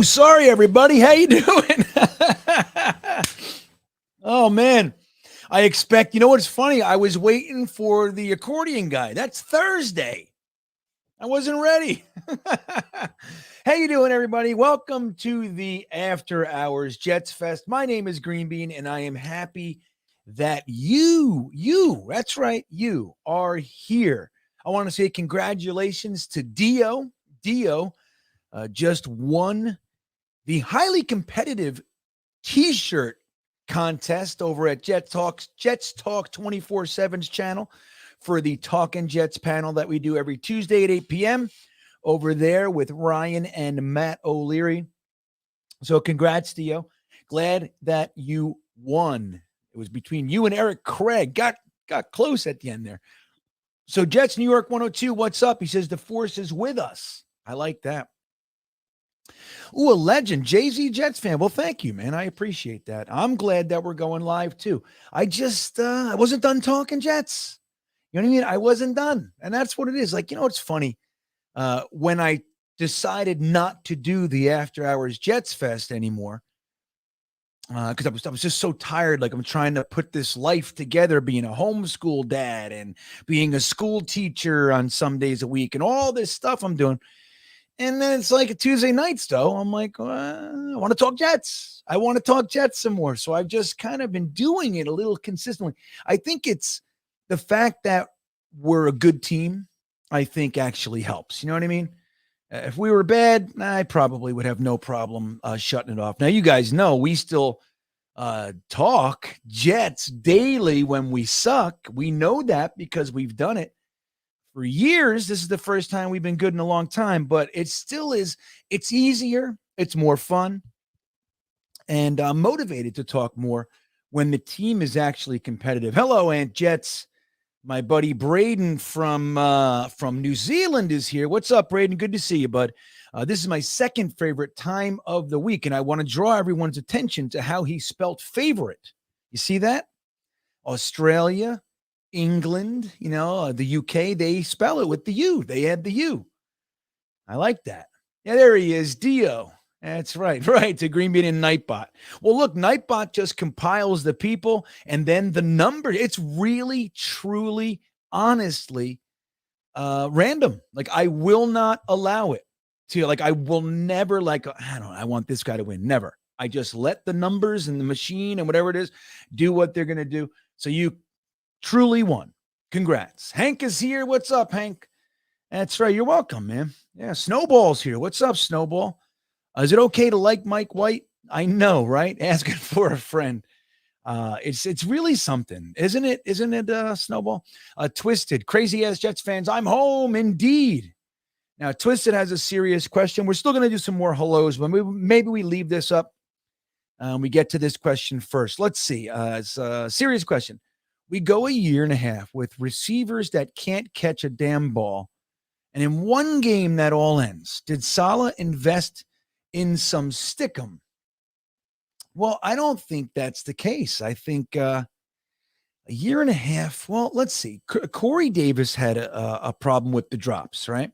Oh, sorry, everybody. How you doing? Oh, man. You know what's funny? I was waiting for the accordion guy. That's Thursday. I wasn't ready. How you doing, everybody? Welcome to the After Hours Jets Fest. My name is GreenBean, and I am happy that that's right, you are here. I want to say congratulations to Dio. Dio just won the highly competitive T-shirt contest over at Jets Talk 24/7's channel for the Talkin' Jets panel that we do every Tuesday at 8 p.m. over there with Ryan and Matt O'Leary. So congrats, Dio. Glad that you won. It was between you and Eric Craig. Got close at the end there. So Jets New York 102, what's up? He says the force is with us. I like that. Ooh, a legend, Jay-Z Jets fan. Well, thank you, man. I appreciate that. I'm glad that we're going live too. I wasn't done talking Jets. You know what I mean? I wasn't done. And that's what it is. Like, it's funny. When I decided not to do the After Hours Jets Fest anymore, because I was just so tired. Like, I'm trying to put this life together, being a homeschool dad and being a school teacher on some days a week and all this stuff I'm doing. And then it's like a Tuesday nights, though. I'm like, I want to talk Jets. I want to talk Jets some more. So I've just kind of been doing it a little consistently. I think it's the fact that we're a good team, I think actually helps. You know what I mean? If we were bad, I probably would have no problem shutting it off. Now, you guys know we still talk Jets daily when we suck. We know that because we've done it for years. This is the first time we've been good in a long time, but it still is. It's easier. It's more fun. And I'm motivated to talk more when the team is actually competitive. Hello, Aunt Jets. My buddy Braden from New Zealand is here. What's up, Braden? Good to see you, bud. This is my second favorite time of the week, and I want to draw everyone's attention to how he spelt favorite. You see that? Australia, England, the UK, they spell it with the U. They add the U. I like that. Yeah, there he is, Dio. That's right, to GreenBean and Nightbot. Well, look, Nightbot just compiles the people and then the number. It's really, truly, honestly random. Like, I will not allow it to, I will never, I want this guy to win. Never. I just let the numbers and the machine and whatever it is do what they're going to do. So you truly won. Congrats. Hank is here. What's up, Hank? That's right. You're welcome, man. Yeah, Snowball's here. What's up, Snowball? Is it okay to like Mike White? I know, right? Asking for a friend. It's really something, isn't it? Isn't it, Snowball? Twisted, crazy ass Jets fans. I'm home, indeed. Now, Twisted has a serious question. We're still going to do some more hellos, but maybe we leave this up. We get to this question first. Let's see. It's a serious question. We go a year and a half with receivers that can't catch a damn ball. And in one game that all ends, did Saleh invest in some stickum? Well, I don't think that's the case. I think a year and a half. Well, let's see. Corey Davis had a problem with the drops, right?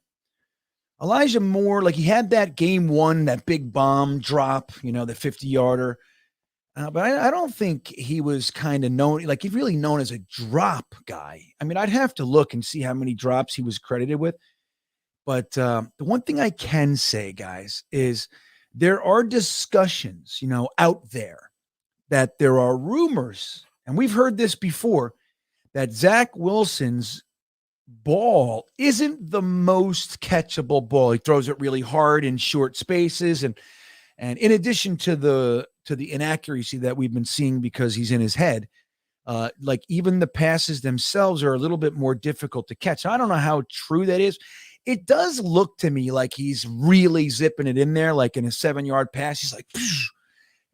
Elijah Moore, he had that game one, that big bomb drop, the 50-yarder. But I don't think he was kind of known, he's really known as a drop guy. I mean, I'd have to look and see how many drops he was credited with. But the one thing I can say, guys, is there are discussions, out there that there are rumors, and we've heard this before, that Zach Wilson's ball isn't the most catchable ball. He throws it really hard in short spaces. And in addition to the inaccuracy that we've been seeing because he's in his head, even the passes themselves are a little bit more difficult to catch. I don't know how true that is. It does look to me like he's really zipping it in there, like in a 7-yard pass. He's like, phew.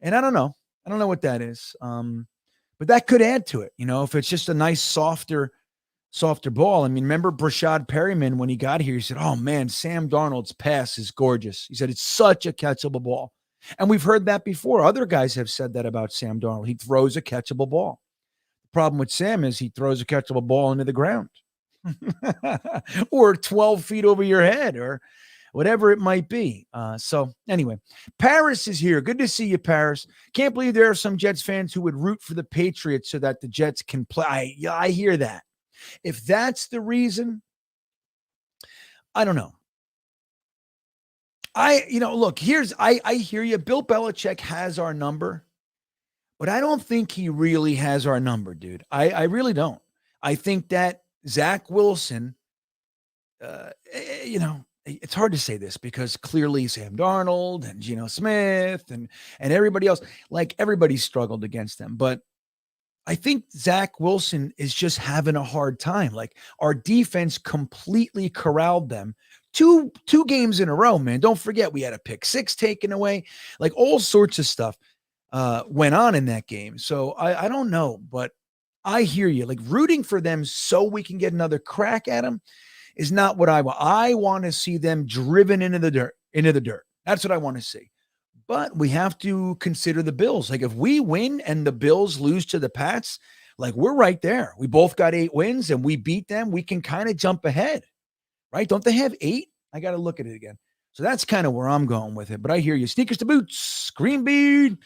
And I don't know. I don't know what that is. But that could add to it. If it's just a nice, softer ball. I mean, remember Brashad Perryman, when he got here, he said, oh man, Sam Darnold's pass is gorgeous. He said, it's such a catchable ball. And we've heard that before. Other guys have said that about Sam Darnold. He throws a catchable ball. The problem with Sam is he throws a catchable ball into the ground or 12 feet over your head or whatever it might be. So anyway, Paris is here. Good to see you, Paris. Can't believe there are some Jets fans who would root for the Patriots so that the Jets can play. I hear that. If that's the reason, I don't know. Look, I hear you. Bill Belichick has our number, but I don't think he really has our number, dude. I really don't. I think that Zach Wilson, it's hard to say this because clearly Sam Darnold and Geno Smith and everybody else, like everybody struggled against them. But I think Zach Wilson is just having a hard time. Like our defense completely corralled them. Two games in a row, man. Don't forget we had a pick six taken away. Like all sorts of stuff went on in that game. So I don't know, but I hear you. Like rooting for them so we can get another crack at them is not what I want. I want to see them driven into the dirt. That's what I want to see. But we have to consider the Bills. Like if we win and the Bills lose to the Pats, like we're right there. We both got 8 wins and we beat them. We can kind of jump ahead, right? Don't they have 8? I got to look at it again. So that's kind of where I'm going with it. But I hear you. Sneakers to boots, GreenBean.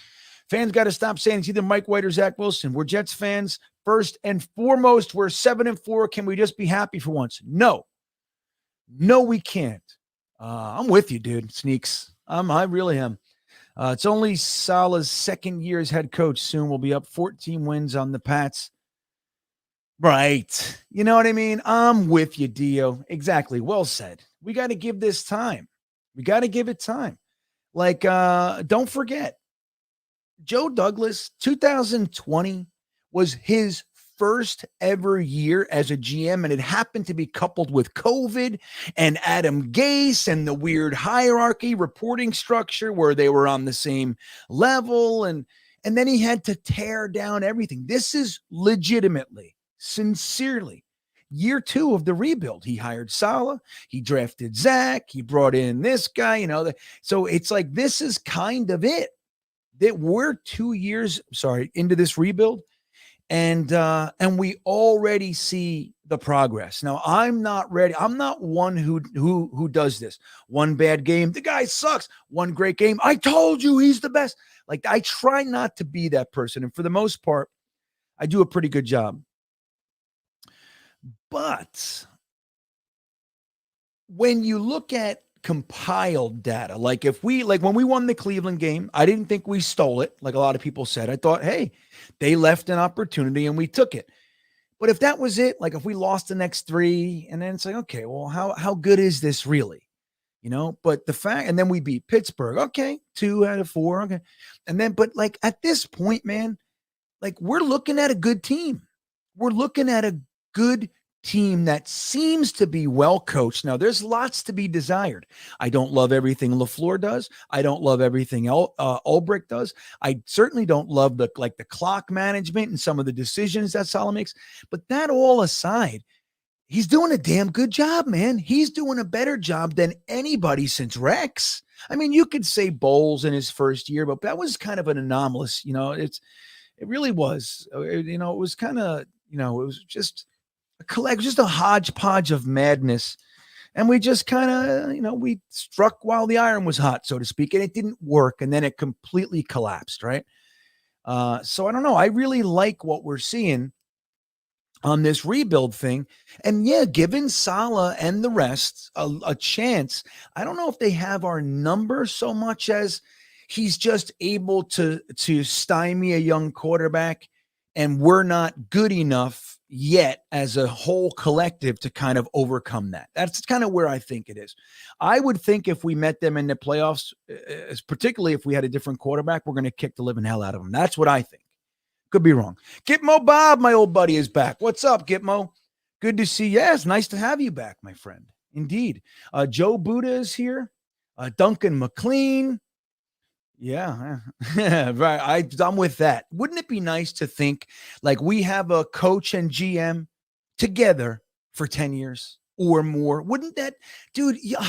Fans got to stop saying it's either Mike White or Zach Wilson. We're Jets fans first and foremost. We're 7-4. Can we just be happy for once? No, we can't. I'm with you, dude. Sneaks. I really am. It's only Salah's second year as head coach. Soon we'll be up 14 wins on the Pats. Right. You know what I mean? I'm with you, Dio. Exactly. Well said. We got to give this time. We got to give it time. Like, don't forget, Joe Douglas, 2020 was his first ever year as a GM, and it happened to be coupled with COVID and Adam Gase and the weird hierarchy reporting structure where they were on the same level, and then he had to tear down everything. This is legitimately, sincerely, year 2 of the rebuild. He hired Salah, he drafted Zach, he brought in this guy, so it's like this is kind of it. That we're 2 years, into this rebuild. And we already see the progress. Now, I'm not ready. I'm not one who does this. One bad game, the guy sucks. One great game, I told you he's the best. Like, I try not to be that person. And for the most part, I do a pretty good job. But when you look at compiled data, like when we won the Cleveland game, I didn't think we stole it like a lot of people said. I thought, hey, they left an opportunity and we took it. But if that was it, like if we lost the next 3, and then it's like, okay, well, how good is this really? But the fact, and then we beat Pittsburgh. Okay, 2 out of 4. Okay. And then, but like at this point, man, like we're looking at a good team. We're looking at a good team that seems to be well coached. Now, there's lots to be desired. I don't love everything LaFleur does. I don't love everything Ulbrich does. I certainly don't love the clock management and some of the decisions that Salah makes. But that all aside, he's doing a damn good job, man. He's doing a better job than anybody since Rex. I mean, you could say Bowles in his first year, but that was kind of an anomalous. It really was. It was kind of, it was just just a hodgepodge of madness. And we just kind of, we struck while the iron was hot, so to speak, and it didn't work. And then it completely collapsed. Right. So I don't know. I really like what we're seeing on this rebuild thing. And yeah, giving Salah and the rest a chance. I don't know if they have our number so much as he's just able to stymie a young quarterback, and we're not good enough yet as a whole collective to kind of overcome that. That's kind of where I think it is. I would think if we met them in the playoffs, particularly if we had a different quarterback, we're going to kick the living hell out of them. That's what I think. Could be wrong. Gitmo Bob, my old buddy, is back. What's up, Gitmo? Good to see you. Yeah, it's nice to have you back, my friend. Indeed. Joe Buddha is here. Duncan McLean. Yeah, right. I'm with that. Wouldn't it be nice to think like we have a coach and GM together for 10 years or more? Wouldn't that, dude? Yeah,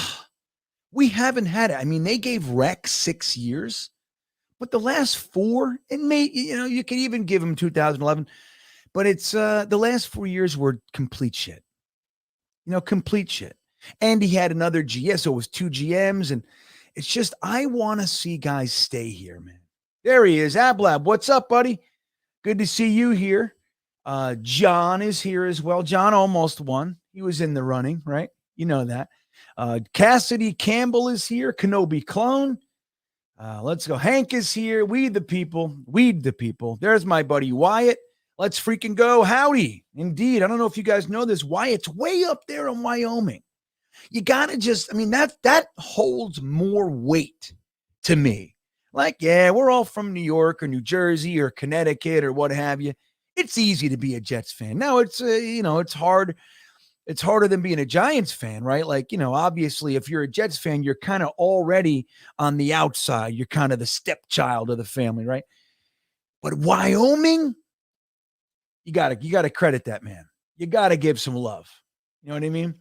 we haven't had it. I mean, they gave Rex 6 years, but the last 4, and you could even give him 2011, but it's the last 4 years were complete shit. Complete shit. And he had another GM, so it was two GMs. And it's just, I want to see guys stay here, man. There he is, Ablab. What's up, buddy? Good to see you here. John is here as well. John almost won. He was in the running, right? You know that. Cassidy Campbell is here. Kenobi Clone. Let's go. Hank is here. We the people. Weed the people. There's my buddy Wyatt. Let's freaking go. Howdy. Indeed. I don't know if you guys know this. Wyatt's way up there in Wyoming. You got to just, I mean, that holds more weight to me. Like, yeah, we're all from New York or New Jersey or Connecticut or what have you. It's easy to be a Jets fan. Now it's, it's hard. It's harder than being a Giants fan, right? Like, obviously if you're a Jets fan, you're kind of already on the outside. You're kind of the stepchild of the family, right? But Wyoming, you gotta credit that man. You gotta give some love. You know what I mean?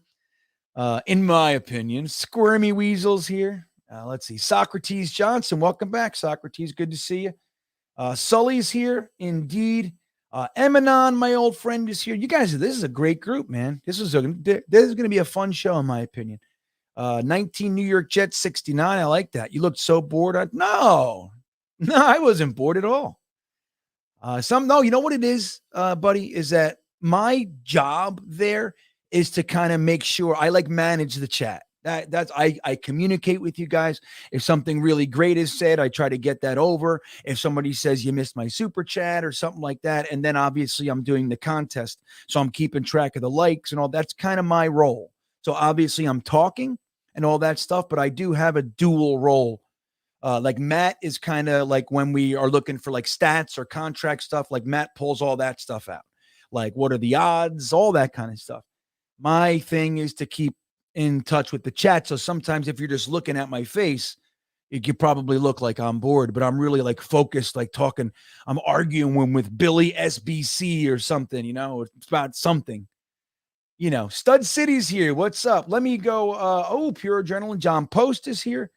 In my opinion, Squirmy Weasels here. Let's see. Socrates Johnson, welcome back, Socrates. Good to see you. Sully's here, indeed. Emanon, my old friend, is here. You guys, this is a great group, man. This is going to be a fun show, in my opinion. 19 New York Jets, 69. I like that. You looked so bored. No, I wasn't bored at all. You know what it is, buddy, is that my job there is to kind of make sure I manage the chat. I communicate with you guys. If something really great is said, I try to get that over. If somebody says you missed my super chat or something like that, and then obviously I'm doing the contest, so I'm keeping track of the likes and all. That's kind of my role. So obviously I'm talking and all that stuff, but I do have a dual role. Like Matt is kind of like when we are looking for like stats or contract stuff, like Matt pulls all that stuff out. Like what are the odds, all that kind of stuff. My thing is to keep in touch with the chat. So sometimes if you're just looking at my face, it could probably look like I'm bored, but I'm really like focused, like talking. I'm arguing with Billy SBC or something, it's about something, Stud City's here. What's up? Let me go. Pure Adrenaline. John Post is here.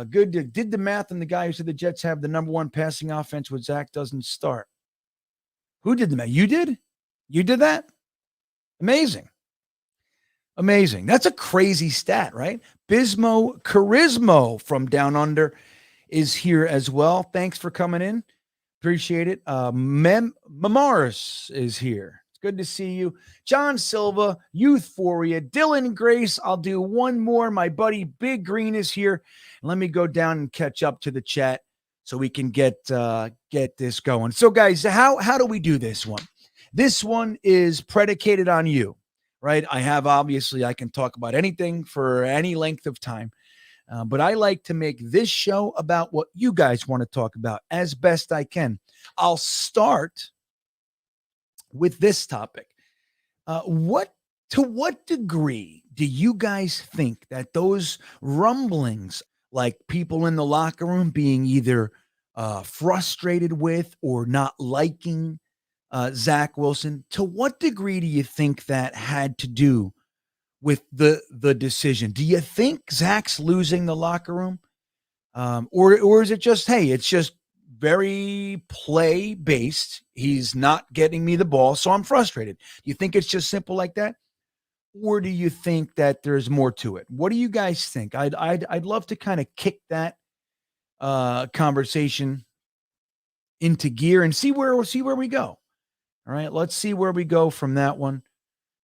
Did the math on the guy who said the Jets have the number one passing offense when Zach doesn't start. Who did the math? You did? You did that? Amazing. That's a crazy stat, right? Bismo Charismo from Down Under is here as well. Thanks for coming in. Appreciate it. Mamaris is here. It's good to see you. John Silva, Youthforia, Dylan Grace. I'll do one more. My buddy Big Green is here. Let me go down and catch up to the chat so we can get this going. So, guys, how do we do this one? This one is predicated on you. Right. I can talk about anything for any length of time, but I like to make this show about what you guys want to talk about as best I can. I'll start with this topic. To what degree do you guys think that those rumblings, like people in the locker room being either frustrated with or not liking Zach Wilson, to what degree do you think that had to do with the decision? Do you think Zach's losing the locker room? Or is it just, hey, it's just very play based. He's not getting me the ball, so I'm frustrated. Do you think it's just simple like that? Or do you think that there's more to it? What do you guys think? I'd love to kind of kick that conversation into gear and see where we go. All right, let's see where we go from that one.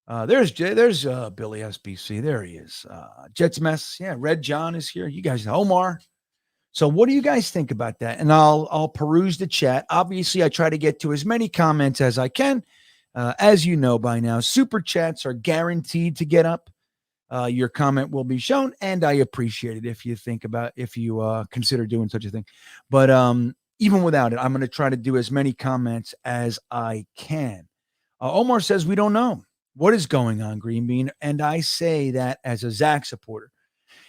There's Billy SBC. There he is. Jets Mess. Yeah, Red John is here. You guys, Omar. So what do you guys think about that? And I'll peruse the chat. Obviously, I try to get to as many comments as I can. As you know by now, super chats are guaranteed to get up. Your comment will be shown, and I appreciate it if you consider doing such a thing. But even without it, I'm going to try to do as many comments as I can. Omar says, we don't know what is going on, GreenBean. And I say that as a Zach supporter.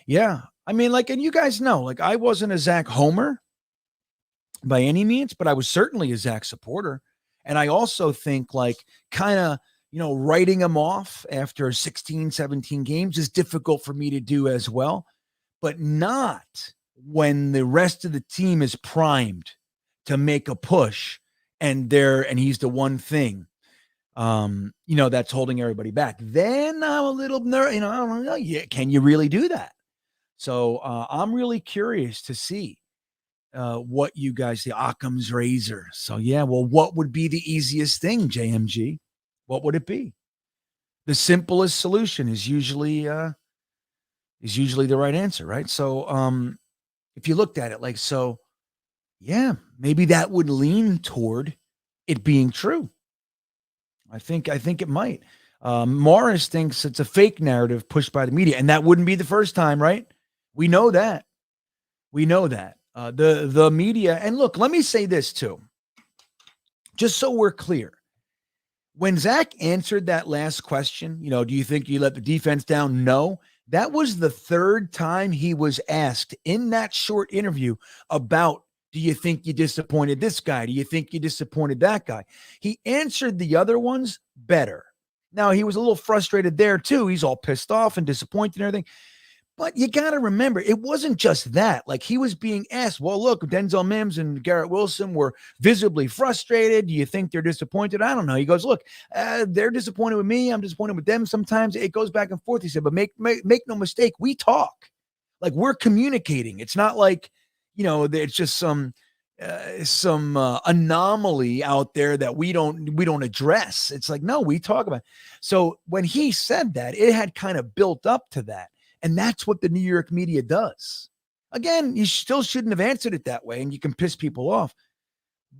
Yeah. I mean, and you guys know, I wasn't a Zach homer by any means, but I was certainly a Zach supporter. And I also think kind of, writing him off after 16, 17 games is difficult for me to do as well, but not when the rest of the team is primed to make a push and he's the one thing. That's holding everybody back. Then I'm a little nervous. I don't know. Yeah, can you really do that? So I'm really curious to see what you guys, the Occam's razor. So yeah, well, what would be the easiest thing, JMG? What would it be? The simplest solution is usually the right answer, right? So if you looked at it like so, yeah, maybe that would lean toward it being true. I think it might. Morris thinks it's a fake narrative pushed by the media, and that wouldn't be the first time, right? We know that. The media, and look, let me say this too, just so we're clear. When Zach answered that last question, do you think you let the defense down? No. That was the third time he was asked in that short interview about, do you think you disappointed this guy? Do you think you disappointed that guy? He answered the other ones better. Now, he was a little frustrated there too. He's all pissed off and disappointed and everything. But you got to remember, it wasn't just that. Like, he was being asked, well, look, Denzel Mims and Garrett Wilson were visibly frustrated. Do you think they're disappointed? I don't know. He goes, look, they're disappointed with me. I'm disappointed with them. Sometimes it goes back and forth. He said, but make no mistake, we talk. Like, we're communicating. It's not like, it's just some anomaly out there that we don't address. It's like, no, we talk about it. So when he said that, it had kind of built up to that. And that's what the New York media does. Again, you still shouldn't have answered it that way, and you can piss people off.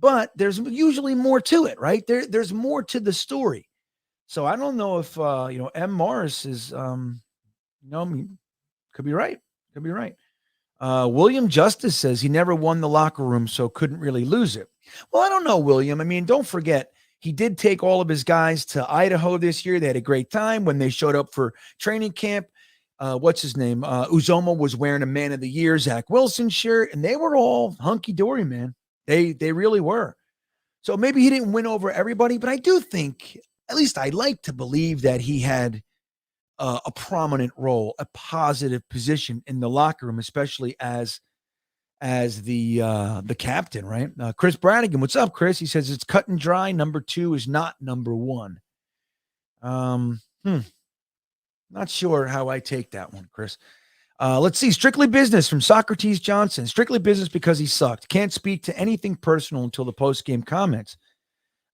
But there's usually more to it, right? There's more to the story. So I don't know if M. Morris is could be right. Could be right. William Justice says he never won the locker room, so couldn't really lose it. Well, I don't know, William. I mean, don't forget, he did take all of his guys to Idaho this year. They had a great time when they showed up for training camp. What's his name? Uzoma was wearing a Man of the Year, Zach Wilson shirt, and they were all hunky-dory, man. They really were. So maybe he didn't win over everybody, but I do think, at least I like to believe, that he had a prominent role, a positive position in the locker room, especially as the captain, right? Chris Brannigan, what's up, Chris? He says it's cut and dry. Number 2 is not number 1. Not sure how I take that one, Chris. Let's see. Strictly Business from Socrates Johnson. Strictly business because he sucked. Can't speak to anything personal until the post-game comments.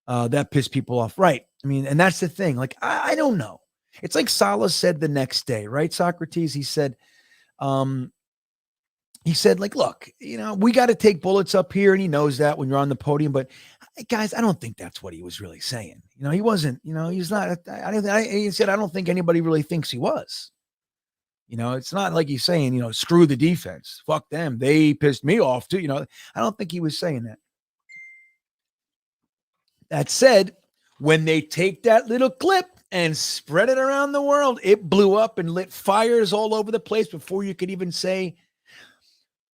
That pissed people off. Right. I mean, and that's the thing. Like, I don't know. It's like Salah said the next day, right, Socrates? He said, like, look, we got to take bullets up here. And he knows that when you're on the podium. But guys, I don't think that's what he was really saying. He wasn't, he's not, he said, I don't think anybody really thinks he was. It's not like he's saying, screw the defense. Fuck them. They pissed me off too. I don't think he was saying that. That said, when they take that little clip and spread it around the world, it blew up and lit fires all over the place before you could even say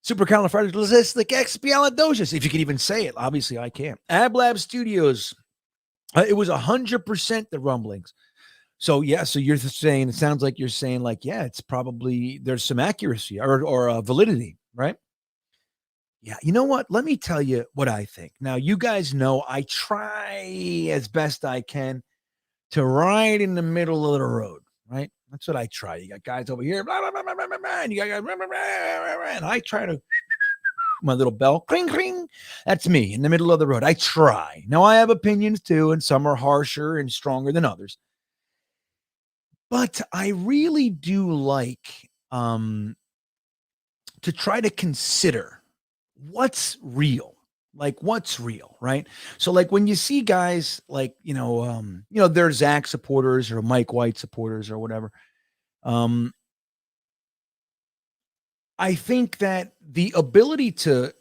supercalifragilisticexpialidocious. If you could even say it. Obviously, I can't. AbLab Studios. It was 100% the rumblings. So, yeah, so you're saying, it sounds like you're saying, like, yeah, it's probably, there's some accuracy or validity, right? Yeah, you know what? Let me tell you what I think. Now, you guys know I try as best I can to ride in the middle of the road, right? That's what I try. You got guys over here, blah, blah, blah, blah, blah, blah, and you got guys, blah, blah, blah, blah, and I try to, my little bell, cling, cling. That's me in the middle of the road. I try. Now, I have opinions too, and some are harsher and stronger than others. But I really do like to try to consider what's real. Like, what's real, right? So, like, when you see guys like, they're Zach supporters or Mike White supporters or whatever, I think that the ability to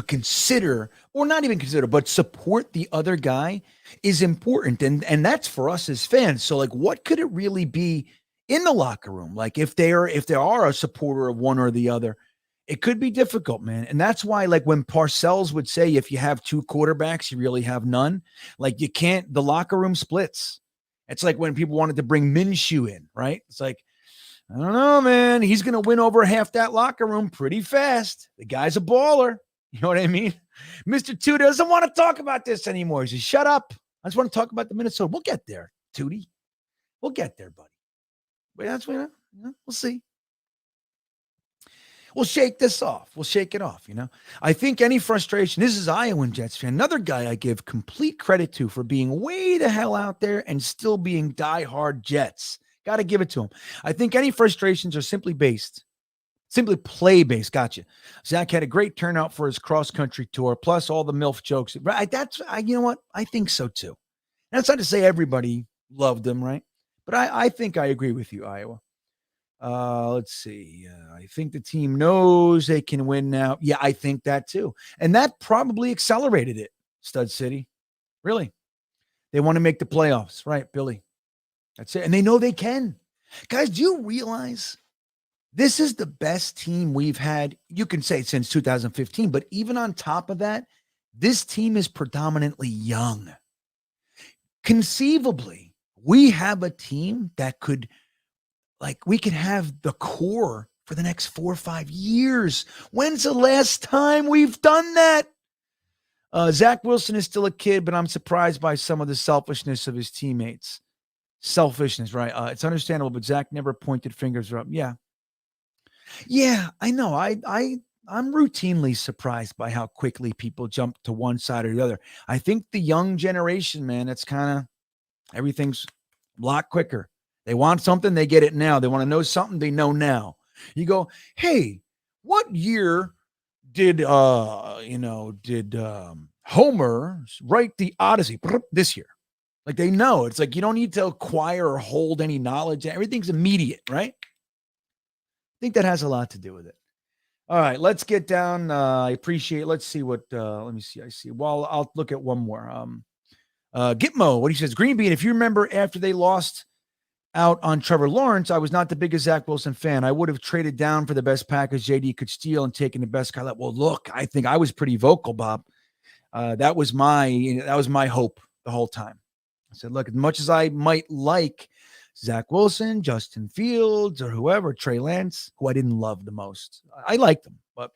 consider, or not even consider, but support the other guy is important. And that's for us as fans. So, like, what could it really be in the locker room? Like, if they are a supporter of one or the other, it could be difficult, man. And that's why, like, when Parcells would say, if you have 2 quarterbacks, you really have none. Like, you can't, the locker room splits. It's like when people wanted to bring Minshew in, right? It's like, I don't know, man. He's going to win over half that locker room pretty fast. The guy's a baller. You know what I mean? Mr. Two doesn't want to talk about this anymore. He says, shut up. I just want to talk about the Minnesota. We'll get there, Tootie. We'll get there, buddy. But that's what we'll see. We'll shake this off. We'll shake it off, I think any frustration, this is Iowan Jets fan, another guy I give complete credit to for being way the hell out there and still being diehard Jets. Got to give it to him. I think any frustrations are simply play based. Gotcha. Zach had a great turnout for his cross-country tour, plus all the MILF jokes. Right? You know what? I think so too. That's not to say everybody loved him, right? But I think I agree with you, Iowa. Let's see. I think the team knows they can win now. Yeah, I think that too. And that probably accelerated it, Stud City. Really. They want to make the playoffs. Right, Billy? That's it. And they know they can. Guys, do you realize this is the best team we've had, you can say since 2015, but even on top of that, this team is predominantly young. Conceivably, we have a team that we could have the core for the next 4 or 5 years. When's the last time we've done that? Zach Wilson is still a kid, but I'm surprised by some of the selfishness of his teammates. Selfishness, right? It's understandable, but Zach never pointed fingers up. Yeah, I know. I'm routinely surprised by how quickly people jump to one side or the other. I think the young generation, man, it's kind of everything's a lot quicker. They want something, they get it now. They want to know something, they know now. You go, hey, what year did Homer write the Odyssey? This year. Like they know. It's like you don't need to acquire or hold any knowledge. Everything's immediate, right? I think that has a lot to do with it. All right, let's get down. I appreciate. Let's see what. Let me see. I see. Well, I'll look at one more. Gitmo, what he says. GreenBean, if you remember, after they lost out on Trevor Lawrence, I was not the biggest Zach Wilson fan. I would have traded down for the best package JD could steal and taken the best guy. Well, look, I think I was pretty vocal, Bob. That was my hope the whole time. I said, look, as much as I might like Zach Wilson, Justin Fields, or whoever, Trey Lance, who I didn't love the most. I liked them, but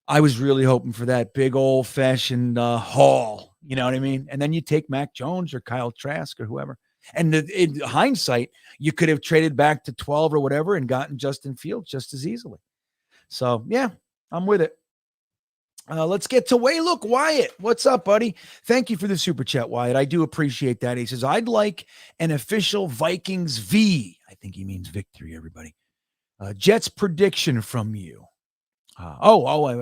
I was really hoping for that big old-fashioned haul. You know what I mean? And then you take Mac Jones or Kyle Trask or whoever. And in hindsight, you could have traded back to 12 or whatever and gotten Justin Fields just as easily. So, yeah, I'm with it. Let's get to Look, Wyatt. What's up, buddy? Thank you for the super chat, Wyatt. I do appreciate that. He says, I'd like an official Vikings V. I think he means victory, everybody. Jets prediction from you. Wait.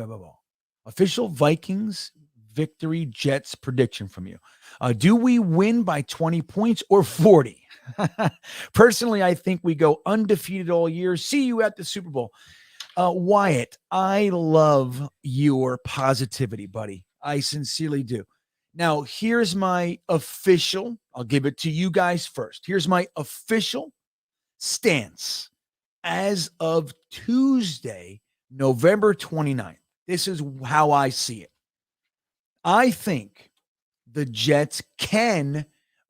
Official Vikings victory Jets prediction from you. Do we win by 20 points or 40? Personally, I think we go undefeated all year. See you at the Super Bowl. Wyatt, I love your positivity, buddy. I sincerely do. Now, here's my official, I'll give it to you guys first. Here's my official stance as of Tuesday, November 29th. This is how I see it. I think the Jets can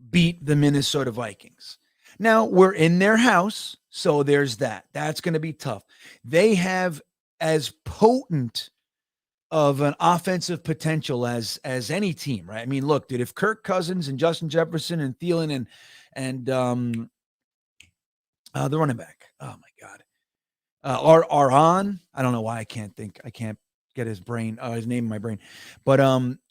beat the Minnesota Vikings. Now, we're in their house, so there's that. That's going to be tough. They have as potent of an offensive potential as any team, right? I mean, look, dude, if Kirk Cousins and Justin Jefferson and Thielen and the running back, oh my God, are on. I don't know why I can't get his name in my brain, but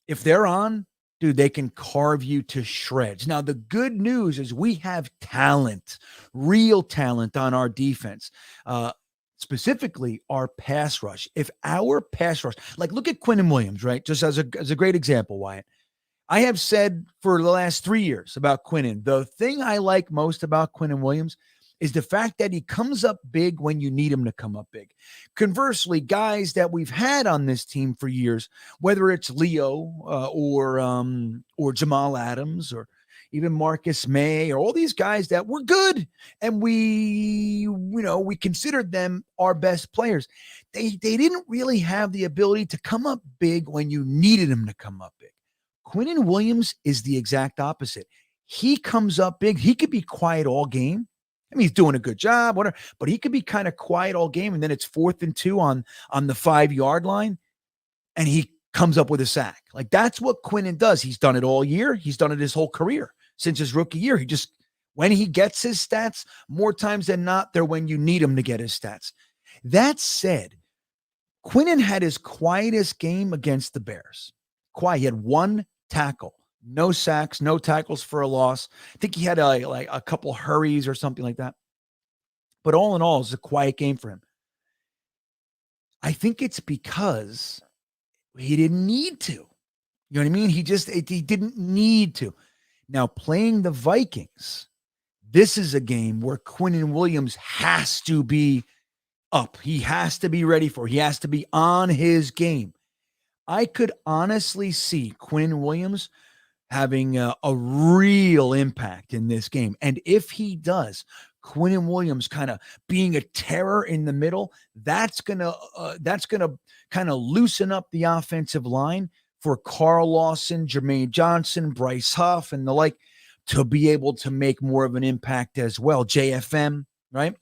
if they're on, dude, they can carve you to shreds. Now, the good news is we have talent, real talent on our defense, specifically our pass rush. If our pass rush, like look at Quinnen Williams, right? Just as a great example, Wyatt. I have said for the last 3 years about Quinnen, the thing I like most about Quinnen Williams is the fact that he comes up big when you need him to come up big. Conversely, guys that we've had on this team for years, whether it's Leo or Jamal Adams or even Marcus May or all these guys that were good and we considered them our best players. They didn't really have the ability to come up big when you needed him to come up big. Quinnen Williams is the exact opposite. He comes up big. He could be quiet all game. I mean, he's doing a good job, whatever, but he could be kind of quiet all game. And then it's 4th and 2 on the 5-yard line. And he comes up with a sack. Like that's what Quinnen does. He's done it all year. He's done it his whole career since his rookie year. When he gets his stats, more times than not, they're when you need him to get his stats. That said, Quinnen had his quietest game against the Bears. Quiet. He had 1 tackle, no sacks, no tackles for a loss. I think he had a couple hurries or something like that. But all in all, it's a quiet game for him. I think it's because he didn't need to. You know what I mean? He didn't need to. Now, playing the Vikings, this is a game where Quinnen Williams has to be up. He has to be ready for it. He has to be on his game. I could honestly see Quinnen Williams having a real impact in this game. And if he does, Quinnen Williams kind of being a terror in the middle, that's gonna kind of loosen up the offensive line for Carl Lawson, Jermaine Johnson, Bryce Huff, and the like to be able to make more of an impact as well. JFM, right?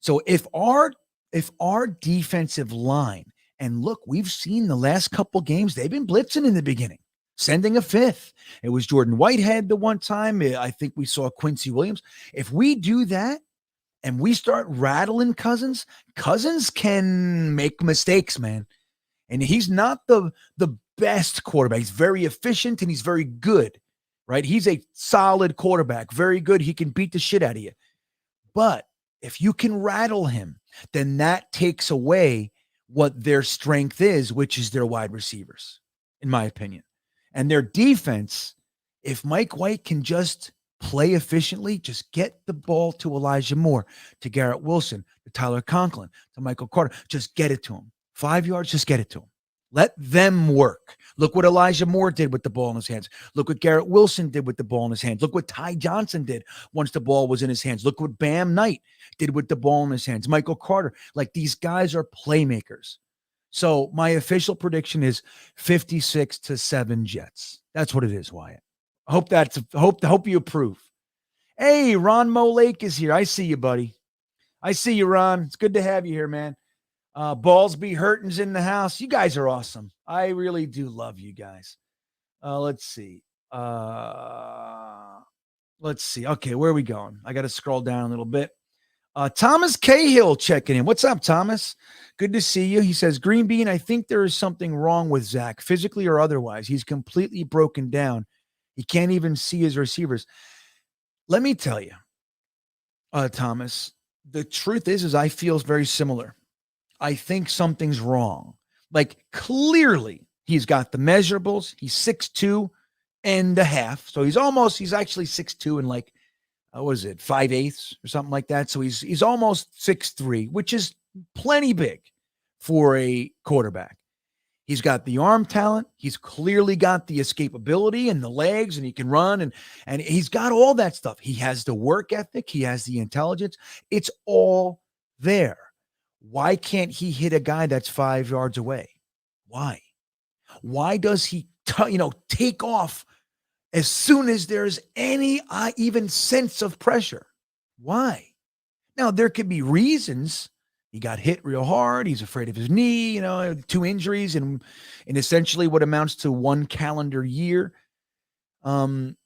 So if our defensive line, and look, we've seen the last couple games, they've been blitzing in the beginning, sending a fifth. It was Jordan Whitehead the one time. I think we saw Quincy Williams. If we do that and we start rattling Cousins can make mistakes, man. And he's not the best quarterback. He's very efficient and he's very good, right? He's a solid quarterback, very good. He can beat the shit out of you. But if you can rattle him, then that takes away what their strength is, which is their wide receivers, in my opinion. And their defense, if Mike White can just play efficiently, just get the ball to Elijah Moore, to Garrett Wilson, to Tyler Conklin, to Michael Carter, just get it to him. 5 yards, just get it to him. Let them work. Look what Elijah Moore did with the ball in his hands. Look what Garrett Wilson did with the ball in his hands. Look what Ty Johnson did once the ball was in his hands. Look what Bam Knight did with the ball in his hands. Michael Carter. Like, these guys are playmakers. So my official prediction is 56-7 Jets. That's what it is, Wyatt. Hope you approve. Hey, Ron Mo Lake is here. I see you, buddy. I see you, Ron. It's good to have you here, man. Ballsby Hurton's in the house. You guys are awesome. I really do love you guys. Let's see. Okay, where are we going? I got to scroll down a little bit. Thomas Cahill checking in. What's up, Thomas? Good to see you. He says, GreenBean, I think there is something wrong with Zach, physically or otherwise. He's completely broken down. He can't even see his receivers. Let me tell you, Thomas, the truth is I feel very similar. I think something's wrong. Like, clearly he's got the measurables. He's 6'2.5". So he's actually 6'2" and like, what is it, 5/8 or something like that. So he's almost 6'3", which is plenty big for a quarterback. He's got the arm talent. He's clearly got the escapability and the legs, and he can run, and he's got all that stuff. He has the work ethic. He has the intelligence. It's all there. Why can't he hit a guy that's 5 yards away? Why? Why does he take off as soon as there's any even sense of pressure? Why? Now, there could be reasons. He got hit real hard. He's afraid of his knee, 2 injuries in essentially what amounts to 1 calendar year. Whatever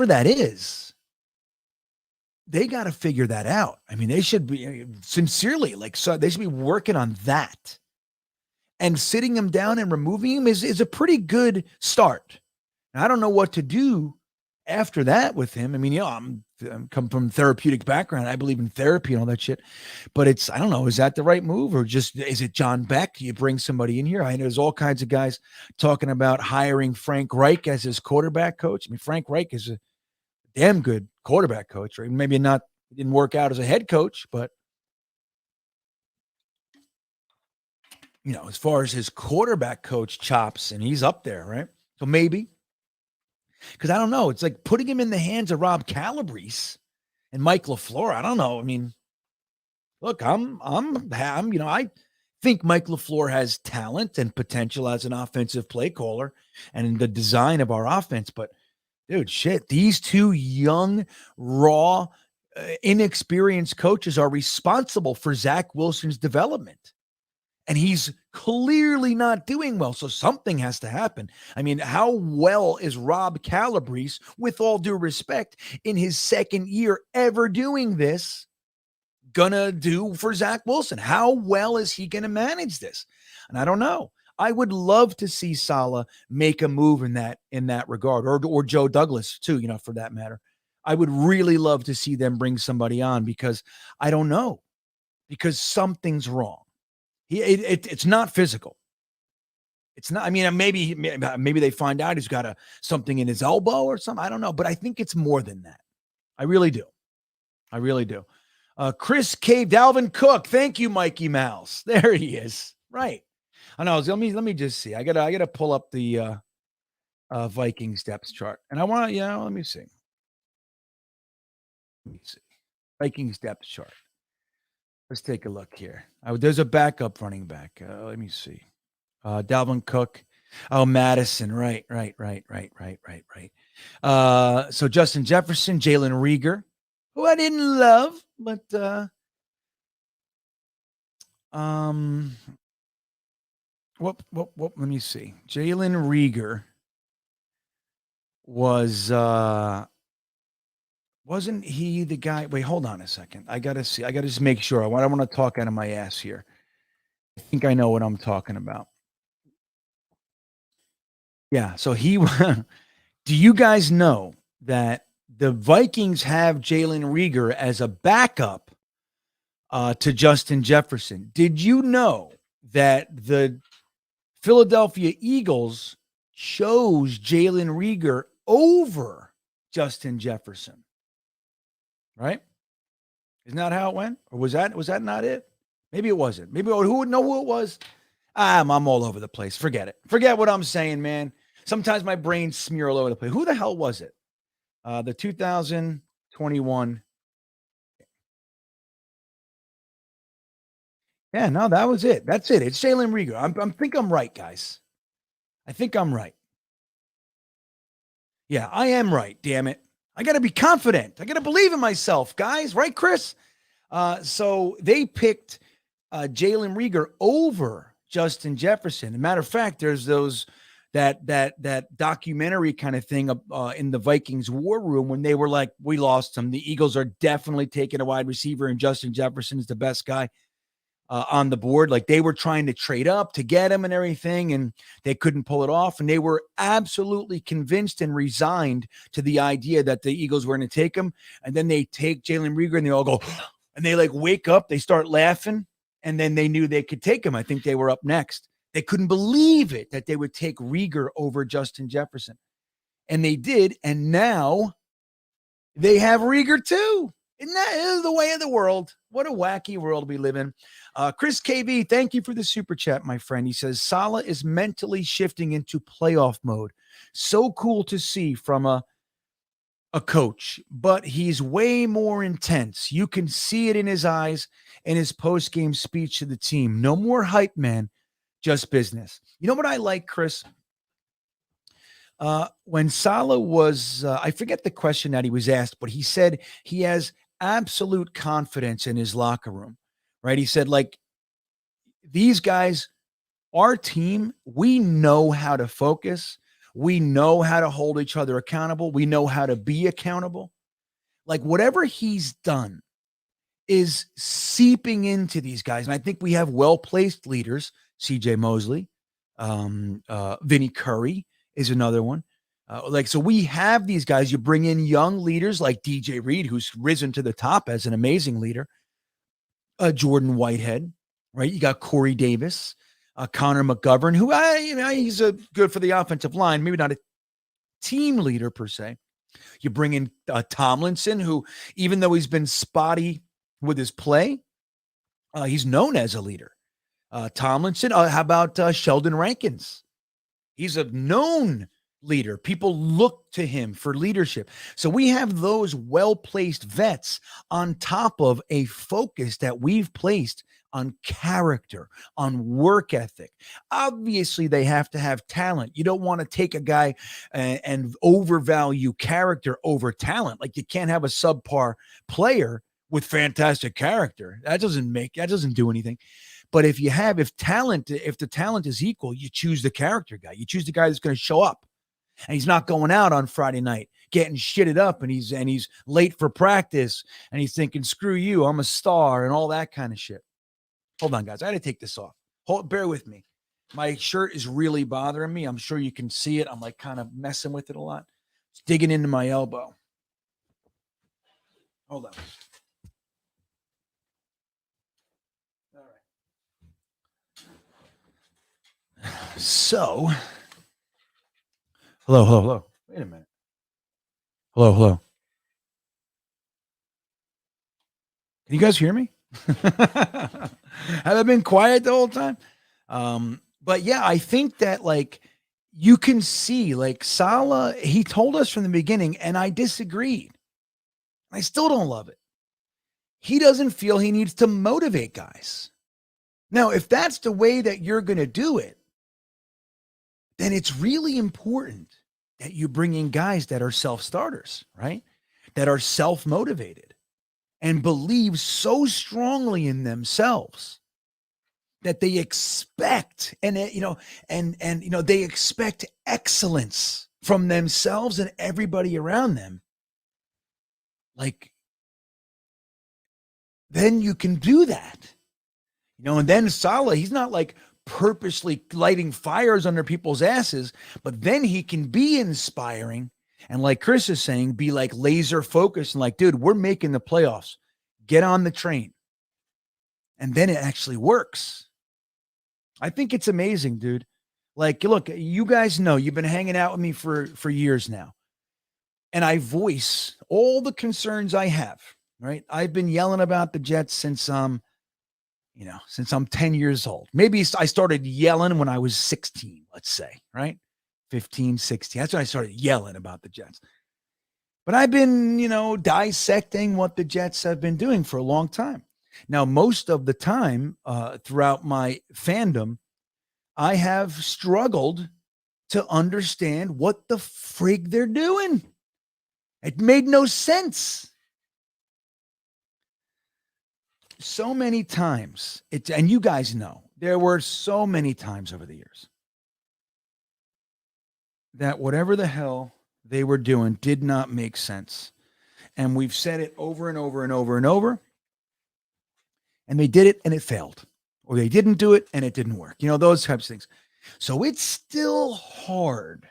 that is, they got to figure that out. I mean, they should be sincerely they should be working on that. And sitting him down and removing him is a pretty good start. Now, I don't know what to do after that with him. I mean, I'm come from therapeutic background. I believe in therapy and all that shit. But I don't know, is that the right move, or just is it John Beck? Do you bring somebody in here? I know there's all kinds of guys talking about hiring Frank Reich as his quarterback coach. I mean, Frank Reich is a damn good quarterback coach, right? Maybe not, it didn't work out as a head coach, but as far as his quarterback coach chops, and he's up there, right? So maybe, because I don't know, it's like putting him in the hands of Rob Calabrese and Mike LaFleur. I don't know. I mean, look, I think Mike LaFleur has talent and potential as an offensive play caller and in the design of our offense, but dude, shit, these 2 young, raw, inexperienced coaches are responsible for Zach Wilson's development. And he's clearly not doing well. So something has to happen. I mean, how well is Rob Calabrese, with all due respect, in his second year ever doing this, gonna do for Zach Wilson? How well is he gonna manage this? And I don't know. I would love to see Saleh make a move in that regard, or Joe Douglas too, for that matter. I would really love to see them bring somebody on, because I don't know, because something's wrong. It's not physical. It's not. I mean, maybe they find out he's got something in his elbow or something. I don't know, but I think it's more than that. I really do. I really do. Chris Cave, Dalvin Cook. Thank you, Mikey Mouse. There he is. Right. I know. Let me just see. I gotta pull up the Vikings depth chart, and I want to. Let me see. Vikings depth chart. Let's take a look here. There's a backup running back. Let me see. Dalvin Cook. Oh, Madison. Right. So Justin Jefferson, Jalen Reagor, who I didn't love, but let me see. Jalen Reagor wasn't he the guy? Wait, hold on a second. I gotta see. I gotta just make sure. I don't want to talk out of my ass here. I think I know what I'm talking about. Yeah. So do you guys know that the Vikings have Jalen Reagor as a backup to Justin Jefferson? Did you know that the Philadelphia Eagles chose Jalen Reagor over Justin Jefferson? Right? Isn't that how it went? Or was that not it? Maybe it wasn't. Maybe who would know who it was? I'm all over the place. Forget it. Forget what I'm saying, man. Sometimes my brain smear all over the place. Who the hell was it? The 2021. Yeah, no, that was it. That's it. It's Jalen Reagor. I think I'm right, guys. I think I'm right. Yeah, I am right. Damn it. I got to be confident. I got to believe in myself, guys. Right, Chris? So they picked Jalen Reagor over Justin Jefferson. As a matter of fact, there's that documentary kind of thing in the Vikings war room when they were like, we lost him. The Eagles are definitely taking a wide receiver, and Justin Jefferson is the best guy on the board. Like, they were trying to trade up to get him and everything, and they couldn't pull it off. And they were absolutely convinced and resigned to the idea that the Eagles were going to take him. And then they take Jalen Reagor and they all go, and they like wake up, they start laughing, and then they knew they could take him. I think they were up next. They couldn't believe it that they would take Reagor over Justin Jefferson. And they did. And now they have Reagor too. Isn't that the way of the world? What a wacky world we live in. Chris KB, thank you for the super chat, my friend. He says, Saleh is mentally shifting into playoff mode. So cool to see from a coach, but he's way more intense. You can see it in his eyes and his post-game speech to the team. No more hype, man. Just business. You know what I like, Chris? When Saleh was, I forget the question that he was asked, but he said he has absolute confidence in his locker room, right? He said, like, these guys, our team, we know how to focus. We know how to hold each other accountable. We know how to be accountable. Like, whatever he's done is seeping into these guys. And I think we have well-placed leaders. CJ Mosley, Vinny Curry is another one. So we have these guys. You bring in young leaders like DJ Reed, who's risen to the top as an amazing leader. Jordan Whitehead, right? You got Corey Davis, Connor McGovern, who he's good for the offensive line, maybe not a team leader per se. You bring in Tomlinson, who, even though he's been spotty with his play, he's known as a leader. Tomlinson, how about Sheldon Rankins? He's a known leader. People look to him for leadership. So we have those well-placed vets on top of a focus that we've placed on character, on work ethic. Obviously, they have to have talent. You don't want to take a guy and overvalue character over talent. Like, you can't have a subpar player with fantastic character. That doesn't do anything. But if the talent is equal, you choose the character guy. You choose the guy that's going to show up, and he's not going out on Friday night getting shitted up, and he's late for practice, and he's thinking, "Screw you, I'm a star," and all that kind of shit. Hold on, guys, I got to take this off. Bear with me. My shirt is really bothering me. I'm sure you can see it. I'm like kind of messing with it a lot. It's digging into my elbow. Hold on. All right. So, hello. Wait a minute. Hello. Can you guys hear me? Have I been quiet the whole time? But yeah, I think that like you can see like Salah, he told us from the beginning, and I disagreed. I still don't love it. He doesn't feel he needs to motivate guys. Now, if that's the way that you're going to do it, then it's really important that you bring in guys that are self-starters, right? That are self-motivated and believe so strongly in themselves that they expect they expect excellence from themselves and everybody around them. Like, then you can do that. And then Salah, he's not like purposely lighting fires under people's asses, but then he can be inspiring. And like Chris is saying, be like laser focused and like, dude, we're making the playoffs. Get on the train. And then it actually works. I think it's amazing, dude. Like, look, you guys know you've been hanging out with me for years now. And I voice all the concerns I have, right? I've been yelling about the Jets since I'm 10 years old. Maybe I started yelling when I was 16, let's say, right? 15, 16. That's when I started yelling about the Jets. But I've been, dissecting what the Jets have been doing for a long time. Now, most of the time throughout my fandom, I have struggled to understand what the frig they're doing. It made no sense. So many times, and you guys know, there were so many times over the years that whatever the hell they were doing did not make sense. And we've said it over and over and over and over. And they did it and it failed. Or they didn't do it and it didn't work. Those types of things. So it's still hard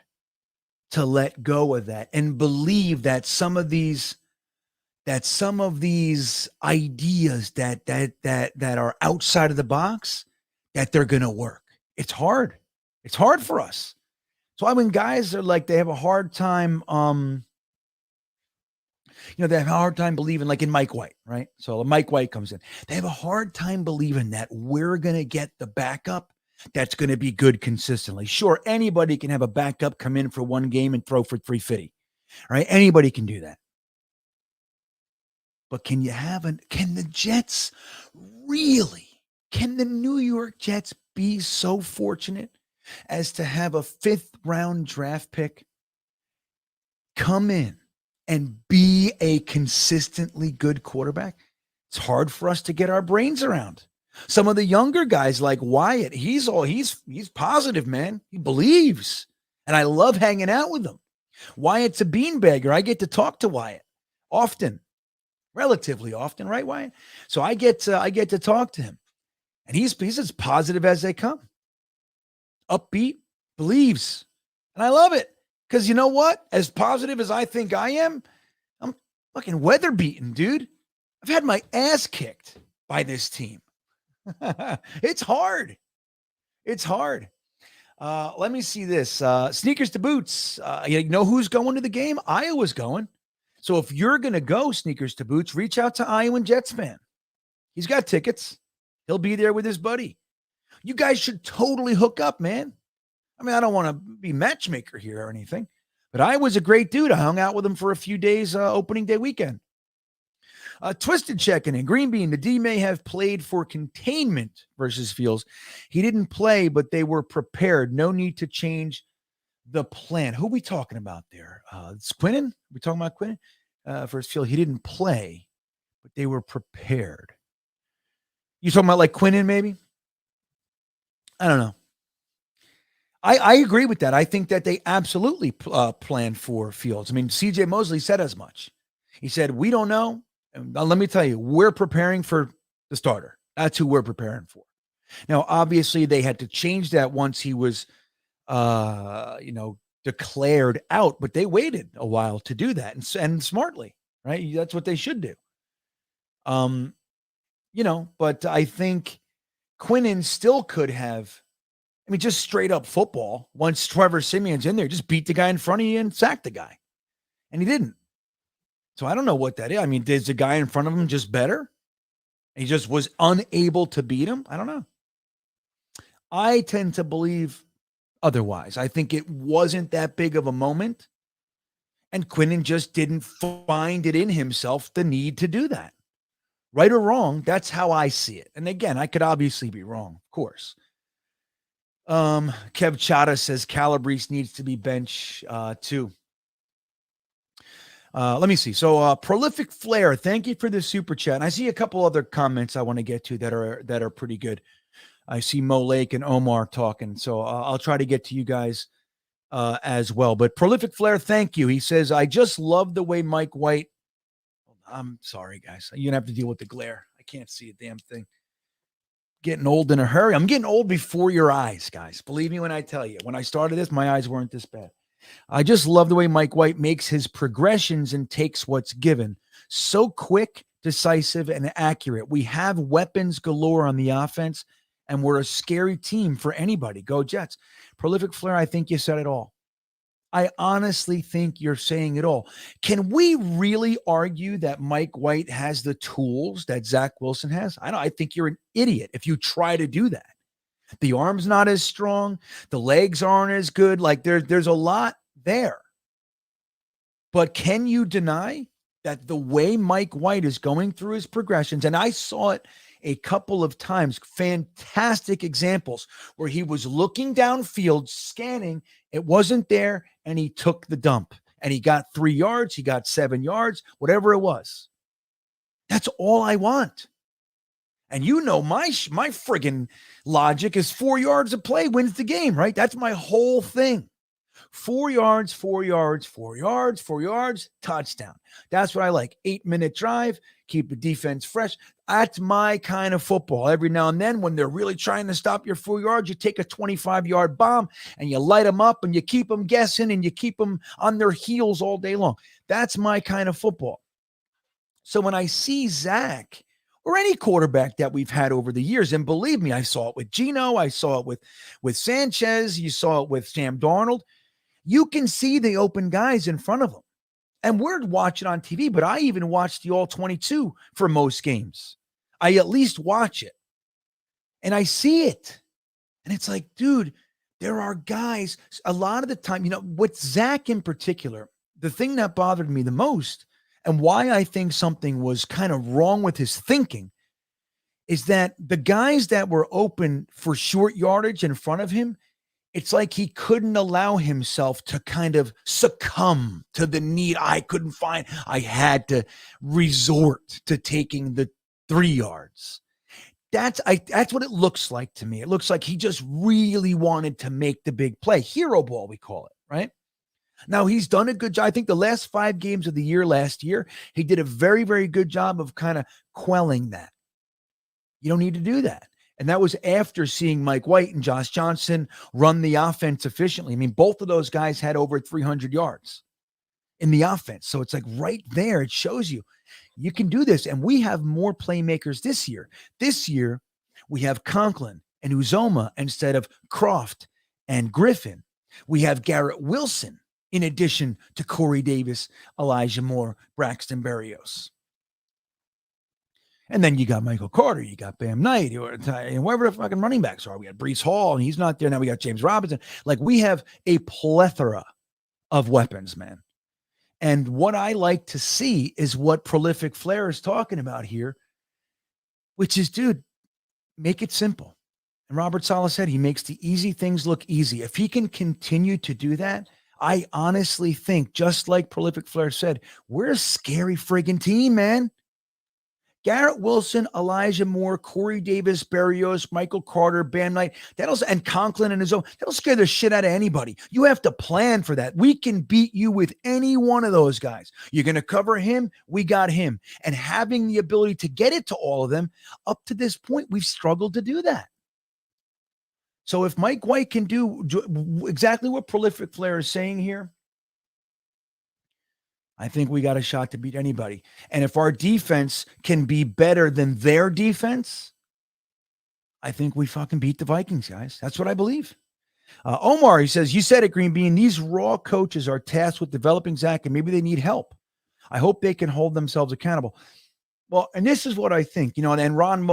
to let go of that and believe that some of these ideas that are outside of the box, that they're going to work. It's hard. It's hard for us. So when guys are like, they have a hard time, they have a hard time believing, like in Mike White, right? So Mike White comes in. They have a hard time believing that we're going to get the backup that's going to be good consistently. Sure, anybody can have a backup come in for one game and throw for 350, right? Anybody can do that. But can the Jets really, can the New York Jets be so fortunate as to have a 5th round draft pick come in and be a consistently good quarterback? It's hard for us to get our brains around. Some of the younger guys like Wyatt, he's positive, man. He believes. And I love hanging out with him. Wyatt's a beanbagger. I get to talk to Wyatt often. Relatively often, right, Wyatt? So I get to talk to him. And he's as positive as they come. Upbeat, believes. And I love it. Because you know what? As positive as I think I am, I'm fucking weather beaten, dude. I've had my ass kicked by this team. It's hard. It's hard. Let me see this. Sneakers to boots. You know who's going to the game? Iowa's going. So if you're going to go sneakers to boots, reach out to Iowa Jetsfan. He's got tickets. He'll be there with his buddy. You guys should totally hook up, man. I mean, I don't want to be matchmaker here or anything, but I was a great dude. I hung out with him for a few days, opening day weekend. Twisted checking in. GreenBean, the D may have played for containment versus Fields. He didn't play, but they were prepared. No need to change the plan. Who are we talking about there? It's Quinnen? We talking about Quinnen? Versus Field. He didn't play, but they were prepared. You talking about like Quinnen maybe? I don't know. I agree with that. I think that they absolutely planned for Fields. I mean, CJ Mosley said as much. He said, we don't know. And let me tell you, we're preparing for the starter. That's who we're preparing for. Now, obviously, they had to change that once he was, declared out, but they waited a while to do that and smartly, right? That's what they should do. But I think Quinnen still could have. I mean, just straight up football. Once Trevor Simeon's in there, just beat the guy in front of you and sack the guy, and he didn't. So I don't know what that is. I mean, is the guy in front of him just better? He just was unable to beat him. I don't know. I tend to believe otherwise. I think it wasn't that big of a moment. And Quinnen just didn't find it in himself the need to do that. Right or wrong, that's how I see it. And again, I could obviously be wrong, of course. Kev Chata says Calabrese needs to be bench too. Let me see. So Prolific Flair, thank you for the super chat. And I see a couple other comments I want to get to that are pretty good. I see Mo Lake and Omar talking, so I'll try to get to you guys as well. But Prolific Flair, thank you. He says, I just love the way Mike White. I'm sorry, guys. You're going to have to deal with the glare. I can't see a damn thing. Getting old in a hurry. I'm getting old before your eyes, guys. Believe me when I tell you. When I started this, my eyes weren't this bad. I just love the way Mike White makes his progressions and takes what's given. So quick, decisive, and accurate. We have weapons galore on the offense, and we're a scary team for anybody. Go Jets. Prolific Flair, I think you said it all. I honestly think you're saying it all. Can we really argue that Mike White has the tools that Zach Wilson has? I think you're an idiot if you try to do that. The arm's not as strong. The legs aren't as good. Like there's a lot there. But can you deny that the way Mike White is going through his progressions, and I saw it a couple of times, fantastic examples where he was looking downfield, scanning, it wasn't there, and he took the dump. And he got 3 yards, he got 7 yards, whatever it was. That's all I want. And you know my friggin' logic is 4 yards of play wins the game, right? That's my whole thing. 4 yards, 4 yards, 4 yards, 4 yards, touchdown. That's what I like. 8-minute drive, keep the defense fresh. That's my kind of football. Every now and then when they're really trying to stop your 4 yards, you take a 25-yard bomb and you light them up and you keep them guessing and you keep them on their heels all day long. That's my kind of football. So when I see Zach or any quarterback that we've had over the years, and believe me, I saw it with Geno, I saw it with Sanchez, you saw it with Sam Darnold, you can see the open guys in front of them. And we're watching on TV, but I even watch the All-22 for most games. I at least watch it. And I see it. And it's like, dude, there are guys, a lot of the time, with Zach in particular, the thing that bothered me the most and why I think something was kind of wrong with his thinking is that the guys that were open for short yardage in front of him, it's like he couldn't allow himself to kind of succumb to the need I couldn't find. I had to resort to taking the 3 yards. That's what it looks like to me. It looks like he just really wanted to make the big play. Hero ball, we call it, right? Now, he's done a good job. I think the last 5 games of the year last year, he did a very, very good job of kind of quelling that. You don't need to do that. And that was after seeing Mike White and Josh Johnson run the offense efficiently. I mean, both of those guys had over 300 yards in the offense. So it's like right there, it shows you can do this. And we have more playmakers this year. This year, we have Conklin and Uzoma instead of Croft and Griffin. We have Garrett Wilson in addition to Corey Davis, Elijah Moore, Braxton Berrios. And then you got Michael Carter, you got Bam Knight, or whoever the fucking running backs are. We got Breece Hall, and he's not there. Now we got James Robinson. Like, we have a plethora of weapons, man. And what I like to see is what Prolific Flair is talking about here, which is, dude, make it simple. And Robert Saleh said he makes the easy things look easy. If he can continue to do that, I honestly think, just like Prolific Flair said, we're a scary friggin' team, man. Garrett Wilson, Elijah Moore, Corey Davis, Berrios, Michael Carter, Bam Knight, and Conklin in his own, that'll scare the shit out of anybody. You have to plan for that. We can beat you with any one of those guys. You're going to cover him, we got him. And having the ability to get it to all of them, up to this point, we've struggled to do that. So if Mike White can do exactly what Prolific Flair is saying here, I think we got a shot to beat anybody. And if our defense can be better than their defense, I think we fucking beat the Vikings, guys. That's what I believe. Omar, he says, you said it, GreenBean. These raw coaches are tasked with developing Zach, and maybe they need help. I hope they can hold themselves accountable. Well, and this is what I think, and Ron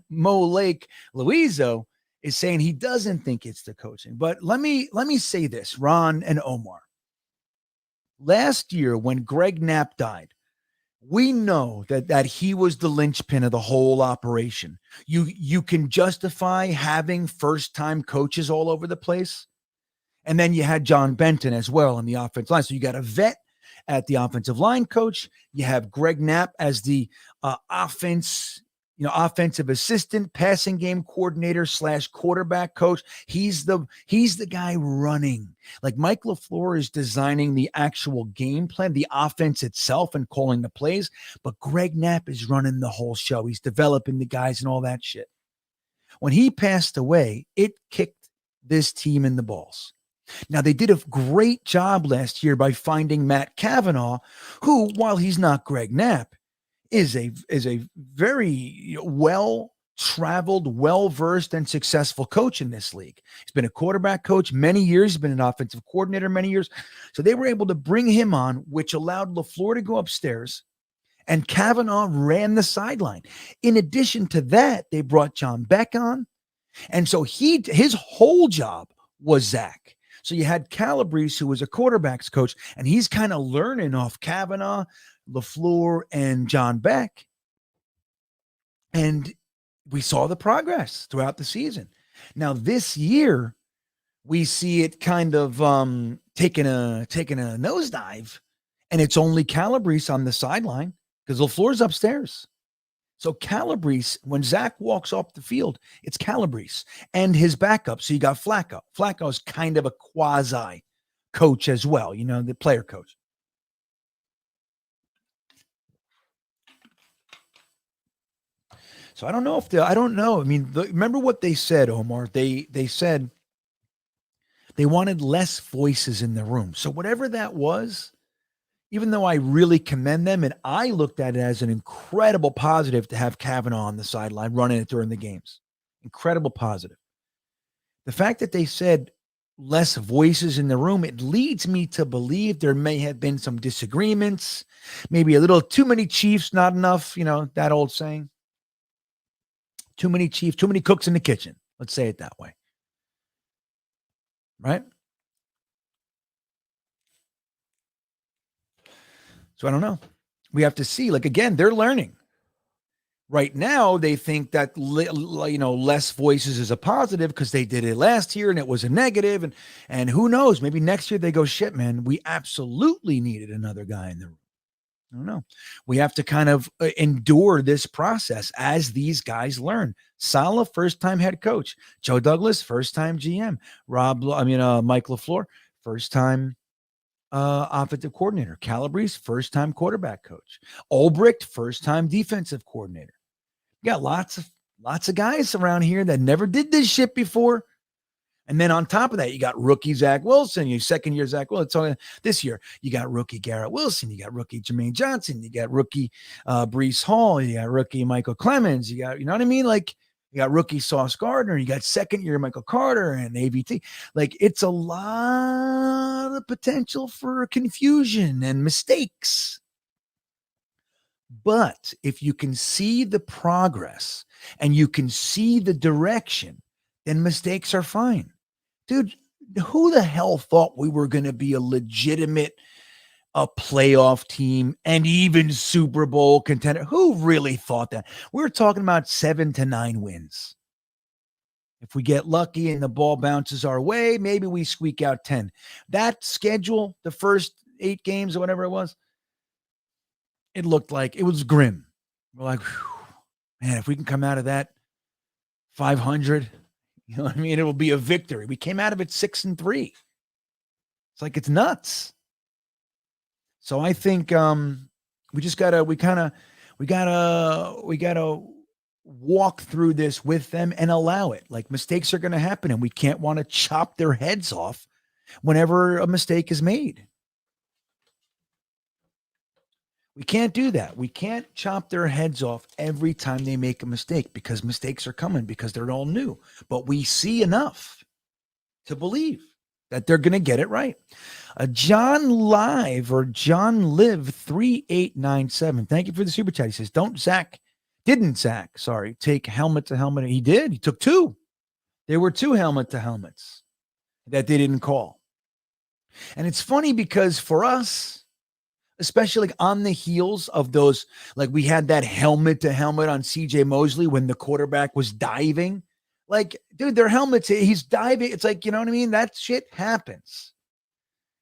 Lake Louiso is saying he doesn't think it's the coaching. But let me say this, Ron and Omar. Last year, when Greg Knapp died, we know that he was the linchpin of the whole operation. You can justify having first-time coaches all over the place. And then you had John Benton as well on the offensive line. So you got a vet at the offensive line coach. You have Greg Knapp as the offensive assistant, passing game coordinator / quarterback coach. He's the guy running. Like Mike LaFleur is designing the actual game plan, the offense itself, and calling the plays. But Greg Knapp is running the whole show. He's developing the guys and all that shit. When he passed away, it kicked this team in the balls. Now, they did a great job last year by finding Matt Cavanaugh, who, while he's not Greg Knapp, is a very well-traveled, well-versed, and successful coach in this league. He's been a quarterback coach many years. He's been an offensive coordinator many years. So they were able to bring him on, which allowed LaFleur to go upstairs, and Cavanaugh ran the sideline. In addition to that, they brought John Beck on, and so his whole job was Zach. So you had Calabrese, who was a quarterback's coach, and he's kind of learning off Cavanaugh, LaFleur, and John Beck. And we saw the progress throughout the season. Now this year, we see it kind of taking a nosedive, and it's only Calabrese on the sideline because LaFleur's upstairs. So Calabrese, when Zach walks off the field, it's Calabrese and his backup. So you got Flacco. Flacco is kind of a quasi coach as well, the player coach. So I don't know. I mean, remember what they said, Omar? They said they wanted less voices in the room. So whatever that was, even though I really commend them, and I looked at it as an incredible positive to have Cavanaugh on the sideline running it during the games. Incredible positive. The fact that they said less voices in the room, it leads me to believe there may have been some disagreements, maybe a little too many chiefs, not enough, that old saying. Too many chiefs, too many cooks in the kitchen. Let's say it that way. Right? So I don't know. We have to see. Like, again, they're learning. Right now, they think that, less voices is a positive because they did it last year and it was a negative. And who knows? Maybe next year they go, shit, man, we absolutely needed another guy in the room. I don't know. We have to kind of endure this process as these guys learn. Saleh, first-time head coach. Joe Douglas, first-time GM. Mike LaFleur, first-time offensive coordinator. Calabrese, first-time quarterback coach. Ulbricht, first-time defensive coordinator. You got lots of guys around here that never did this shit before. And then on top of that, you got rookie Zach Wilson, your second year Zach Wilson. So this year, you got rookie Garrett Wilson, you got rookie Jermaine Johnson, you got rookie Breece Hall, you got rookie Michael Clemens, you got, you know what I mean? Like, you got rookie Sauce Gardner, you got second year Michael Carter and AVT. Like, it's a lot of potential for confusion and mistakes. But if you can see the progress and you can see the direction, then mistakes are fine. Dude, who the hell thought we were going to be a legitimate playoff team and even Super Bowl contender? Who really thought that? We were talking about 7 to 9 wins. If we get lucky and the ball bounces our way, maybe we squeak out 10. That schedule, the first 8 games or whatever it was, it looked like it was grim. We're like, man, if we can come out of that 500, you know what I mean? It will be a victory. We came out of it 6-3. It's like, it's nuts. So I think we just gotta walk through this with them and allow it. Like, mistakes are gonna happen, and we can't want to chop their heads off whenever a mistake is made. We can't do that. We can't chop their heads off every time they make a mistake, because mistakes are coming, because they're all new. But we see enough to believe that they're going to get it right. John Live Live 3897. Thank you for the super chat. He says, didn't Zach, take helmet to helmet. He did. He took two. There were two helmet to helmets that they didn't call. And it's funny because for us, especially like on the heels of those, like we had that helmet to helmet on CJ Mosley when the quarterback was diving. Like, dude, their helmets, he's diving. It's like, you know what I mean? That shit happens.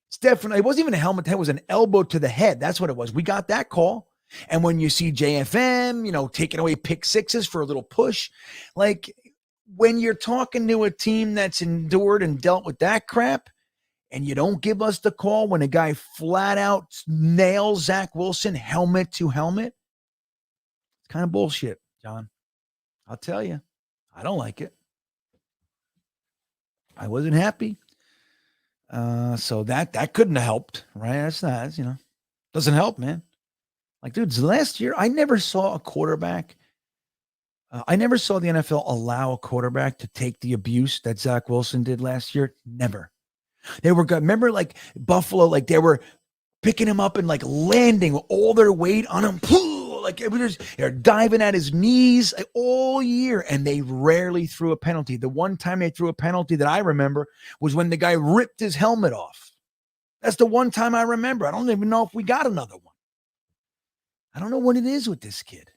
It's definitely, it wasn't even a helmet to head, it was an elbow to the head. That's what it was. We got that call. And when you see JFM, taking away pick sixes for a little push, like when you're talking to a team that's endured and dealt with that crap, and you don't give us the call when a guy flat out nails Zach Wilson helmet to helmet, it's kind of bullshit, John. I'll tell you, I don't like it. I wasn't happy. So that couldn't have helped, right? That's not, doesn't help, man. Like, dudes, last year, I never saw a quarterback. I never saw the NFL allow a quarterback to take the abuse that Zach Wilson did last year. Never. They were good. Remember, like Buffalo, like they were picking him up and like landing all their weight on him. Like they're diving at his knees all year, and they rarely threw a penalty. The one time they threw a penalty that I remember was when the guy ripped his helmet off. That's the one time I remember. I don't even know if we got another one. I don't know what it is with this kid.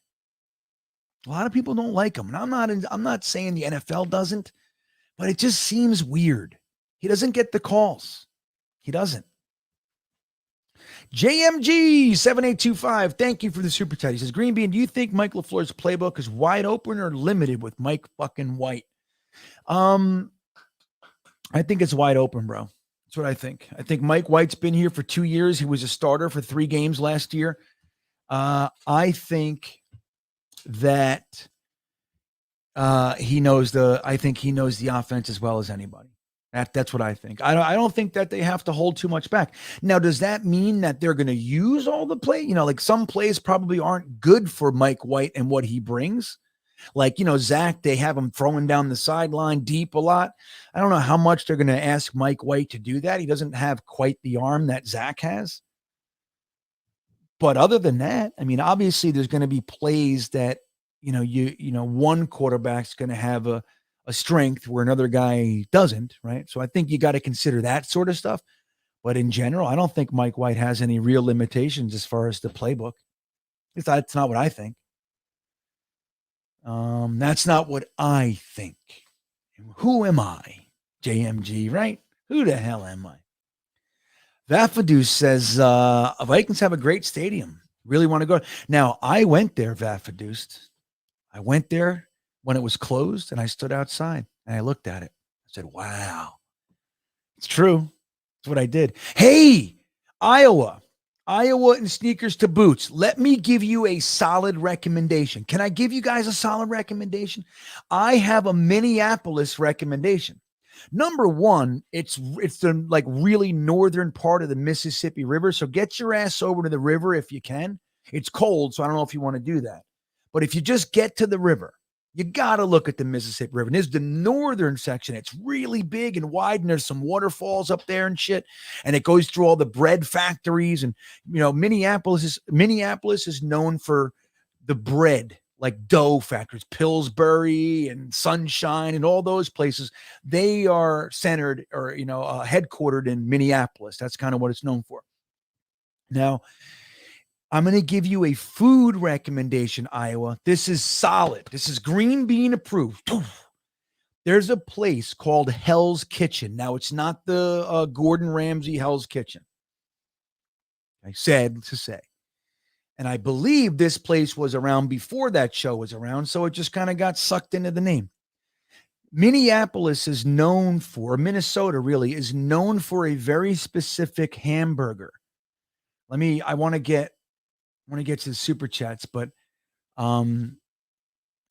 A lot of people don't like him, and I'm not saying the NFL doesn't, but it just seems weird. He doesn't get the calls. He doesn't. JMG 7825. Thank you for the super chat. He says, GreenBean, do you think Mike LaFleur's playbook is wide open or limited with Mike fucking White? I think it's wide open, bro. That's what I think. I think Mike White's been here for 2 years. He was a starter for 3 games last year. I think that he knows the offense as well as anybody. That's what I think. I don't think that they have to hold too much back. Now, does that mean that they're going to use all the play? Like some plays probably aren't good for Mike White and what he brings. Like, Zach, they have him throwing down the sideline deep a lot. I don't know how much they're going to ask Mike White to do that. He doesn't have quite the arm that Zach has. But other than that, I mean, obviously there's going to be plays that, one quarterback's going to have a strength where another guy doesn't, right? So I think you got to consider that sort of stuff. But in general, I don't think Mike White has any real limitations as far as the playbook. That's not what I think. That's not what I think. Who am I? JMG, right? Who the hell am I? Vafadus says, Vikings have a great stadium. Really want to go. Now, I went there, Vafadus. I went there when it was closed, and I stood outside, and I looked at it. I said, wow. It's true. That's what I did. Hey, Iowa and sneakers to boots. Let me give you a solid recommendation. Can I give you guys a solid recommendation? I have a Minneapolis recommendation. Number one, it's the like really northern part of the Mississippi River. So get your ass over to the river if you can. It's cold, so I don't know if you want to do that. But if you just get to the river, you got to look at the Mississippi River. And there's the northern section. It's really big and wide, and there's some waterfalls up there and shit. And it goes through all the bread factories. And, Minneapolis is known for the bread, like dough factories, Pillsbury and Sunshine and all those places. They are centered or, headquartered in Minneapolis. That's kind of what it's known for. Now, I'm going to give you a food recommendation, Iowa. This is solid. This is GreenBean approved. There's a place called Hell's Kitchen. Now, it's not the Gordon Ramsay Hell's Kitchen. I said to say. And I believe this place was around before that show was around. So it just kind of got sucked into the name. Minneapolis is known for, Minnesota really is known for a very specific hamburger. I want to get to the super chats, but I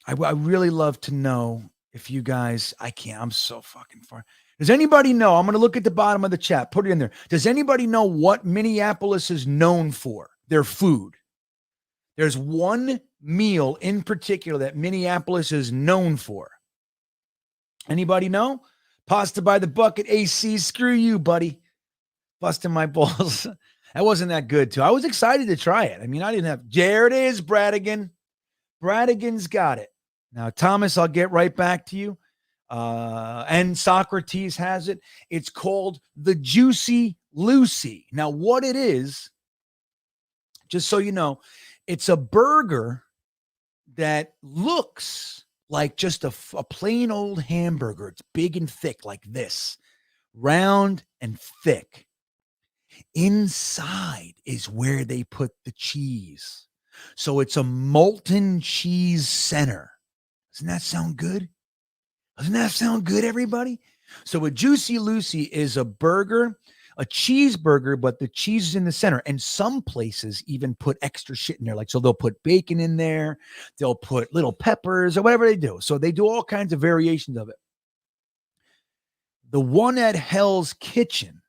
really love to know if you guys, I'm so fucking far. Does anybody know? I'm going to look at the bottom of the chat. Put it in there. Does anybody know what Minneapolis is known for? Their food. There's one meal in particular that Minneapolis is known for. Anybody know? Pasta by the bucket, AC. Screw you, buddy. Busting my balls. That wasn't that good, too. I was excited to try it. I mean, I didn't have. There it is, Bradigan. Bradigan's got it. Now, Thomas, I'll get right back to you. And Socrates has it. It's called the Juicy Lucy. Now, what it is, just so you know, it's a burger that looks like just a plain old hamburger. It's big and thick like this, round and thick. Inside is where they put the cheese. So it's a molten cheese center. Doesn't that sound good? Doesn't that sound good, everybody? So a Juicy Lucy is a burger, a cheeseburger, but the cheese is in the center. And some places even put extra shit in there. Like, so they'll put bacon in there. They'll put little peppers or whatever they do. So they do all kinds of variations of it. The one at Hell's Kitchen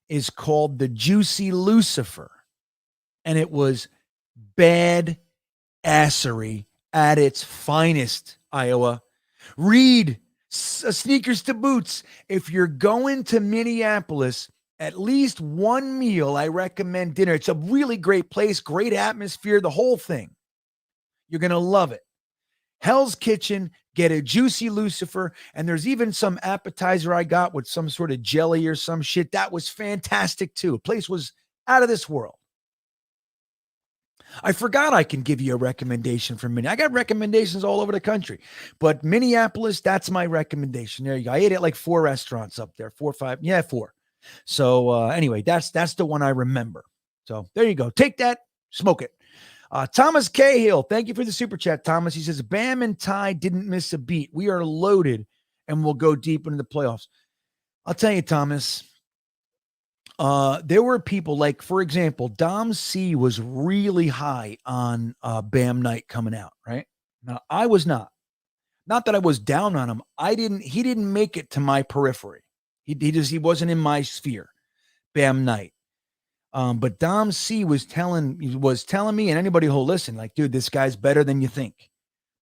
is called the Juicy Lucifer. And it was bad assery at its finest, Iowa. Read Sneakers to Boots. If you're going to Minneapolis, at least one meal, I recommend dinner. It's a really great place, great atmosphere, the whole thing. You're going to love it. Hell's Kitchen, get a Juicy Lucifer, and there's even some appetizer I got with some sort of jelly or some shit. That was fantastic too. The place was out of this world. I forgot I can give you a recommendation from Minneapolis. I got recommendations all over the country, but Minneapolis, that's my recommendation. There you go. I ate at like 4 restaurants up there, 4 or 5. Yeah, 4. So anyway, that's the one I remember. So there you go. Take that, smoke it. Thomas Cahill, thank you for the super chat, Thomas. He says, Bam and Ty didn't miss a beat. We are loaded and we'll go deep into the playoffs. I'll tell you, Thomas, there were people like, for example, Dom C was really high on Bam Knight coming out, right? Now, I was not. Not that I was down on him. He didn't make it to my periphery. He wasn't in my sphere, Bam Knight. But Dom C was telling me, and anybody who'll listen, like, dude, this guy's better than you think.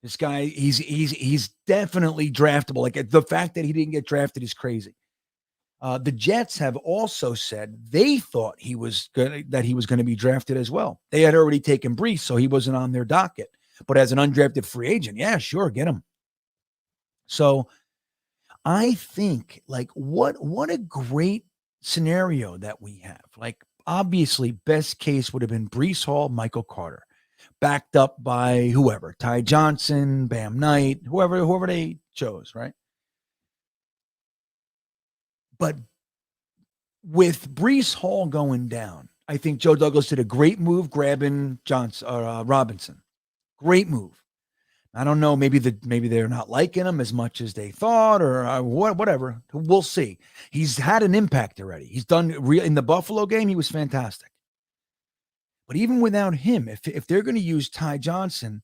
This guy, he's definitely draftable. Like, the fact that he didn't get drafted is crazy. The Jets have also said they thought he was going to be drafted as well. They had already taken Brees, so he wasn't on their docket. But as an undrafted free agent, yeah, sure, get him. So I think, like, what a great scenario that we have. Like, obviously, best case would have been Brees Hall, Michael Carter, backed up by whoever, Ty Johnson, Bam Knight, whoever they chose, right? But with Brees Hall going down, I think Joe Douglas did a great move grabbing Robinson. Great move. I don't know. Maybe they're not liking him as much as they thought, or whatever. We'll see. He's had an impact already. He's done in the Buffalo game. He was fantastic. But even without him, if they're going to use Ty Johnson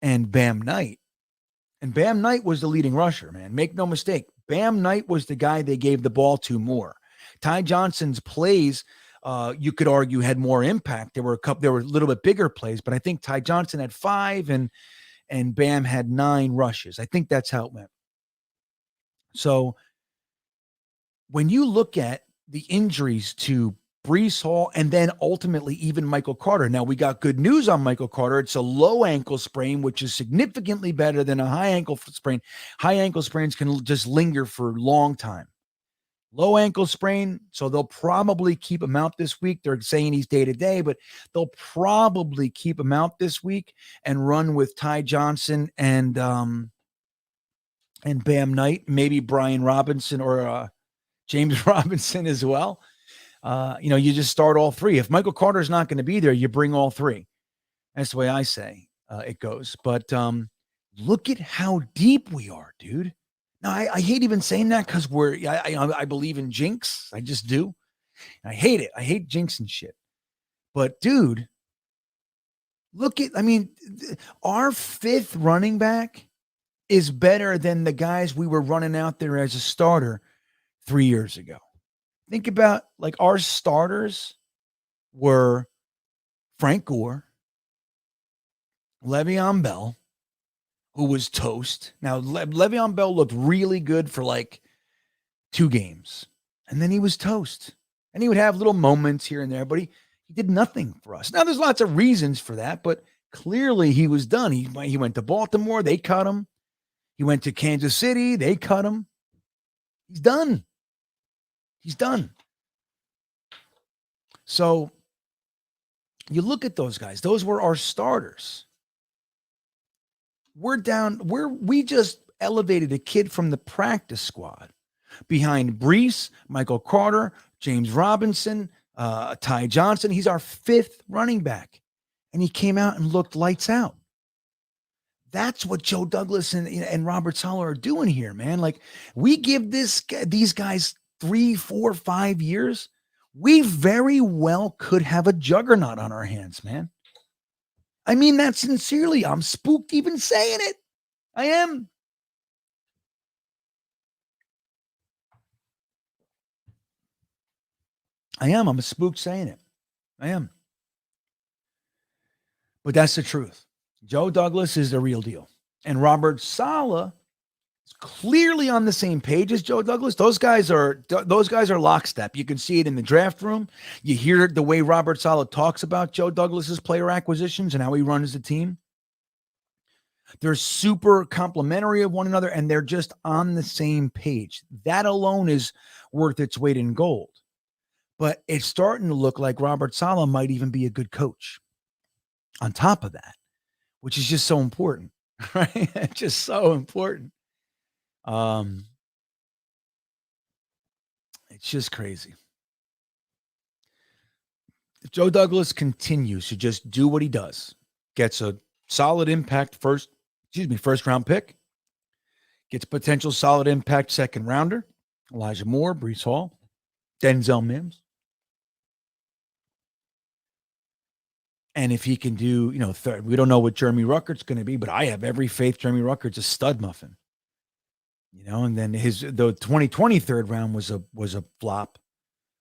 and Bam Knight, and Bam Knight was the leading rusher, man. Make no mistake. Bam Knight was the guy they gave the ball to more. Ty Johnson's plays, you could argue, had more impact. There were a little bit bigger plays, but I think Ty Johnson had 5 and Bam had 9 rushes. I think that's how it went. So when you look at the injuries to Brees Hall and then ultimately even Michael Carter. Now, we got good news on Michael Carter. It's a low ankle sprain, which is significantly better than a high ankle sprain. High ankle sprains can just linger for a long time. Low ankle sprain, so they'll probably keep him out this week. They're saying he's day-to-day, but they'll probably keep him out this week and run with Ty Johnson and Bam Knight, maybe Brian Robinson or James Robinson as well. You just start all three. If Michael Carter's not going to be there, you bring all three. That's the way I say it goes. But look at how deep we are, dude. Now, I hate even saying that because I believe in jinx. I just do. I hate it. I hate jinx and shit. But, dude, our fifth running back is better than the guys we were running out there as a starter 3 years ago. Think about, like, our starters were Frank Gore, Le'Veon Bell, who was toast. Now, Le'Veon Bell looked really good for like 2 games, and then he was toast. And he would have little moments here and there, but he did nothing for us. Now, there's lots of reasons for that, but clearly he was done. He went to Baltimore. They cut him. He went to Kansas City. They cut him. He's done. He's done. So you look at those guys. Those were our starters. We're down. We just elevated a kid from the practice squad behind Brees, Michael Carter, James Robinson, Ty Johnson. He's our fifth running back. And he came out and looked lights out. That's what Joe Douglas and Robert Saleh are doing here, man. Like, we give these guys 3, 4, 5 years. We very well could have a juggernaut on our hands, man. I mean that sincerely. I'm spooked even saying it. I am. I'm spooked saying it. I am. But that's the truth. Joe Douglas is the real deal. And Robert Saleh is clearly on the same page as Joe Douglas. Those guys are lockstep. You can see it in the draft room. You hear the way Robert Saleh talks about Joe Douglas's player acquisitions and how he runs the team. They're super complimentary of one another, and they're just on the same page. That alone is worth its weight in gold. But it's starting to look like Robert Saleh might even be a good coach on top of that, which is just so important, right? It's just so important. It's just crazy. If Joe Douglas continues to just do what he does, gets a solid impact first round pick, gets potential solid impact second rounder, Elijah Moore, Breece Hall, Denzel Mims. And if he can do, third, we don't know what Jeremy Ruckert's going to be, but I have every faith Jeremy Ruckert's a stud muffin. And then the 2020 third round was a flop.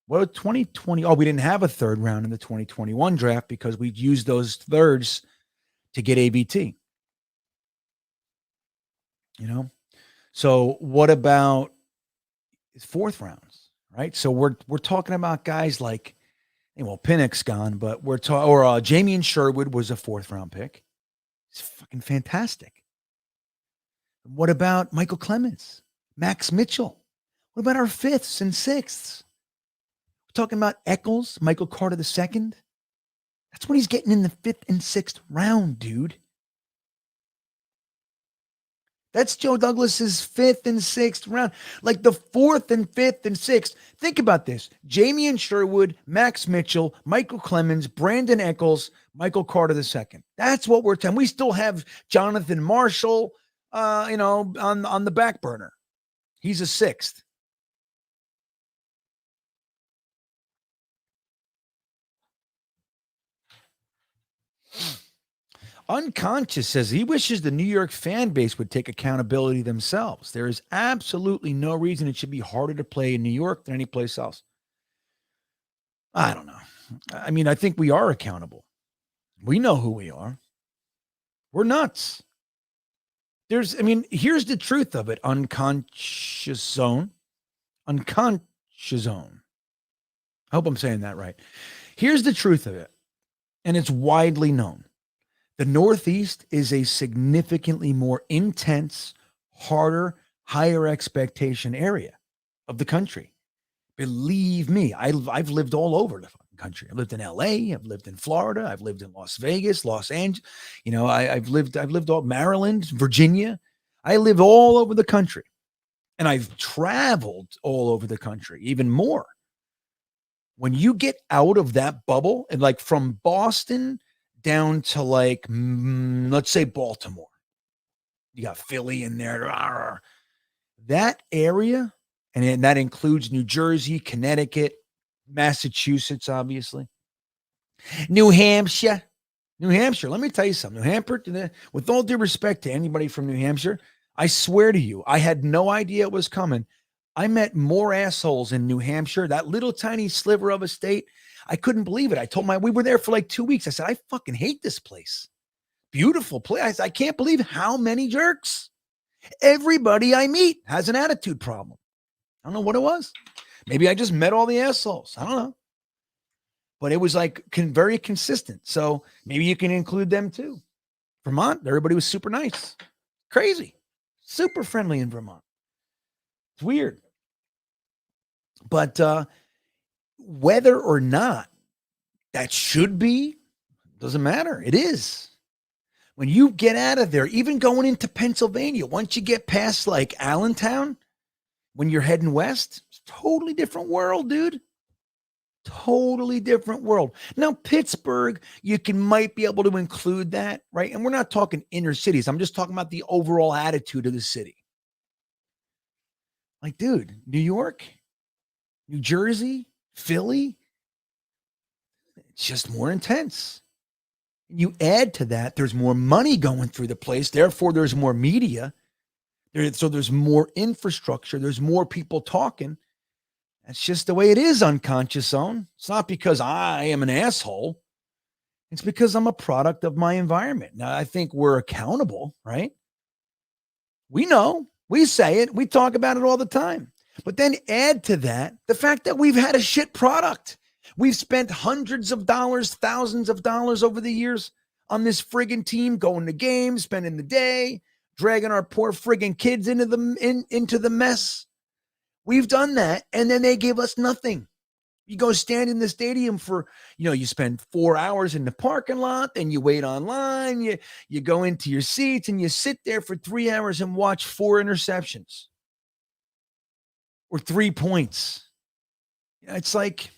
Well, 2020, we didn't have a third round in the 2021 draft because we used those thirds to get ABT. So what about fourth rounds, right? So we're talking about guys like, Pinnock's gone, but Jamie and Sherwood was a fourth round pick. It's fucking fantastic. What about Michael Clemens, Max Mitchell? What about our fifths and sixths? We're talking about Eccles, Michael Carter II. That's what he's getting in the fifth and sixth round, dude. That's Joe Douglas's fifth and sixth round. Like the fourth and fifth and sixth. Think about this. Jamie and Sherwood, Max Mitchell, Michael Clemens, Brandon Eccles, Michael Carter II. That's what we're telling. We still have Jonathan Marshall, on the back burner. He's a sixth. Unconscious says he wishes the New York fan base would take accountability themselves. There is absolutely no reason it should be harder to play in New York than any place else. I don't know. I mean, I think we are accountable. We know who we are. We're nuts. Here's the truth of it. Unconscious zone. I hope I'm saying that right. Here's the truth of it. And it's widely known. The Northeast is a significantly more intense, harder, higher expectation area of the country. Believe me, I've lived all over the country. I've lived in LA, I've lived in Florida, I've lived in Las Vegas, Los Angeles. I've lived all Maryland, Virginia. I live all over the country. And I've traveled all over the country, even more. When you get out of that bubble and like from Boston down to like, let's say Baltimore, you got Philly in there, that area, and that includes New Jersey, Connecticut, Massachusetts, obviously, New Hampshire. New Hampshire, let me tell you something. New Hampshire, with all due respect to anybody from New Hampshire, I swear to you, I had no idea it was coming. I met more assholes in New Hampshire, that little tiny sliver of a state. I couldn't believe it. I told we were there for like 2 weeks. I said, I fucking hate this place. Beautiful place. I can't believe how many jerks. Everybody I meet has an attitude problem. I don't know what it was. Maybe I just met all the assholes. I don't know. But it was like very consistent. So maybe you can include them too. Vermont, everybody was super nice. Crazy. Super friendly in Vermont. It's weird. But whether or not that should be, doesn't matter. It is. When you get out of there, even going into Pennsylvania, once you get past like Allentown, when you're heading west, it's a totally different world, dude. Totally different world. Now, Pittsburgh, you might be able to include that, right? And we're not talking inner cities. I'm just talking about the overall attitude of the city. Like, dude, New York, New Jersey, Philly, it's just more intense. You add to that, there's more money going through the place. Therefore, there's more media. So there's more infrastructure. There's more people talking. That's just the way it is, Unconscious Zone. It's not because I am an asshole. It's because I'm a product of my environment. Now, I think we're accountable, right? We know. We say it. We talk about it all the time. But then add to that the fact that we've had a shit product. We've spent hundreds of dollars, thousands of dollars over the years on this friggin' team, going to games, spending the day, dragging our poor friggin' kids into the mess. We've done that, and then they give us nothing. You go stand in the stadium for, you spend 4 hours in the parking lot, then you wait online, you go into your seats, and you sit there for 3 hours and watch 4 interceptions or 3 points. It's like,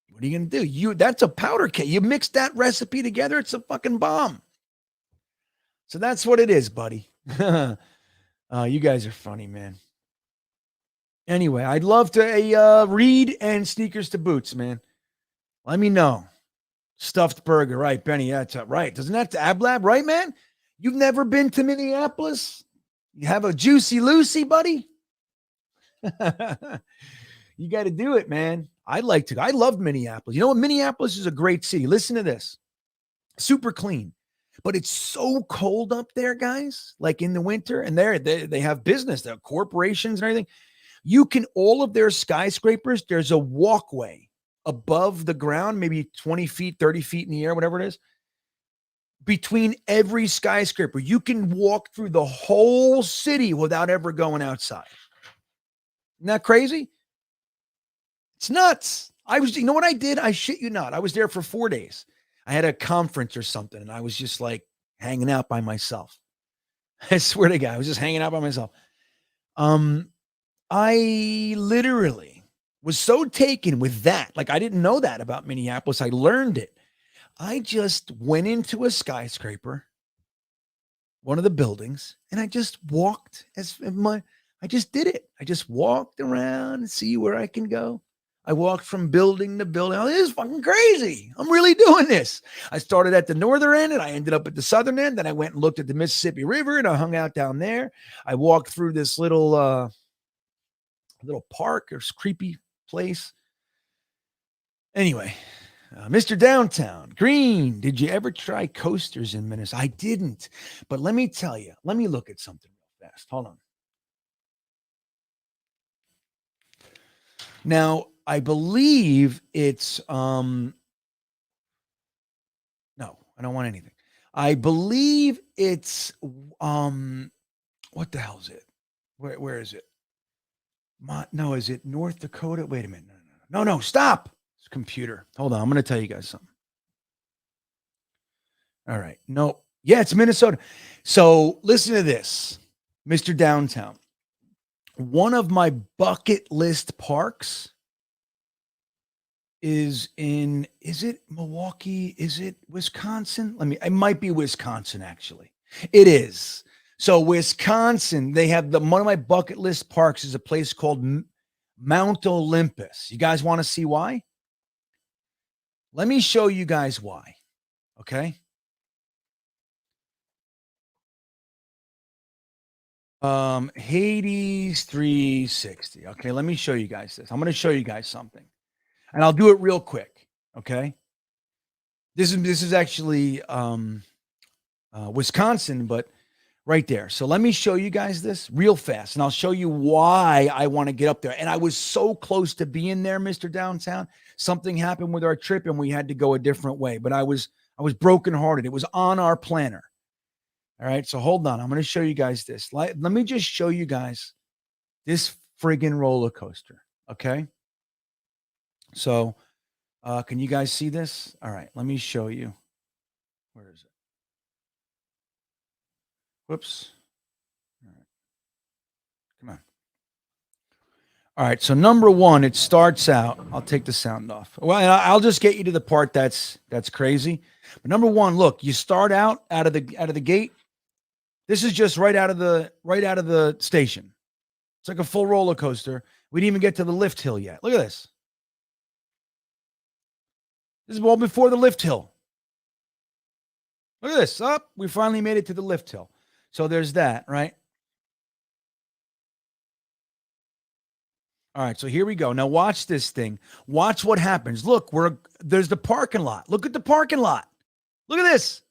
what are you going to do? That's a powder keg. You mix that recipe together, it's a fucking bomb. So that's what it is, buddy. You guys are funny, man. Anyway, I'd love to read and sneakers to boots, man. Let me know. Stuffed burger, right, Benny? That's right. Doesn't that Ablab, right, man? You've never been to Minneapolis? You have a Juicy Lucy, buddy? You got to do it, man. I'd like to. I loved Minneapolis. You know what? Minneapolis is a great city. Listen to this. Super clean. But it's so cold up there, guys, like in the winter. And they have business, they have corporations and everything. All of their skyscrapers, there's a walkway above the ground, maybe 20 feet, 30 feet in the air, whatever it is. Between every skyscraper, you can walk through the whole city without ever going outside. Isn't that crazy? It's nuts. You know what I did? I shit you not. I was there for 4 days. I had a conference or something, and I was just like hanging out by myself. I swear to God, I was just hanging out by myself. I literally was so taken with that. Like, I didn't know that about Minneapolis. I learned it. I just went into a skyscraper, one of the buildings, and I just walked I just did it. I just walked around and see where I can go. I walked from building to building. Oh, this is fucking crazy. I'm really doing this. I started at the northern end and I ended up at the southern end. Then I went and looked at the Mississippi River and I hung out down there. I walked through this little park or creepy place. Anyway, Mr. Downtown, Green, did you ever try coasters in Minnesota? I didn't. But let me tell you, let me look at something real fast. Hold on. Now, I believe it's no, I don't want anything. I believe it's what the hell is it? Where is it? No, is it North Dakota? Wait a minute. No, stop. It's computer. Hold on. I'm going to tell you guys something. All right. No. Yeah, it's Minnesota. So listen to this, Mr. Downtown. One of my bucket list parks is it Milwaukee? Is it Wisconsin? It might be Wisconsin, actually. It is. So Wisconsin, they have one of my bucket list parks is a place called Mount Olympus. You guys want to see why? Let me show you guys why. Okay. Hades 360. Okay, let me show you guys this. I'm going to show you guys something. And I'll do it real quick. Okay. This is actually Wisconsin, but right there. So let me show you guys this real fast, and I'll show you why I want to get up there. And I was so close to being there, Mr. Downtown. Something happened with our trip, and we had to go a different way. But I was brokenhearted. It was on our planner. All right. So hold on. I'm going to show you guys this. Let me just show you guys this friggin' roller coaster. Okay. So can you guys see this? All right. Let me show you. Where is it? Whoops. All right. Come on. All right. So number one, it starts out. I'll take the sound off. Well, I'll just get you to the part that's crazy. But number one, look, you start out of the gate. This is just right out of the station. It's like a full roller coaster. We didn't even get to the lift hill yet. Look at this. This is well before the lift hill. Look at this. Up, we finally made it to the lift hill. So there's that, right? All right, so here we go. Now watch this thing. Watch what happens. Look, there's the parking lot. Look at the parking lot. Look at this.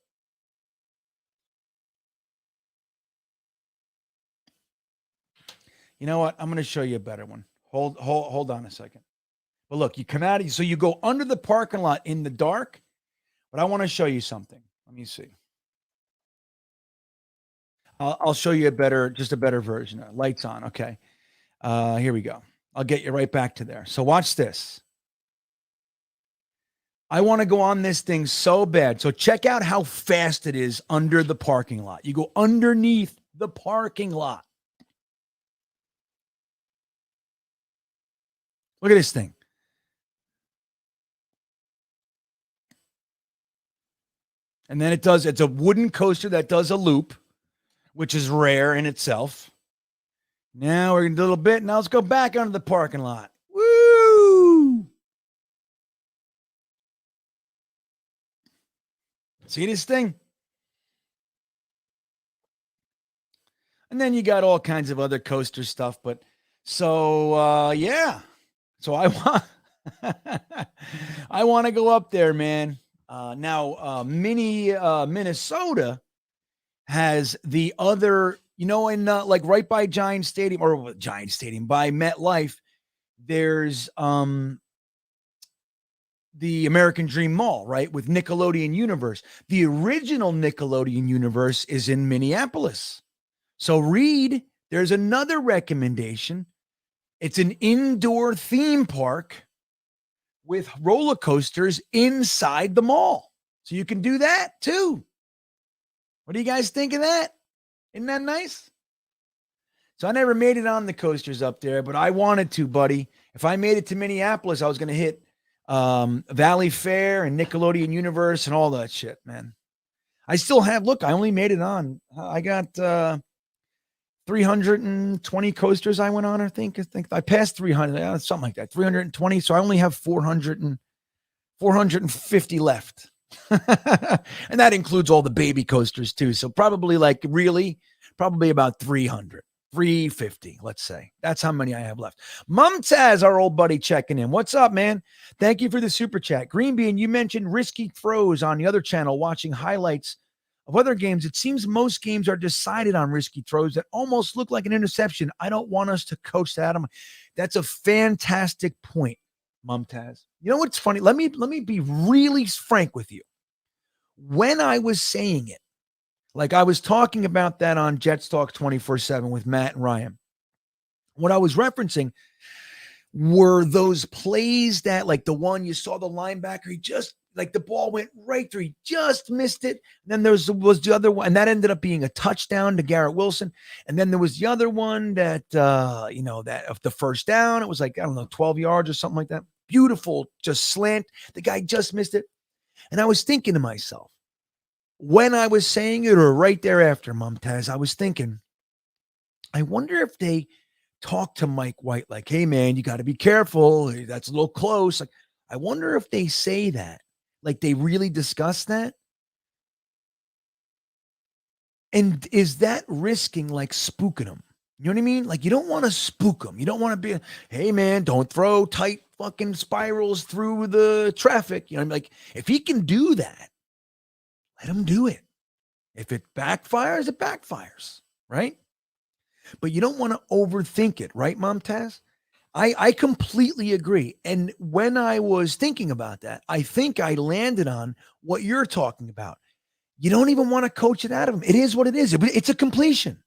You know what? I'm going to show you a better one. Hold on a second. But look, you come out, so you go under the parking lot in the dark. But I want to show you something. Let me see. I'll show you a better version. Lights on. Okay. Here we go. I'll get you right back to there. So watch this. I want to go on this thing so bad. So check out how fast it is under the parking lot. You go underneath the parking lot. Look at this thing. And then it's a wooden coaster that does a loop, which is rare in itself. Now we're going to do a little bit. Now let's go back under the parking lot. Woo! See this thing? And then you got all kinds of other coaster stuff. But so, yeah. So I want to go up there, man. Now, Minnesota has the other, in like right by Giant Stadium by MetLife, there's the American Dream Mall, right, with Nickelodeon Universe. The original Nickelodeon Universe is in Minneapolis. So Reed, there's another recommendation. It's an indoor theme park with roller coasters inside the mall. So you can do that too. What do you guys think of that? Isn't that nice? So I never made it on the coasters up there, but I wanted to, buddy. If I made it to Minneapolis, I was going to hit Valley Fair and Nickelodeon Universe and all that shit, man. I still have, look, I only made it on. I got 320 coasters I went on, I think I passed 300, something like that, 320. So I only have 450 left. And that includes all the baby coasters too. So probably about 350, let's say. That's how many I have left. Mumtaz, our old buddy, checking in. What's up, man? Thank you for the super chat. GreenBean, you mentioned risky throws on the other channel, watching highlights of other games. It seems most games are decided on risky throws that almost look like an interception. I don't want us to coach that. That's a fantastic point, Mumtaz. You know what's funny? Let me be really frank with you. When I was saying it, like I was talking about that on Jets Talk 24/7 with Matt and Ryan, what I was referencing were those plays that, like the one you saw the linebacker, he just, like the ball went right through, he just missed it. And then there was the other one, and that ended up being a touchdown to Garrett Wilson. And then there was the other one that, that of the first down, it was like, I don't know, 12 yards or something like that. Beautiful, just slant. The guy just missed it. And I was thinking to myself, when I was saying it, or right thereafter, Mumtaz, I was thinking, I wonder if they talk to Mike White like, hey, man, you got to be careful. That's a little close. Like, I wonder if they say that, like they really discuss that. And is that risking like spooking them? You know what I mean? Like, you don't want to spook them. You don't want to be, hey, man, don't throw tight fucking spirals through the traffic. You know, I'm like, if he can do that, let him do it. If it backfires, it backfires, right? But you don't want to overthink it, right, Mumtaz? I completely agree. And when I was thinking about that, I think I landed on what you're talking about. You don't even want to coach it out of him. It is what it is. It's a completion.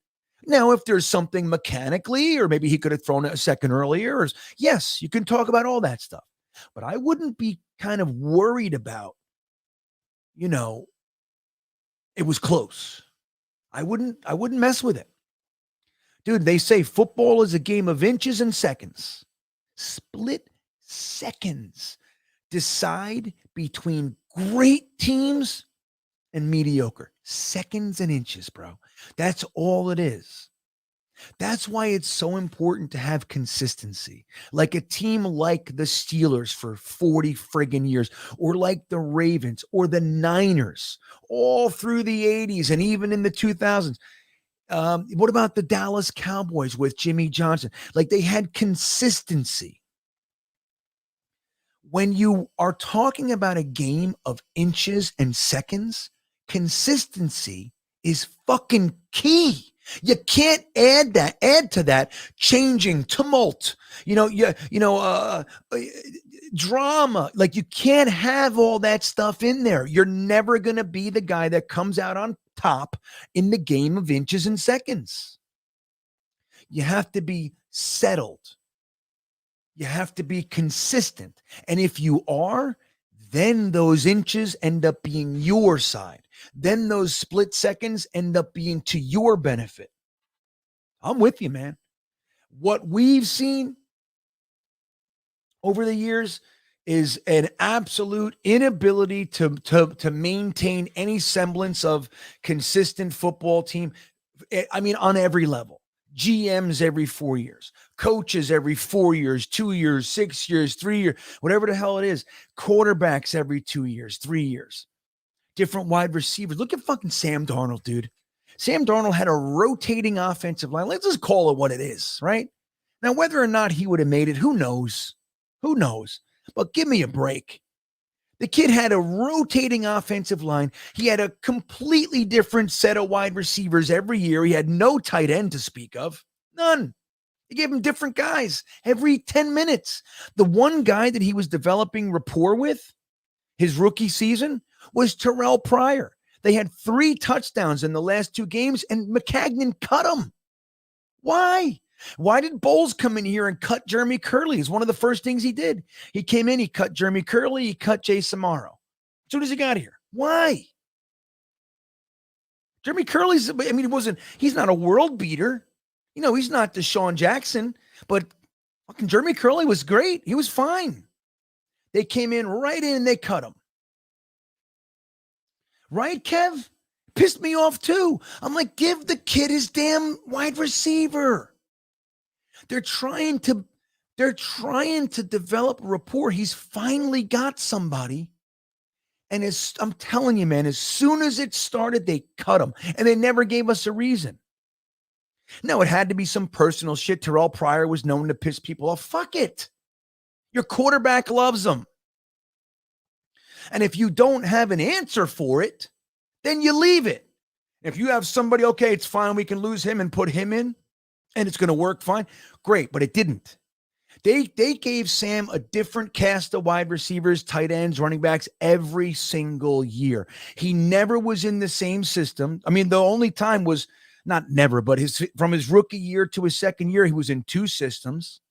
Now, if there's something mechanically, or maybe he could have thrown it a second earlier, or, yes, you can talk about all that stuff. But I wouldn't be kind of worried about, it was close. I wouldn't mess with it. Dude, they say football is a game of inches and seconds. Split seconds decide between great teams and mediocre. Seconds and inches, bro. That's all it is. That's why it's so important to have consistency. Like a team like the Steelers for 40 friggin' years, or like the Ravens or the Niners all through the 80s and even in the 2000s. What about the Dallas Cowboys with Jimmy Johnson? Like, they had consistency. When you are talking about a game of inches and seconds, consistency is fucking key. You can't add to that changing tumult, drama. Like, you can't have all that stuff in there. You're never going to be the guy that comes out on top in the game of inches and seconds. You have to be settled. You have to be consistent. And if you are, then those inches end up being your side. Then those split seconds end up being to your benefit. I'm with you, man. What we've seen over the years is an absolute inability to maintain any semblance of consistent football team. I mean, on every level. GMs every 4 years, coaches every 4 years, 2 years, 6 years, 3 years, whatever the hell it is. Quarterbacks every 2 years, 3 years. Different wide receivers. Look at fucking Sam Darnold, dude. Sam Darnold had a rotating offensive line. Let's just call it what it is, right? Now, whether or not he would have made it, who knows? Who knows? But give me a break. The kid had a rotating offensive line. He had a completely different set of wide receivers every year. He had no tight end to speak of. None. He gave him different guys every 10 minutes. The one guy that he was developing rapport with his rookie season was Terrell Pryor. They had 3 touchdowns in the last 2 games, and McCagnon cut him. Why? Why did Bowles come in here and cut Jeremy Curley? It's one of the first things he did. He came in, he cut Jeremy Curley, he cut Jay Samaro. As soon as he got here. Why? Jeremy Curley's, he's not a world beater. He's not Deshaun Jackson, but fucking Jeremy Curley was great. He was fine. They came in right in and they cut him. Right, Kev? Pissed me off too. I'm like, give the kid his damn wide receiver. They're trying to develop rapport. He's finally got somebody. And I'm telling you, man, as soon as it started, they cut him. And they never gave us a reason. No, it had to be some personal shit. Terrell Pryor was known to piss people off. Fuck it. Your quarterback loves him. And if you don't have an answer for it, then you leave it. If you have somebody, okay, it's fine, we can lose him and put him in, and it's going to work fine. Great, but it didn't. They gave Sam a different cast of wide receivers, tight ends, running backs every single year. He never was in the same system. I mean, the only time was not never, but from his rookie year to his second year, he was in 2 systems.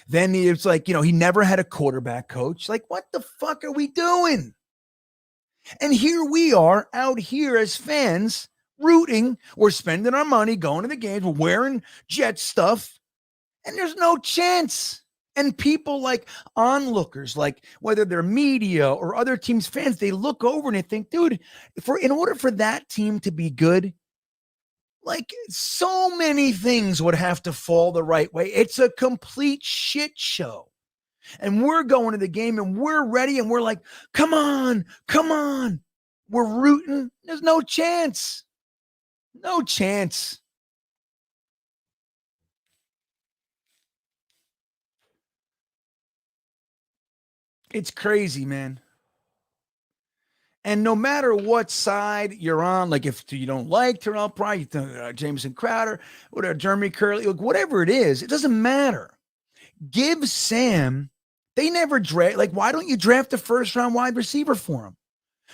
Then it's like, he never had a quarterback coach. Like, what the fuck are we doing? And here we are out here as fans rooting. We're spending our money, going to the games, we're wearing Jet stuff, and there's no chance. And people like onlookers, like whether they're media or other teams' fans, they look over and they think, dude, in order for that team to be good, like so many things would have to fall the right way. It's a complete shit show. And we're going to the game and we're ready and we're like, come on. We're rooting. There's no chance. No chance. It's crazy, man. And no matter what side you're on, like if you don't like Terrell Pryor, Jameson Crowder, whatever, Jeremy Curley, whatever it is, it doesn't matter. Give Sam, they never draft, like, why don't you draft a first round wide receiver for him?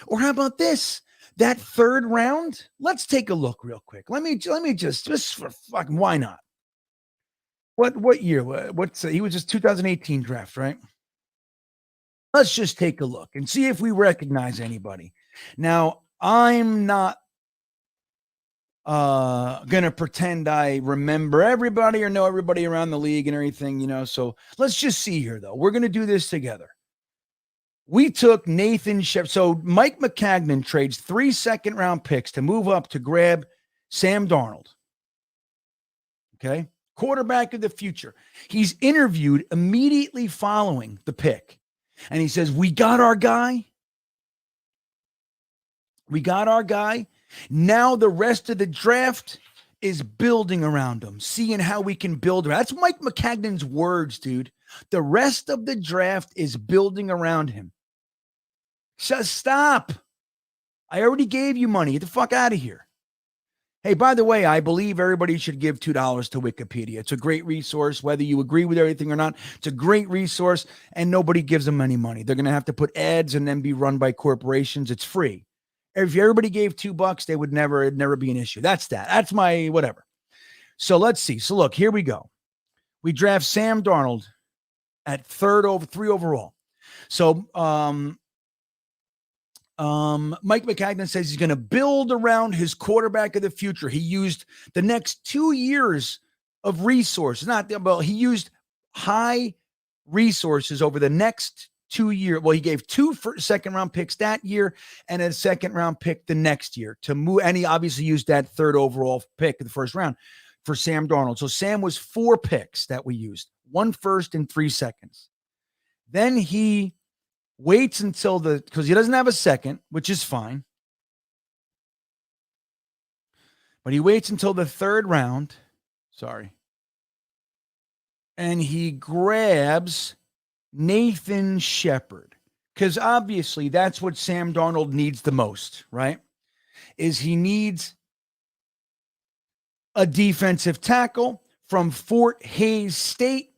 Or how about this? That third round, let's take a look real quick. Let me just for fucking, why not? What year? He was just 2018 draft, right? Let's just take a look and see if we recognize anybody. Now, I'm not gonna pretend I remember everybody or know everybody around the league and everything, so let's just see here, though. We're gonna do this together. We took Nathan Shep. So Mike McCagnon trades 3 second-round picks to move up to grab Sam Darnold. Okay, quarterback of the future. He's interviewed immediately following the pick. And he says, we got our guy. Now the rest of the draft is building around him, seeing how we can build around. That's Mike McCagnon's words, dude. The rest of the draft is building around him. Just stop. I already gave you money. Get the fuck out of here. Hey, by the way, I believe everybody should give $2 to Wikipedia. It's a great resource, whether you agree with everything or not. It's a great resource, and nobody gives them any money. They're going to have to put ads and then be run by corporations. It's free. If everybody gave $2, it'd never be an issue. That's that. That's my whatever. So let's see. So look, here we go. We draft Sam Darnold at 3 overall. So Mike McCagnon says he's going to build around his quarterback of the future. He used the next 2 years of resources. He used high resources over the next 2 years. Well, he gave 2 second-round picks that year and a second-round pick the next year to move. And he obviously used that 3rd overall pick in the first round for Sam Darnold. So Sam was 4 picks that we used, 1 first and 3 seconds. Then he waits until because he doesn't have a second, which is fine. But he waits until the 3rd round. Sorry. And he grabs Nathan Shepard. Because obviously that's what Sam Darnold needs the most, right? Is he needs a defensive tackle from Fort Hays State.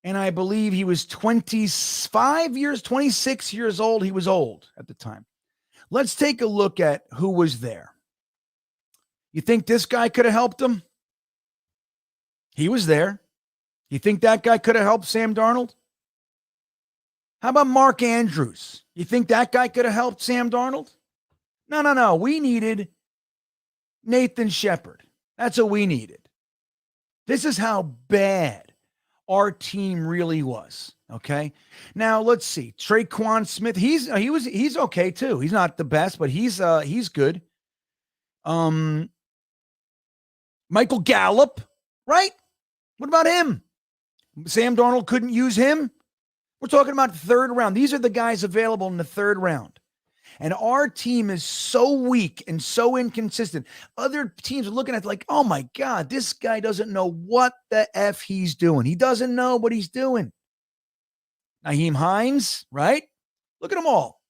And I believe he was 26 years old. He was old at the time. Let's take a look at who was there. You think this guy could have helped him? He was there. You think that guy could have helped Sam Darnold? How about Mark Andrews? You think that guy could have helped Sam Darnold? No. We needed Nathan Shepard. That's what we needed. This is how bad our team really was. Okay. Now let's see. Traquan Smith. He's okay too. He's not the best, but he's good. Michael Gallup, right? What about him? Sam Darnold couldn't use him. We're talking about 3rd round. These are the guys available in the 3rd round. And our team is so weak and so inconsistent. Other teams are looking at like, oh my God, this guy doesn't know what the F he's doing. He doesn't know what he's doing. Naheem Hines, right? Look at them all.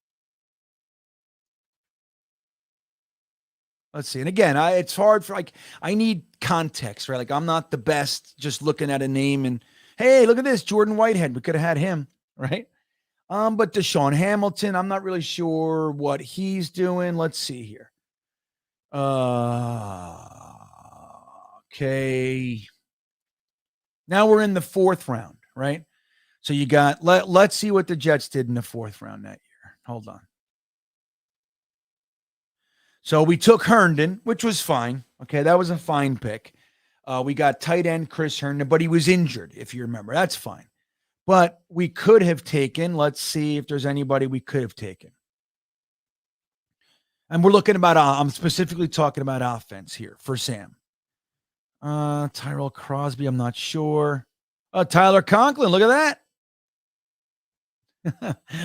Let's see. And again, it's hard for I need context, right? Like I'm not the best just looking at a name and, hey, look at this, Jordan Whitehead. We could have had him, right? But Deshaun Hamilton, I'm not really sure what he's doing. Let's see here. Okay. Now we're in the 4th round, right? So you got, let's see what the Jets did in the 4th round that year. Hold on. So we took Herndon, which was fine. Okay, that was a fine pick. We got tight end Chris Herndon, but he was injured, if you remember. That's fine. But we could have taken, let's see if there's anybody we could have taken. And we're looking about, I'm specifically talking about offense here for Sam. Tyrell Crosby, I'm not sure. Tyler Conklin, look at that.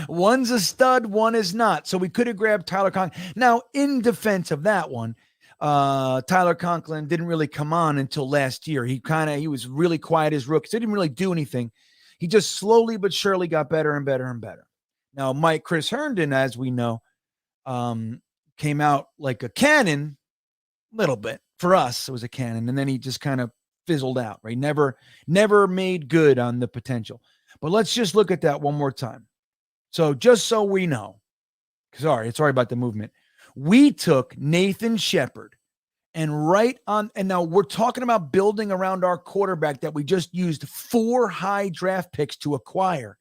One's a stud, one is not. So we could have grabbed Tyler Conklin. Now, in defense of that one, Tyler Conklin didn't really come on until last year. He was really quiet as rookie. So he didn't really do anything. He just slowly but surely got better and better and better. Now, Chris Herndon, as we know, came out like a cannon, a little bit. For us, it was a cannon, and then he just kind of fizzled out, right? Never made good on the potential. But let's just look at that one more time. So just so we know, sorry about the movement. We took Nathan Shepard, and now we're talking about building around our quarterback that we just used 4 high draft picks to acquire.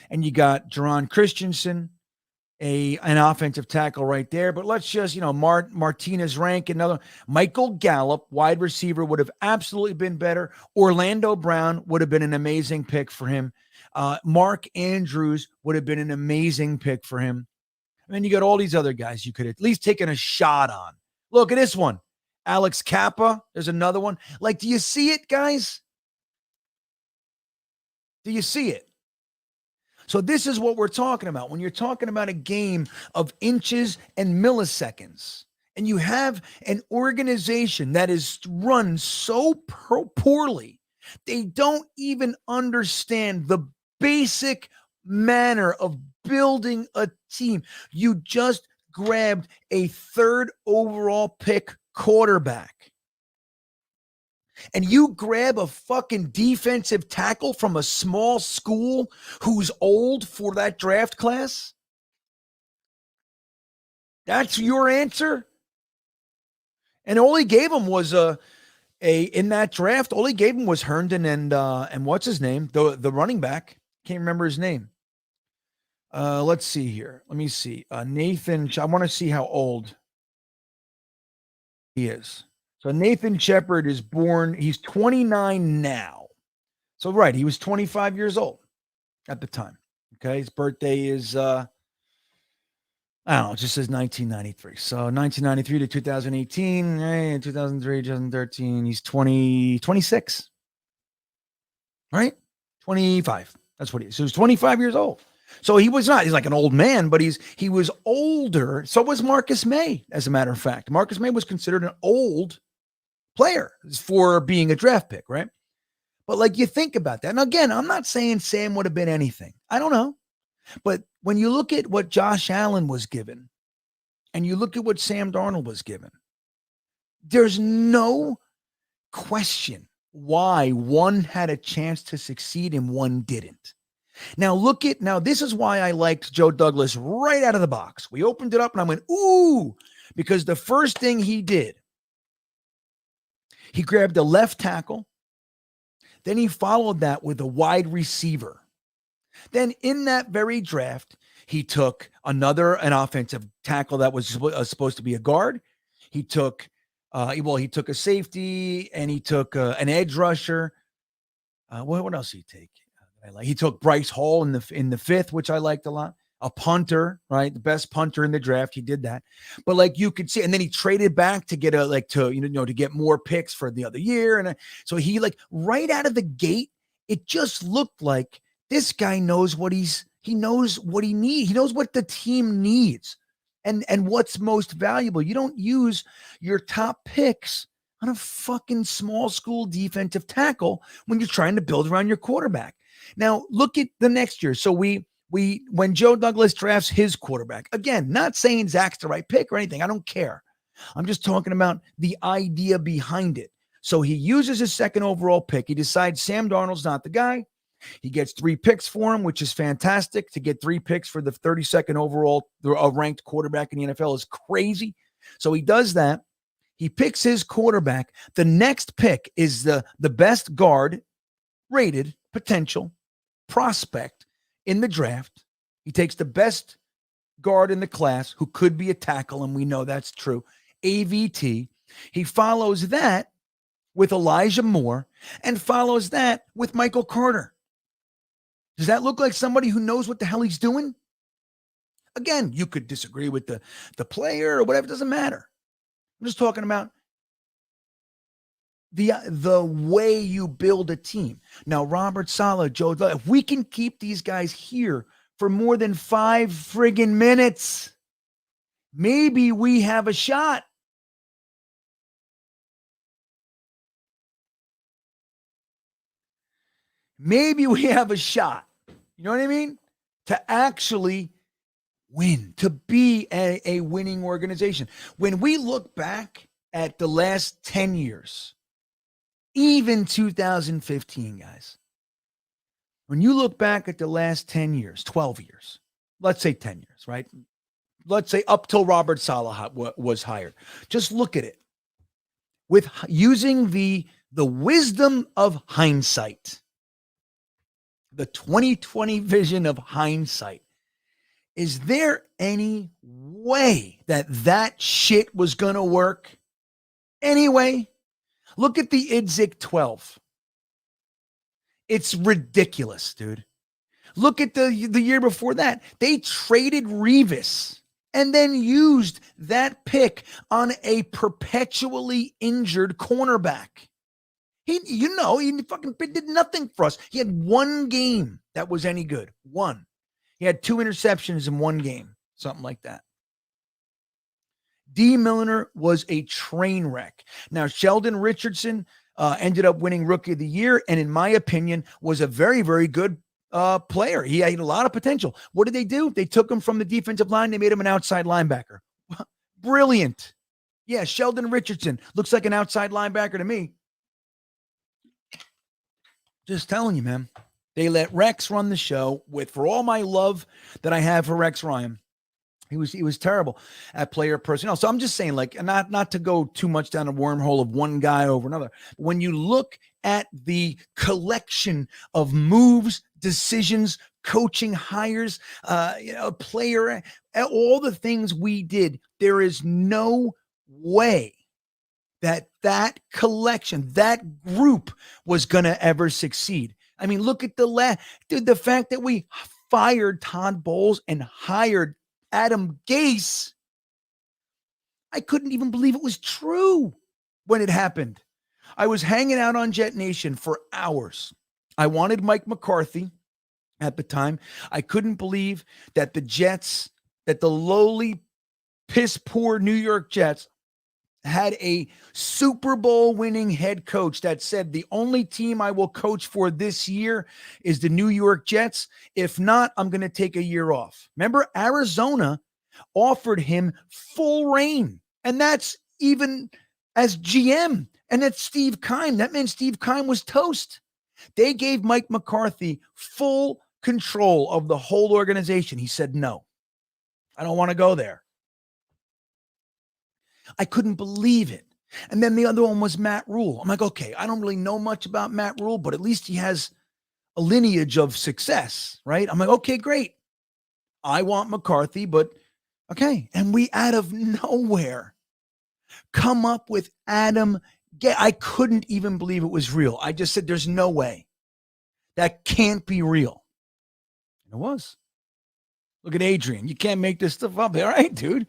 And you got Jerron Christensen, an offensive tackle right there. But let's just, Martinez Rank, another. Michael Gallup, wide receiver, would have absolutely been better. Orlando Brown would have been an amazing pick for him. Mark Andrews would have been an amazing pick for him. And then you got all these other guys you could at least taken a shot on. Look at this one. Alex Kappa. There's another one. Like, do you see it, guys? Do you see it? So this is what we're talking about. When you're talking about a game of inches and milliseconds, and you have an organization that is run so poorly, they don't even understand the basic manner of building a team. You just grabbed a 3rd overall pick quarterback. And you grab a fucking defensive tackle from a small school who's old for that draft class? That's your answer? And all he gave him was in that draft, all he gave him was Herndon and what's his name? The running back. Can't remember his name. Let's see here. Let me see. Nathan, I want to see how old he is. So Nathan Shepard is born, he's 29 now. So right, he was 25 years old at the time. Okay, his birthday is, I don't know, it just says 1993. So 1993 to 2018, 2003, 2013, he's 26. Right? 25. That's what he is. So he's 25 years old. So he's like an old man, but he was older. So was Marcus May, as a matter of fact. Marcus May was considered an old player for being a draft pick, right? But like, you think about that. And again, I'm not saying Sam would have been anything. I don't know. But when you look at what Josh Allen was given and you look at what Sam Darnold was given, there's no question why one had a chance to succeed and one didn't. Now this is why I liked Joe Douglas right out of the box. We opened it up and I went, ooh, because the first thing he did, he grabbed a left tackle. Then he followed that with a wide receiver. Then in that very draft, he took an offensive tackle that was supposed to be a guard. He took, he took a safety and he took an edge rusher. What else did he take? He took Bryce Hall in the 5th, which I liked a lot. A punter, right? The best punter in the draft. He did that. But like you could see, and then he traded back to get to get more picks for the other year. And so he, like, right out of the gate, it just looked like this guy knows what he knows what he needs. He knows what the team needs and what's most valuable. You don't use your top picks on a fucking small school defensive tackle when you're trying to build around your quarterback. Now look at the next year. So when Joe Douglas drafts his quarterback, again, not saying Zach's the right pick or anything. I don't care. I'm just talking about the idea behind it. So he uses his 2nd overall pick. He decides Sam Darnold's not the guy. He gets 3 picks for him, which is fantastic. To get 3 picks for the 32nd overall ranked quarterback in the NFL is crazy. So he does that. He picks his quarterback. The next pick is the best guard rated potential prospect in the draft. He takes the best guard in the class who could be a tackle, and we know that's true. AVT. He follows that with Elijah Moore and follows that with Michael Carter. Does that look like somebody who knows what the hell he's doing? Again, you could disagree with the player or whatever. It doesn't matter. I'm just talking about the way you build a team. Now, Robert Saleh, Joe, if we can keep these guys here for more than 5 friggin' minutes, maybe we have a shot. Maybe we have a shot. You know what I mean? To actually win, to be a winning organization. When we look back at the last 10 years, even 2015, guys, when you look back at the last 10 years, 12 years, let's say 10 years, right? Let's say up till Robert Saleh was hired. Just look at it. With using the wisdom of hindsight, the 2020 vision of hindsight, is there any way that shit was going to work anyway? Look at the Idzik 12. It's ridiculous, dude. Look at the year before that. They traded Revis and then used that pick on a perpetually injured cornerback. He fucking did nothing for us. He had one game that was any good. One. He had 2 interceptions in one game, something like that. D. Milliner was a train wreck. Now, Sheldon Richardson ended up winning Rookie of the Year, and in my opinion, was a very, very good player. He had a lot of potential. What did they do? They took him from the defensive line. They made him an outside linebacker. Brilliant. Yeah, Sheldon Richardson looks like an outside linebacker to me. Just telling you, man. They let Rex run the show for all my love that I have for Rex Ryan. He was terrible at player personnel. So I'm just saying, like, not to go too much down a wormhole of one guy over another. When you look at the collection of moves, decisions, coaching hires, player, all the things we did, there is no way that collection, that group was going to ever succeed. I mean, look at the fact that we fired Todd Bowles and hired Adam Gase. I couldn't even believe it was true when it happened. I was hanging out on Jetnation for hours. I wanted Mike McCarthy at the time. I couldn't believe that the lowly, piss poor New York Jets had a Super Bowl winning head coach that said the only team I will coach for this year is the New York Jets. If not, I'm going to take a year off. Remember, Arizona offered him full reign, and that's even as GM, and that's Steve Keim. That meant Steve Keim was toast. They gave Mike McCarthy full control of the whole organization. He said, no, I don't want to go there. I couldn't believe it. And then the other one was Matt Rule. I'm like, okay, I don't really know much about Matt Rule, but at least he has a lineage of success, right? I'm like, okay, great. I want McCarthy, but okay. And we out of nowhere come up with Adam. I couldn't even believe it was real. I just said, there's no way. That can't be real. And it was. Look at Adrian. You can't make this stuff up. All right, dude.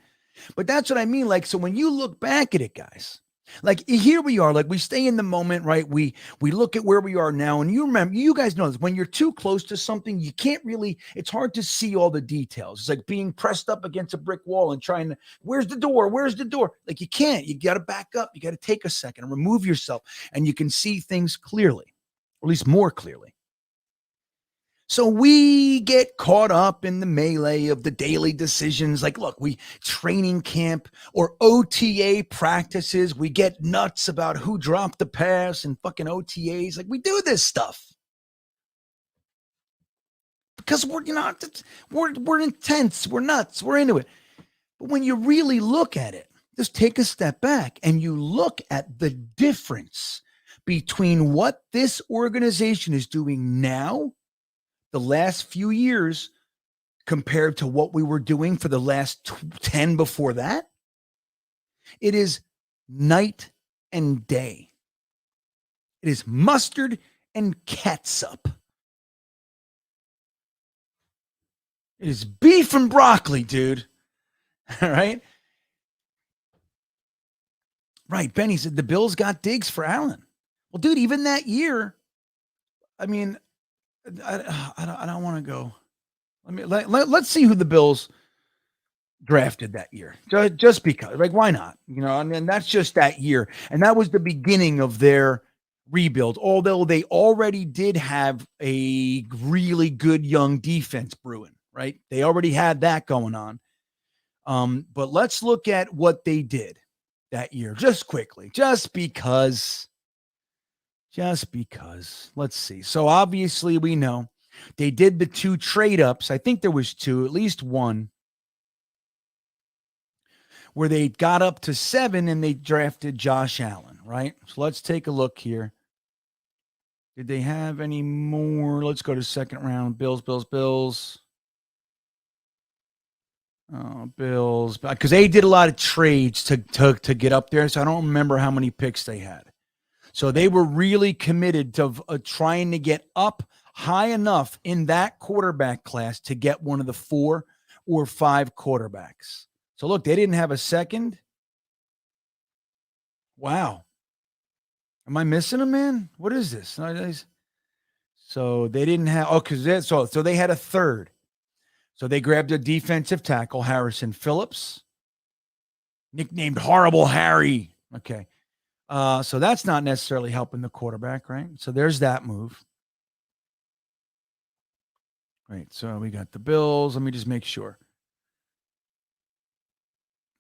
But that's what I mean. Like, so when you look back at it, guys, like here we are, like we stay in the moment, right? We look at where we are now. And you remember, you guys know this, when you're too close to something, you can't really, it's hard to see all the details. It's like being pressed up against a brick wall and trying to, where's the door? Where's the door? Like you can't, you got to back up. You got to take a second and remove yourself, and you can see things clearly, or at least more clearly. So we get caught up in the melee of the daily decisions. Like, look, training camp or OTA practices, we get nuts about who dropped the pass and fucking OTAs. Like, we do this stuff because we're intense, we're nuts, we're into it. But when you really look at it, just take a step back and you look at the difference between what this organization is doing now, the last few years, compared to what we were doing for the last 10 before that, it is night and day. It is mustard and catsup. It is beef and broccoli, dude. All right. Right. Benny said the Bills got Diggs for Allen. Well, dude, even that year, I mean, I don't want to go. Let's see who the Bills drafted that year. Just because, like, why not? You know, I mean, that's just that year. And that was the beginning of their rebuild, although they already did have a really good young defense brewing, right? They already had that going on. But let's look at what they did that year, just quickly, just because. Let's see. So obviously we know they did the 2 trade ups. I think there was 2, at least one, where they got up to 7 and they drafted Josh Allen, right? So let's take a look here. Did they have any more? Let's go to second round. Bills. Oh, Bills. Because they did a lot of trades to get up there, so I don't remember how many picks they had. So they were really committed to trying to get up high enough in that quarterback class to get one of the 4 or 5 quarterbacks. So look, they didn't have a second. Wow. Am I missing a man? What is this? So they didn't have, so they had a third. So they grabbed a defensive tackle, Harrison Phillips, nicknamed Horrible Harry. Okay. So that's not necessarily helping the quarterback, right? So there's that move. Right. So we got the Bills. Let me just make sure.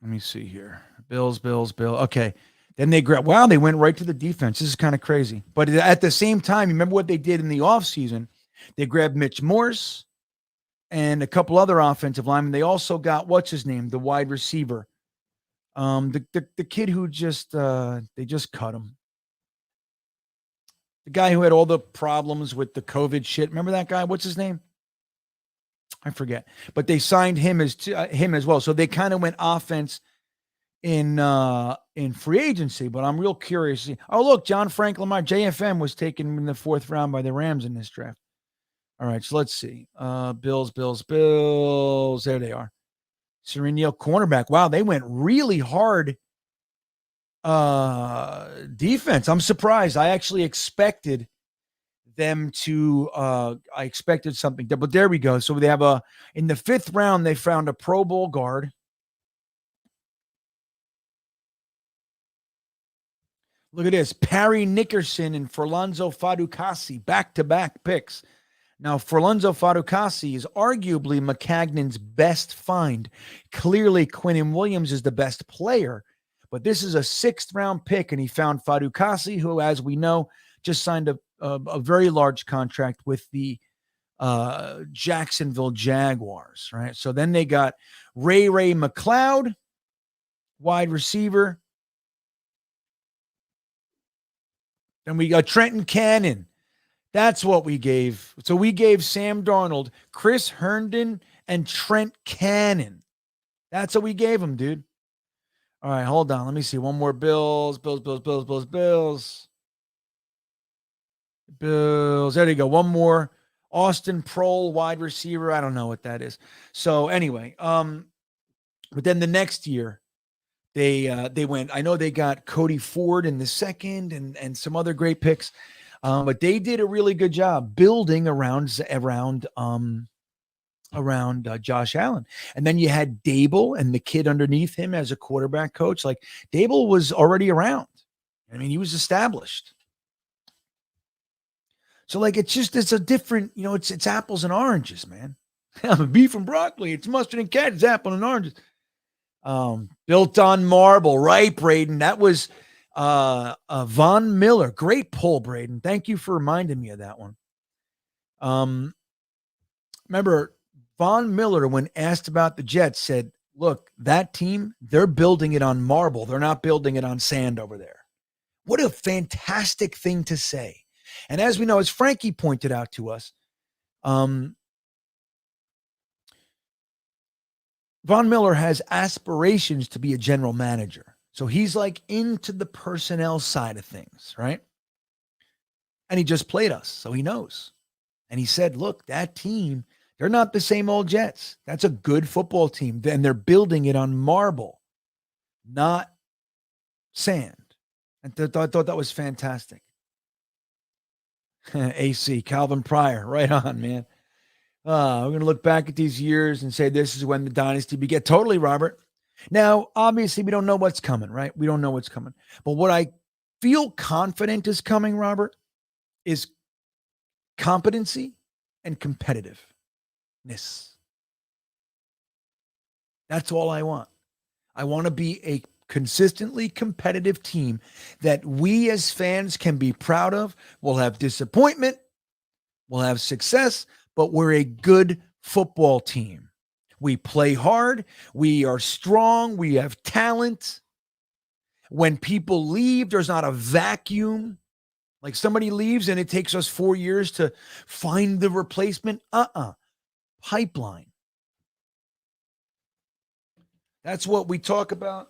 Let me see here. Bills. Okay. Then they went right to the defense. This is kind of crazy. But at the same time, you remember what they did in the offseason? They grabbed Mitch Morse and a couple other offensive linemen. They also got, what's his name? The wide receiver. The kid who they just cut him. The guy who had all the problems with the COVID shit. Remember that guy? What's his name? I forget. But they signed him as well. So they kind of went offense in free agency. But I'm real curious. Oh, look, John Frank Lamar, JFM was taken in the 4th round by the Rams in this draft. All right, so let's see. Bills. There they are. Sereno, cornerback. Wow, they went really hard defense. I'm surprised. I actually expected them to I expected something, but there we go. So they have in the 5th round, they found a Pro Bowl guard. Look at this. Parry Nickerson and Forlonzo Fadukasi, back-to-back picks. Now, Forlonzo Fadukasi is arguably McCagnon's best find. Clearly, Quinnen Williams is the best player, but this is a 6th round pick, and he found Fadukasi, who, as we know, just signed a very large contract with the Jacksonville Jaguars, right? So then they got Ray McLeod, wide receiver. Then we got Trenton Cannon. That's what we gave. So we gave Sam Darnold, Chris Herndon, and Trent Cannon. That's what we gave him, dude. All right, hold on. Let me see. One more. Bills. There you go. One more. Austin Prohl, wide receiver. I don't know what that is. So anyway, but then the next year, they went. I know they got Cody Ford in the 2nd and some other great picks. But they did a really good job building around Josh Allen. And then you had Dable and the kid underneath him as a quarterback coach. Like, Dable was already around. I mean, he was established. So like, it's a different, it's apples and oranges, man. Beef and broccoli. It's mustard and cat. It's apple and oranges. Built on marble, right, Braden? That was Von Miller. Great pull, Braden. Thank you for reminding me of that one. Remember, Von Miller, when asked about the Jets, said, look, that team, they're building it on marble. They're not building it on sand over there. What a fantastic thing to say. And as we know, as Frankie pointed out to us, Von Miller has aspirations to be a general manager. So he's like into the personnel side of things, right? And he just played us, so he knows. And he said, look, that team, they're not the same old Jets. That's a good football team. And they're building it on marble, not sand. And I thought that was fantastic. AC, Calvin Pryor, right on, man. We're going to look back at these years and say this is when the dynasty began. Totally, Robert. Now, obviously, we don't know what's coming, right? We don't know what's coming. But what I feel confident is coming, Robert, is competency and competitiveness. That's all I want. I want to be a consistently competitive team that we as fans can be proud of. We'll have disappointment, we'll have success, but we're a good football team. We play hard, we are strong, we have talent. When people leave, there's not a vacuum. Like somebody leaves and it takes us 4 years to find the replacement. Pipeline. That's what we talk about.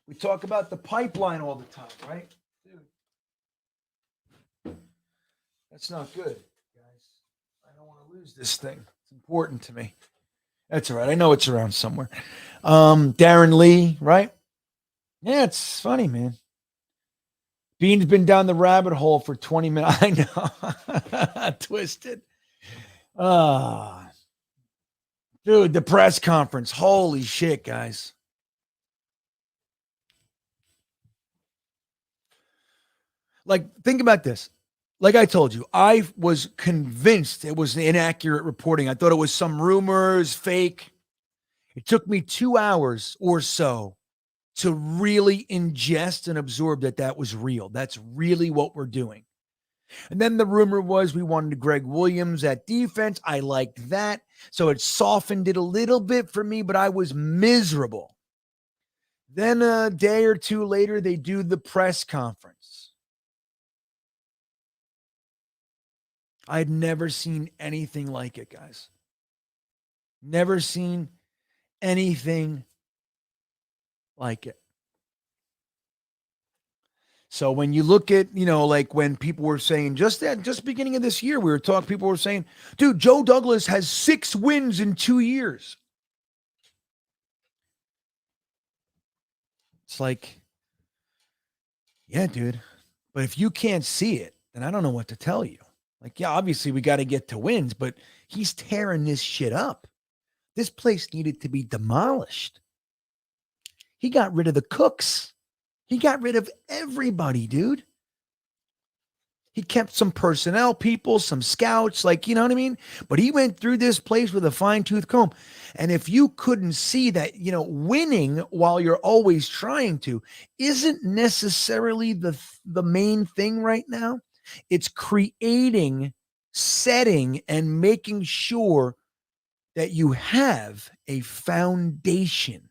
We talk about the pipeline all the time, right? Dude, that's not good, guys. I don't want to lose this thing. It's important to me. That's all right. I know it's around somewhere. Darren Lee, right? Yeah, it's funny, man. Bean's been down the rabbit hole for 20 minutes. I know. Twisted. Dude, the press conference. Holy shit, guys. Like, think about this. Like I told you, I was convinced it was inaccurate reporting. I thought it was some rumors, fake. It took me 2 hours or so to really ingest and absorb that was real. That's really what we're doing. And then the rumor was we wanted Greg Williams at defense. I liked that. So it softened it a little bit for me, but I was miserable. Then a day or two later, they do the press conference. I'd never seen anything like it, guys. Never seen anything like it. So when you look at, like when people were saying just beginning of this year, we were talking, people were saying, dude, Joe Douglas has 6 wins in 2 years. It's like, yeah, dude. But if you can't see it, then I don't know what to tell you. Like, yeah, obviously we got to get to wins, but he's tearing this shit up. This place needed to be demolished. He got rid of the cooks. He got rid of everybody, dude. He kept some personnel people, some scouts, like, you know what I mean? But he went through this place with a fine-tooth comb. And if you couldn't see that, winning while you're always trying to isn't necessarily the main thing right now. It's creating, setting, and making sure that you have a foundation.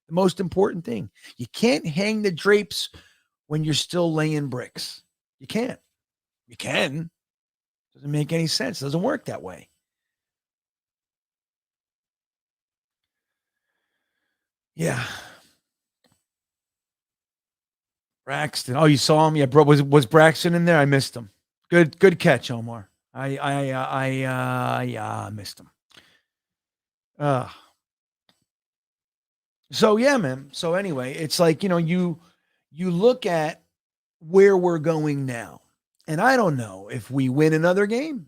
The most important thing. You can't hang the drapes when you're still laying bricks. You can't. You can. Doesn't make any sense. It doesn't work that way. Yeah. Braxton. Oh, you saw him? Yeah, bro. Was Braxton in there? I missed him. Good catch, Omar. I missed him. So yeah, man. So anyway, it's like, you look at where we're going now. And I don't know if we win another game.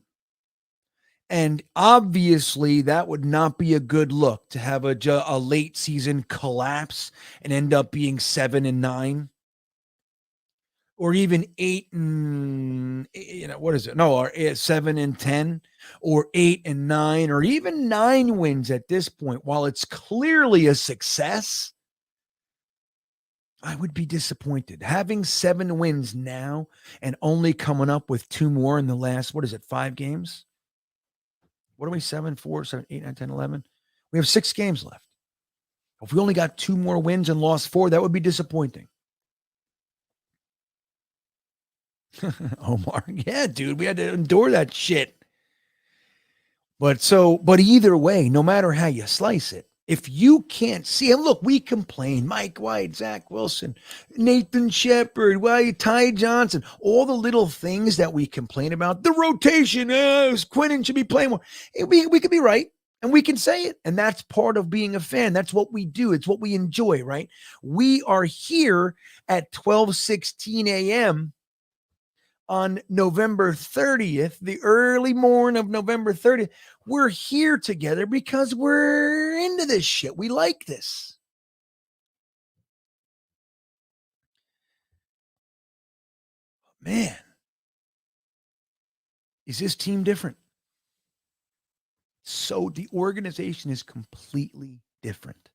And obviously that would not be a good look to have a late season collapse and end up being 7-9 or even 8 and what is it? No, or 7-10 or 8-9 or even 9 wins at this point. While it's clearly a success, I would be disappointed. Having 7 wins now and only coming up with 2 more in the last, 5 games? What are we, 7, 4, 7, 8, 9, 10, 11? We have 6 games left. If we only got 2 more wins and lost 4, that would be disappointing. Omar, yeah, dude, we had to endure that shit. But either way, no matter how you slice it, if you can't see, and look, we complain, Mike White, Zach Wilson, Nathan Shepard, Ty Johnson, all the little things that we complain about, the rotation, Quinnen should be playing more. We could be right, and we can say it, and that's part of being a fan. That's what we do. It's what we enjoy, right? We are here at 12:16 a.m., on November 30th, the early morn of November 30th, we're here together because we're into this shit. We like this. Man, is this team different? So the organization is completely different.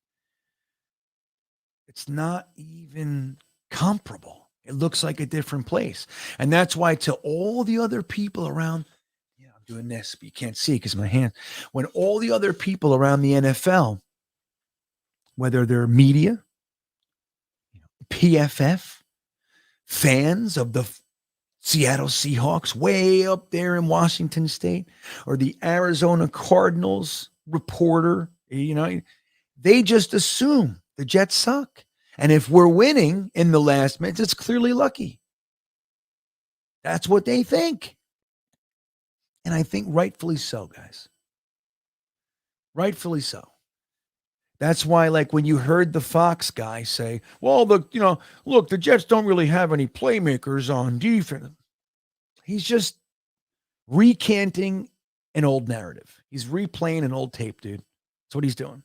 It's not even comparable. It looks like a different place. And that's why to all the other people around, yeah, I'm doing this, but you can't see because my hand, when all the other people around the NFL, whether they're media, PFF, fans of the Seattle Seahawks way up there in Washington State, or the Arizona Cardinals reporter, they just assume the Jets suck. And if we're winning in the last minutes, it's clearly lucky. That's what they think. And I think rightfully so, guys. Rightfully so. That's why, like, when you heard the Fox guy say, well, look, the Jets don't really have any playmakers on defense. He's just recanting an old narrative. He's replaying an old tape, dude. That's what he's doing.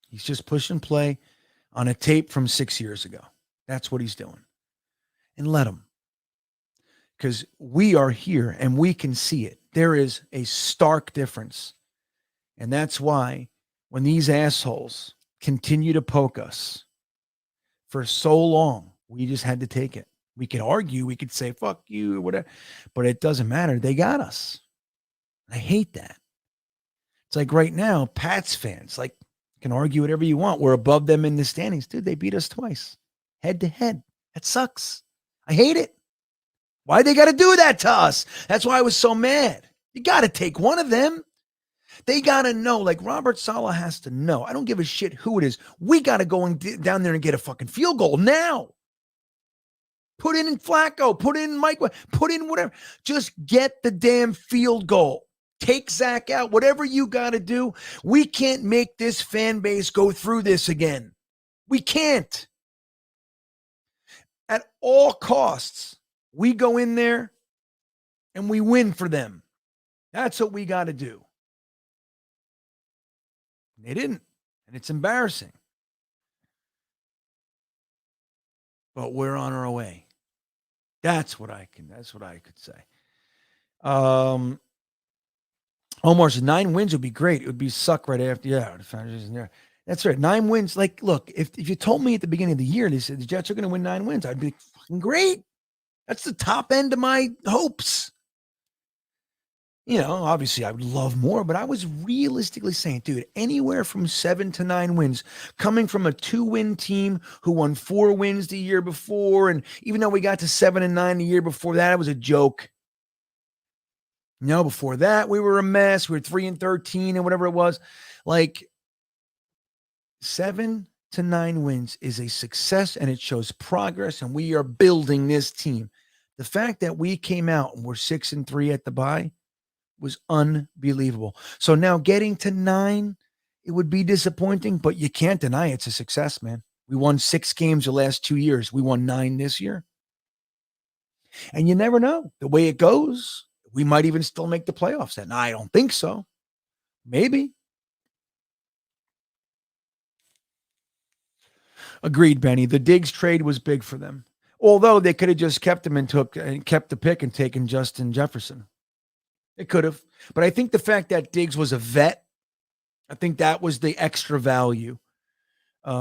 He's just push and play on a tape from 6 years ago. That's what he's doing. And let him. Because we are here and we can see it. There is a stark difference. And that's why when these assholes continue to poke us for so long, we just had to take it. We could argue, we could say, fuck you, or whatever, but it doesn't matter. They got us. I hate that. It's like right now, Pats fans, like, can argue whatever you want. We're above them in the standings. Dude, they beat us twice, head to head. That sucks. I hate it. Why they got to do that to us? That's why I was so mad. You got to take one of them. They got to know, like Robert Saleh has to know. I don't give a shit who it is. We got to go down there and get a fucking field goal now. Put in Flacco, put in Mike, put in whatever. Just get the damn field goal. Take Zach out, whatever you got to do. We can't make this fan base go through this again. We can't. At all costs, we go in there and we win for them. That's what we got to do. They didn't, and it's embarrassing. But we're on our way. That's what I could say. Omar says 9 wins would be great. It would be suck right after. Yeah, the foundation there. That's right. 9 wins. Like, look, if you told me at the beginning of the year, they said the Jets are going to win 9 wins, I'd be fucking great. That's the top end of my hopes. Obviously I would love more, but I was realistically saying, dude, anywhere from 7 to 9 wins, coming from a 2-win team who won 4 wins the year before. And even though we got to 7 and 9 the year before that, it was a joke. Before that, we were a mess. We were 3 and 13 and whatever it was. Like 7 to 9 wins is a success and it shows progress. And we are building this team. The fact that we came out and we're 6 and 3 at the bye was unbelievable. So now getting to 9, it would be disappointing, but you can't deny it's a success, man. We won 6 games the last 2 years. We won 9 this year. And you never know. The way it goes, we might even still make the playoffs. And I don't think so. Maybe. Agreed, Benny. The Diggs trade was big for them. Although they could have just kept him and kept the pick and taken Justin Jefferson. It could have. But I think the fact that Diggs was a vet, I think that was the extra value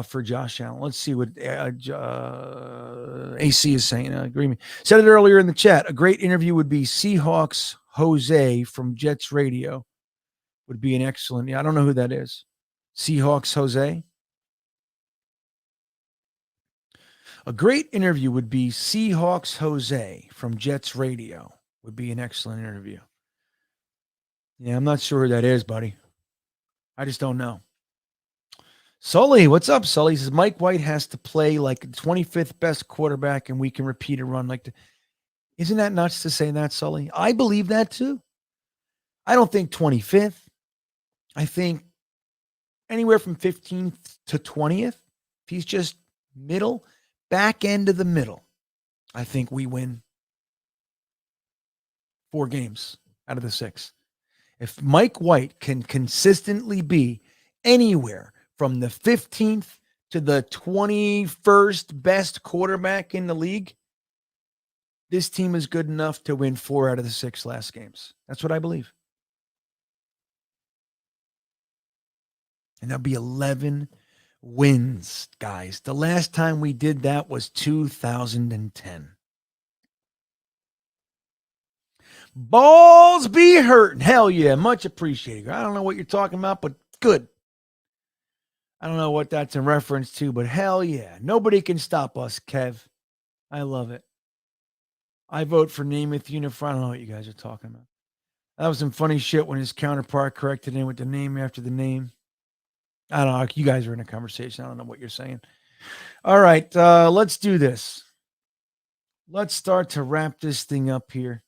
for Josh Allen. Let's see what AC is saying. GreenBean said it earlier in the chat. A great interview would be Seahawks Jose from Jets Radio. Would be an excellent. I don't know who that is. Seahawks Jose. A great interview would be Seahawks Jose from Jets Radio. Would be an excellent interview. Yeah, I'm not sure who that is, buddy. I just don't know. Sully, what's up, Sully? He says Mike White has to play like the 25th best quarterback and we can repeat a run like Isn't that nuts to say that, Sully? I believe that too. I don't think 25th. I think anywhere from 15th to 20th. If he's just middle, back end of the middle, I think we win 4 games out of the 6. If Mike White can consistently be anywhere from the 15th to the 21st best quarterback in the league, this team is good enough to win 4 out of the 6 last games. That's what I believe. And that'll be 11 wins, guys. The last time we did that was 2010. Balls be hurting. Hell yeah. Much appreciated. I don't know what you're talking about, but good. I don't know what that's in reference to, but hell yeah. Nobody can stop us, Kev. I love it. I vote for Namath Unified. I don't know what you guys are talking about. That was some funny shit when his counterpart corrected him with the name after the name. I don't know. You guys are in a conversation. I don't know what you're saying. All right. Let's do this. Let's start to wrap this thing up here.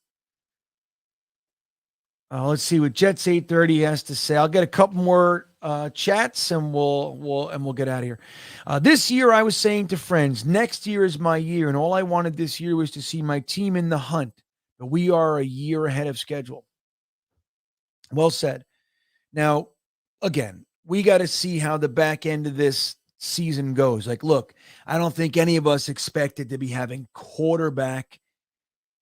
Let's see what Jets 830 has to say. I'll get a couple more chats and we'll get out of here. This year I was saying to friends, next year is my year, and all I wanted this year was to see my team in the hunt. But we are a year ahead of schedule. Well said. Now, again, we got to see how the back end of this season goes. Like, look, I don't think any of us expected to be having quarterback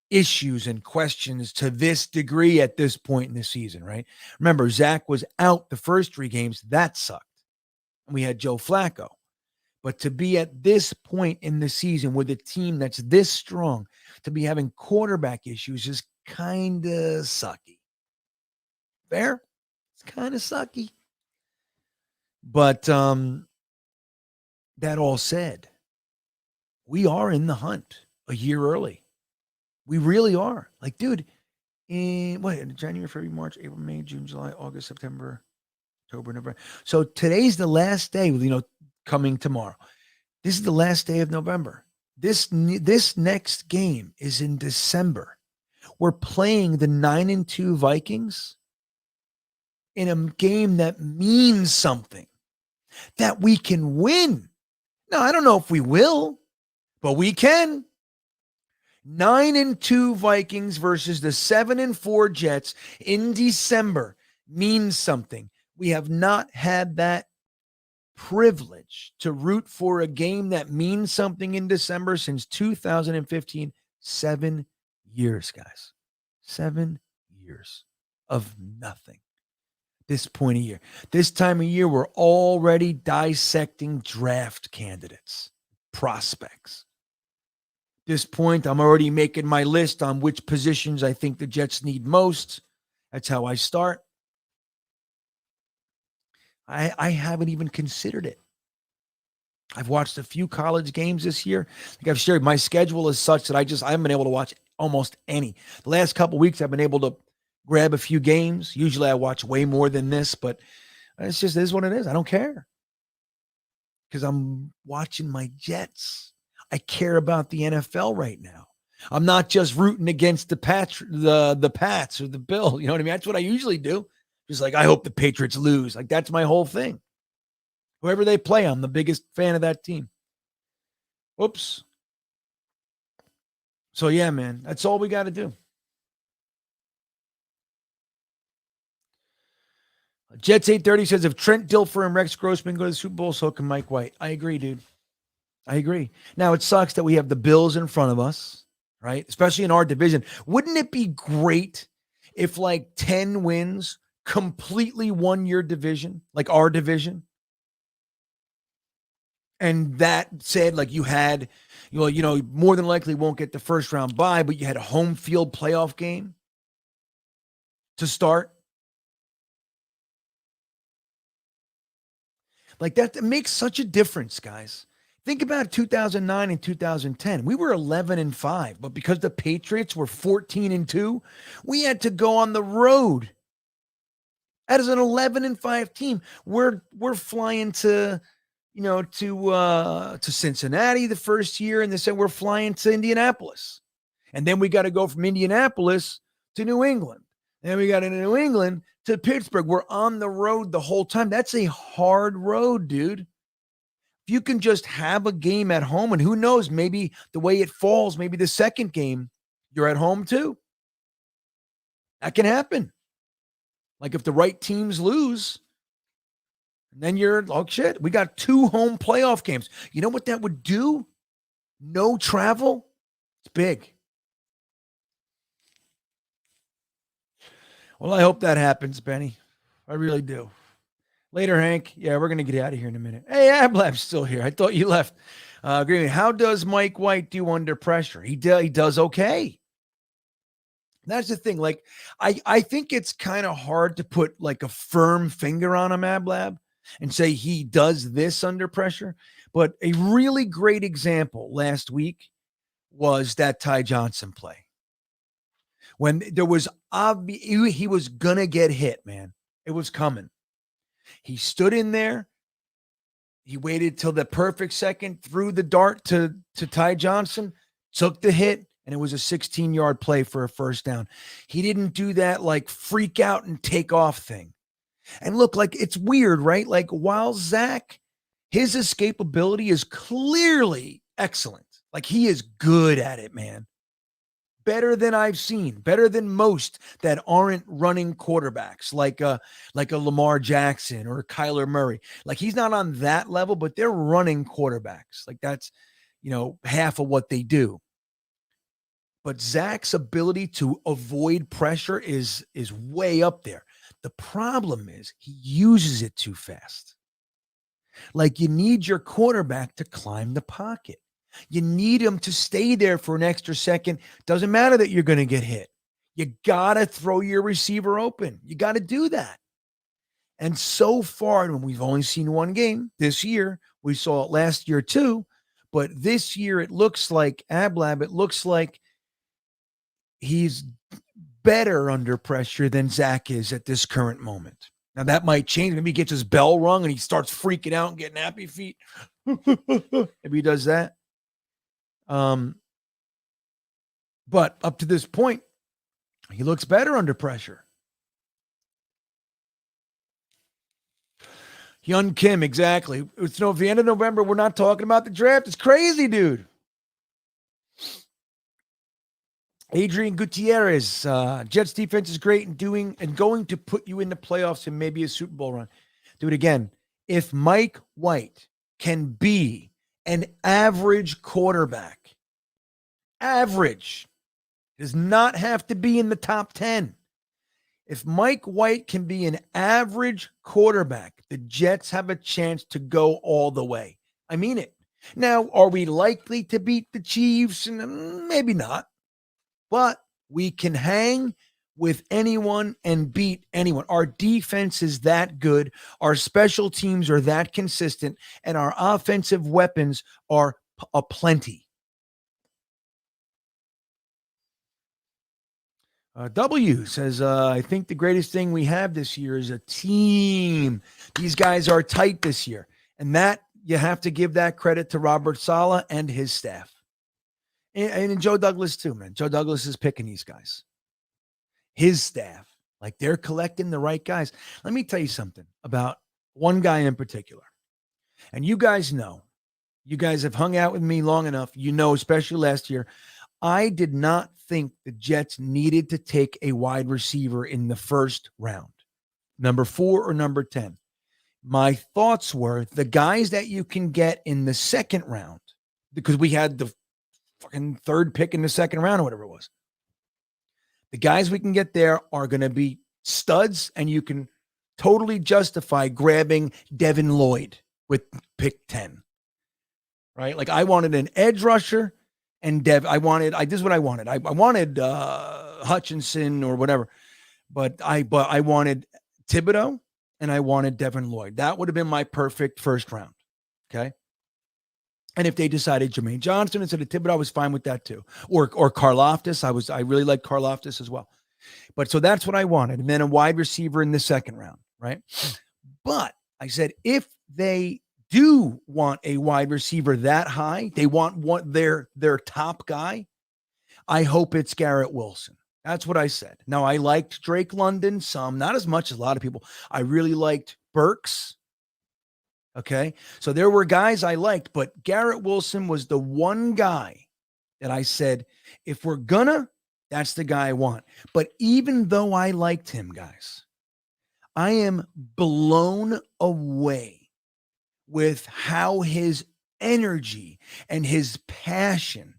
issues and questions to this degree at this point in the season, right? Remember, Zach was out the first 3 games. That sucked. And we had Joe Flacco. But to be at this point in the season with a team that's this strong, to be having quarterback issues is kind of sucky. Fair? It's kind of sucky. But that all said, we are in the hunt a year early. We really are. Like, dude, in January, February, March, April, May, June, July, August, September, October, November. So today's the last day, coming tomorrow. This is the last day of November. This next game is in December. We're playing the 9-2 Vikings in a game that means something, that we can win. Now, I don't know if we will, but we can. 9-2 Vikings versus the 7-4 Jets in December means something. We have not had that privilege to root for a game that means something in December since 2015. 7 years, guys. 7 years of nothing. This point of year. This time of year, we're already dissecting draft candidates, prospects. This point, I'm already making my list on which positions I think the Jets need most. That's how I start. I haven't even considered it. I've watched a few college games this year. Like I've shared, my schedule is such that I haven't been able to watch almost any. The last couple of weeks, I've been able to grab a few games. Usually I watch way more than this, but it is what it is. I don't care because I'm watching my Jets. I care about the NFL right now. I'm not just rooting against the Pats or the Bill. You know what I mean? That's what I usually do. Just like, I hope the Patriots lose. Like, that's my whole thing. Whoever they play, I'm the biggest fan of that team. Whoops. So, yeah, man, that's all we got to do. Jets 830 says, if Trent Dilfer and Rex Grossman go to the Super Bowl, so can Mike White. I agree, dude. I agree. Now, it sucks that we have the Bills in front of us, right? Especially in our division. Wouldn't it be great if like 10 wins completely won your division, like our division? And that said, like you had, more than likely won't get the first round bye, but you had a home field playoff game to start. Like that makes such a difference, guys. Think about 2009 and 2010. We were 11-5, but because the Patriots were 14-2, we had to go on the road. As an 11-5 team, we're flying to Cincinnati the first year, and they said we're flying to Indianapolis, and then we got to go from Indianapolis to New England, and then we got to New England to Pittsburgh. We're on the road the whole time. That's a hard road, dude. If you can just have a game at home, and who knows, maybe the way it falls, maybe the second game you're at home too. That can happen. Like if the right teams lose, then you're, oh shit, we got 2 home playoff games. You know what that would do? No travel. It's big. Well, I hope that happens, Benny. I really do. Later, Hank. Yeah, we're going to get out of here in a minute. Hey, Ablab's still here. I thought you left. Green, how does Mike White do under pressure? He does okay. That's the thing. Like, I think it's kind of hard to put like a firm finger on him, Ablab, and say he does this under pressure. But a really great example last week was that Ty Johnson play. When there was he was going to get hit, man. It was coming. He stood in there. He waited till the perfect second, threw the dart to Ty Johnson, took the hit, and it was a 16-yard play for a first down. He didn't do that like freak out and take off thing. And look, like it's weird, right? Like while Zach, his escapability is clearly excellent. Like he is good at it, man. Better than I've seen, better than most that aren't running quarterbacks like a Lamar Jackson or Kyler Murray. Like he's not on that level, but they're running quarterbacks. Like that's, half of what they do. But Zach's ability to avoid pressure is way up there. The problem is he uses it too fast. Like you need your quarterback to climb the pocket. You need him to stay there for an extra second. Doesn't matter that you're going to get hit. You got to throw your receiver open. You got to do that. And so far, and we've only seen one game this year. We saw it last year too. But this year, it looks like Ablab, it looks like he's better under pressure than Zach is at this current moment. Now, that might change. Maybe he gets his bell rung and he starts freaking out and getting happy feet. Maybe he does that. But up to this point, he looks better under pressure. Hyun Kim, exactly. It's at the end of November, we're not talking about the draft. It's crazy, dude. Adrian Gutierrez, Jets defense is great and going to put you in the playoffs and maybe a Super Bowl run. Do it again. If Mike White can be an average quarterback, average, does not have to be in the top 10. If Mike White can be an average quarterback, the Jets have a chance to go all the way. I mean it. Now, are we likely to beat the Chiefs? Maybe not. But we can hang with anyone and beat anyone. Our defense is that good. Our special teams are that consistent. And our offensive weapons are aplenty. W says, I think the greatest thing we have this year is a team. These guys are tight this year. And that you have to give that credit to Robert Saleh and his staff. And Joe Douglas too, man. Joe Douglas is picking these guys. His staff. Like they're collecting the right guys. Let me tell you something about one guy in particular. And you guys know. You guys have hung out with me long enough. You know, especially last year. I did not think the Jets needed to take a wide receiver in the first round. Number 4 or number 10. My thoughts were the guys that you can get in the second round, because we had the fucking third pick in the second round or whatever it was. The guys we can get there are going to be studs, and you can totally justify grabbing Devin Lloyd with pick 10. Right? Like I wanted an edge rusher. And this is what I wanted. I wanted Hutchinson or whatever, but I wanted Thibodeau and I wanted Devin Lloyd. That would have been my perfect first round. Okay. And if they decided Jermaine Johnson instead of Thibodeau, I was fine with that too. Or Karlaftis. I really like Karlaftis as well. But so that's what I wanted. And then a wide receiver in the second round, right? But I said, if they do want a wide receiver that high, they want their top guy, I hope it's Garrett Wilson. That's what I said. Now, I liked Drake London some, not as much as a lot of people. I really liked Burks. Okay. So there were guys I liked, but Garrett Wilson was the one guy that I said, if we're gonna, that's the guy I want. But even though I liked him, guys, I am blown away with how his energy and his passion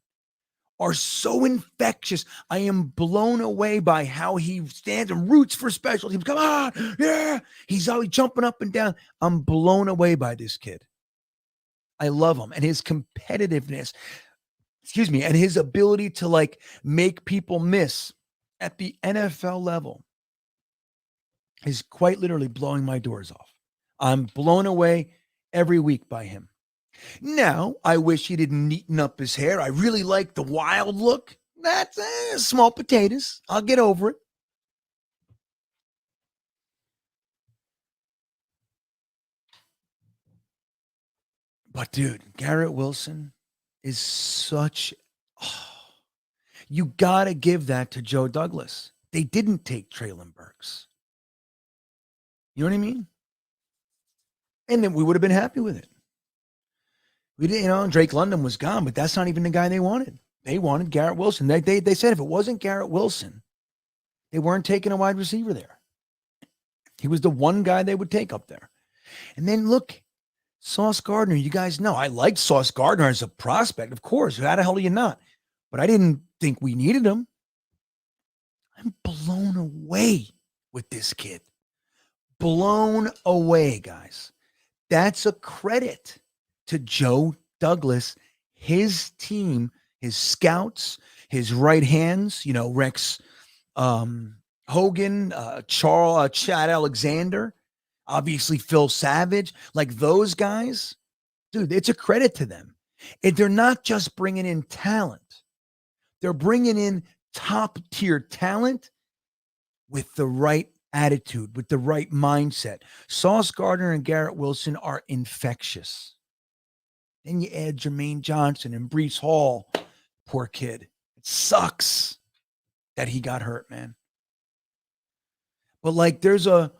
are so infectious. I am blown away by how he stands and roots for special teams. Come on, yeah. He's always jumping up and down. I'm blown away by this kid. I love him and his competitiveness, and his ability to like make people miss at the NFL level is quite literally blowing my doors off. I'm blown away every week by him. Now, I wish he didn't neaten up his hair. I really like the wild look. That's small potatoes. I'll get over it. But, dude, Garrett Wilson is such... you got to give that to Joe Douglas. They didn't take Treylon Burks. You know what I mean? And then we would have been happy with it. We didn't, Drake London was gone, but that's not even the guy they wanted. They wanted Garrett Wilson. They said if it wasn't Garrett Wilson, they weren't taking a wide receiver there. He was the one guy they would take up there. And then look, Sauce Gardner, you guys know, I liked Sauce Gardner as a prospect. Of course, how the hell are you not? But I didn't think we needed him. I'm blown away with this kid. Blown away, guys. That's a credit to Joe Douglas, his team, his scouts, his right hands, Rex Hogan, Chad Alexander, obviously Phil Savage, like those guys, dude, it's a credit to them. They're not just bringing in talent. They're bringing in top tier talent with the right attitude, with the right mindset. Sauce Gardner and Garrett Wilson are infectious. Then you add Jermaine Johnson and Breece Hall. Poor kid. It sucks that he got hurt, man. But like there's the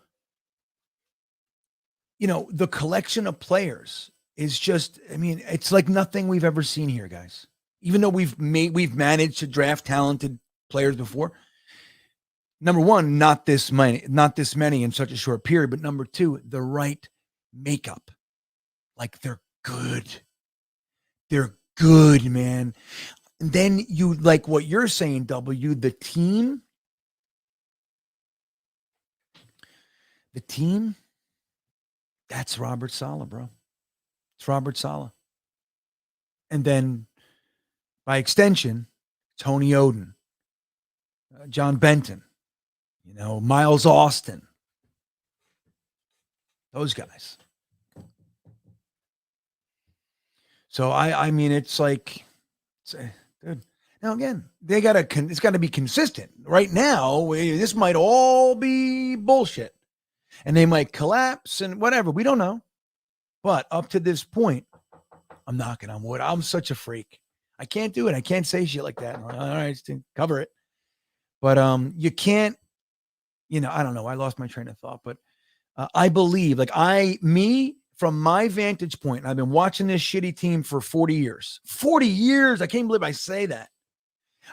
collection of players is just, it's like nothing we've ever seen here, guys. Even though we've managed to draft talented players before. Number one, not this many in such a short period. But number two, the right makeup. Like they're good. They're good, man. And then you like what you're saying, W, the team, that's Robert Saleh, bro. It's Robert Saleh. And then by extension, Tony Oden, John Benton, Miles Austin, those guys. So it's like, dude. Now again, it's got to be consistent. Right now, this might all be bullshit, and they might collapse and whatever. We don't know. But up to this point, I'm knocking on wood. I'm such a freak. I can't do it. I can't say shit like that. All right, just cover it. But you can't. I don't know. I lost my train of thought, but I believe, from my vantage point, I've been watching this shitty team for 40 years. 40 years. I can't believe I say that.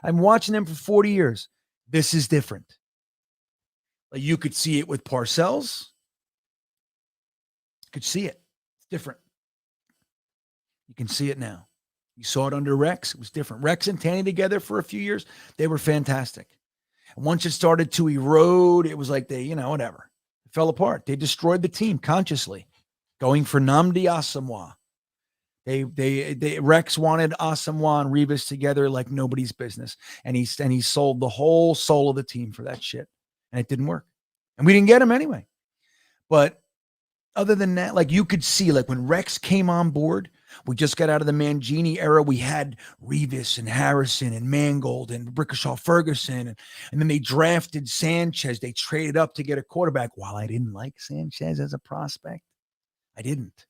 I'm watching them for 40 years. This is different. Like you could see it with Parcells. You could see it. It's different. You can see it now. You saw it under Rex. It was different. Rex and Tanny together for a few years. They were fantastic. And once it started to erode, it was like they, whatever. It fell apart. They destroyed the team consciously. Going for Nnamdi Asomugha. They Rex wanted Asomugha and Revis together like nobody's business. And he sold the whole soul of the team for that shit. And it didn't work. And we didn't get him anyway. But other than that, like you could see, like when Rex came on board, we just got out of the Mangini era. We had Revis and Harrison and Mangold and Rickershaw Ferguson. And then they drafted Sanchez. They traded up to get a quarterback. While I didn't like Sanchez as a prospect, I didn't.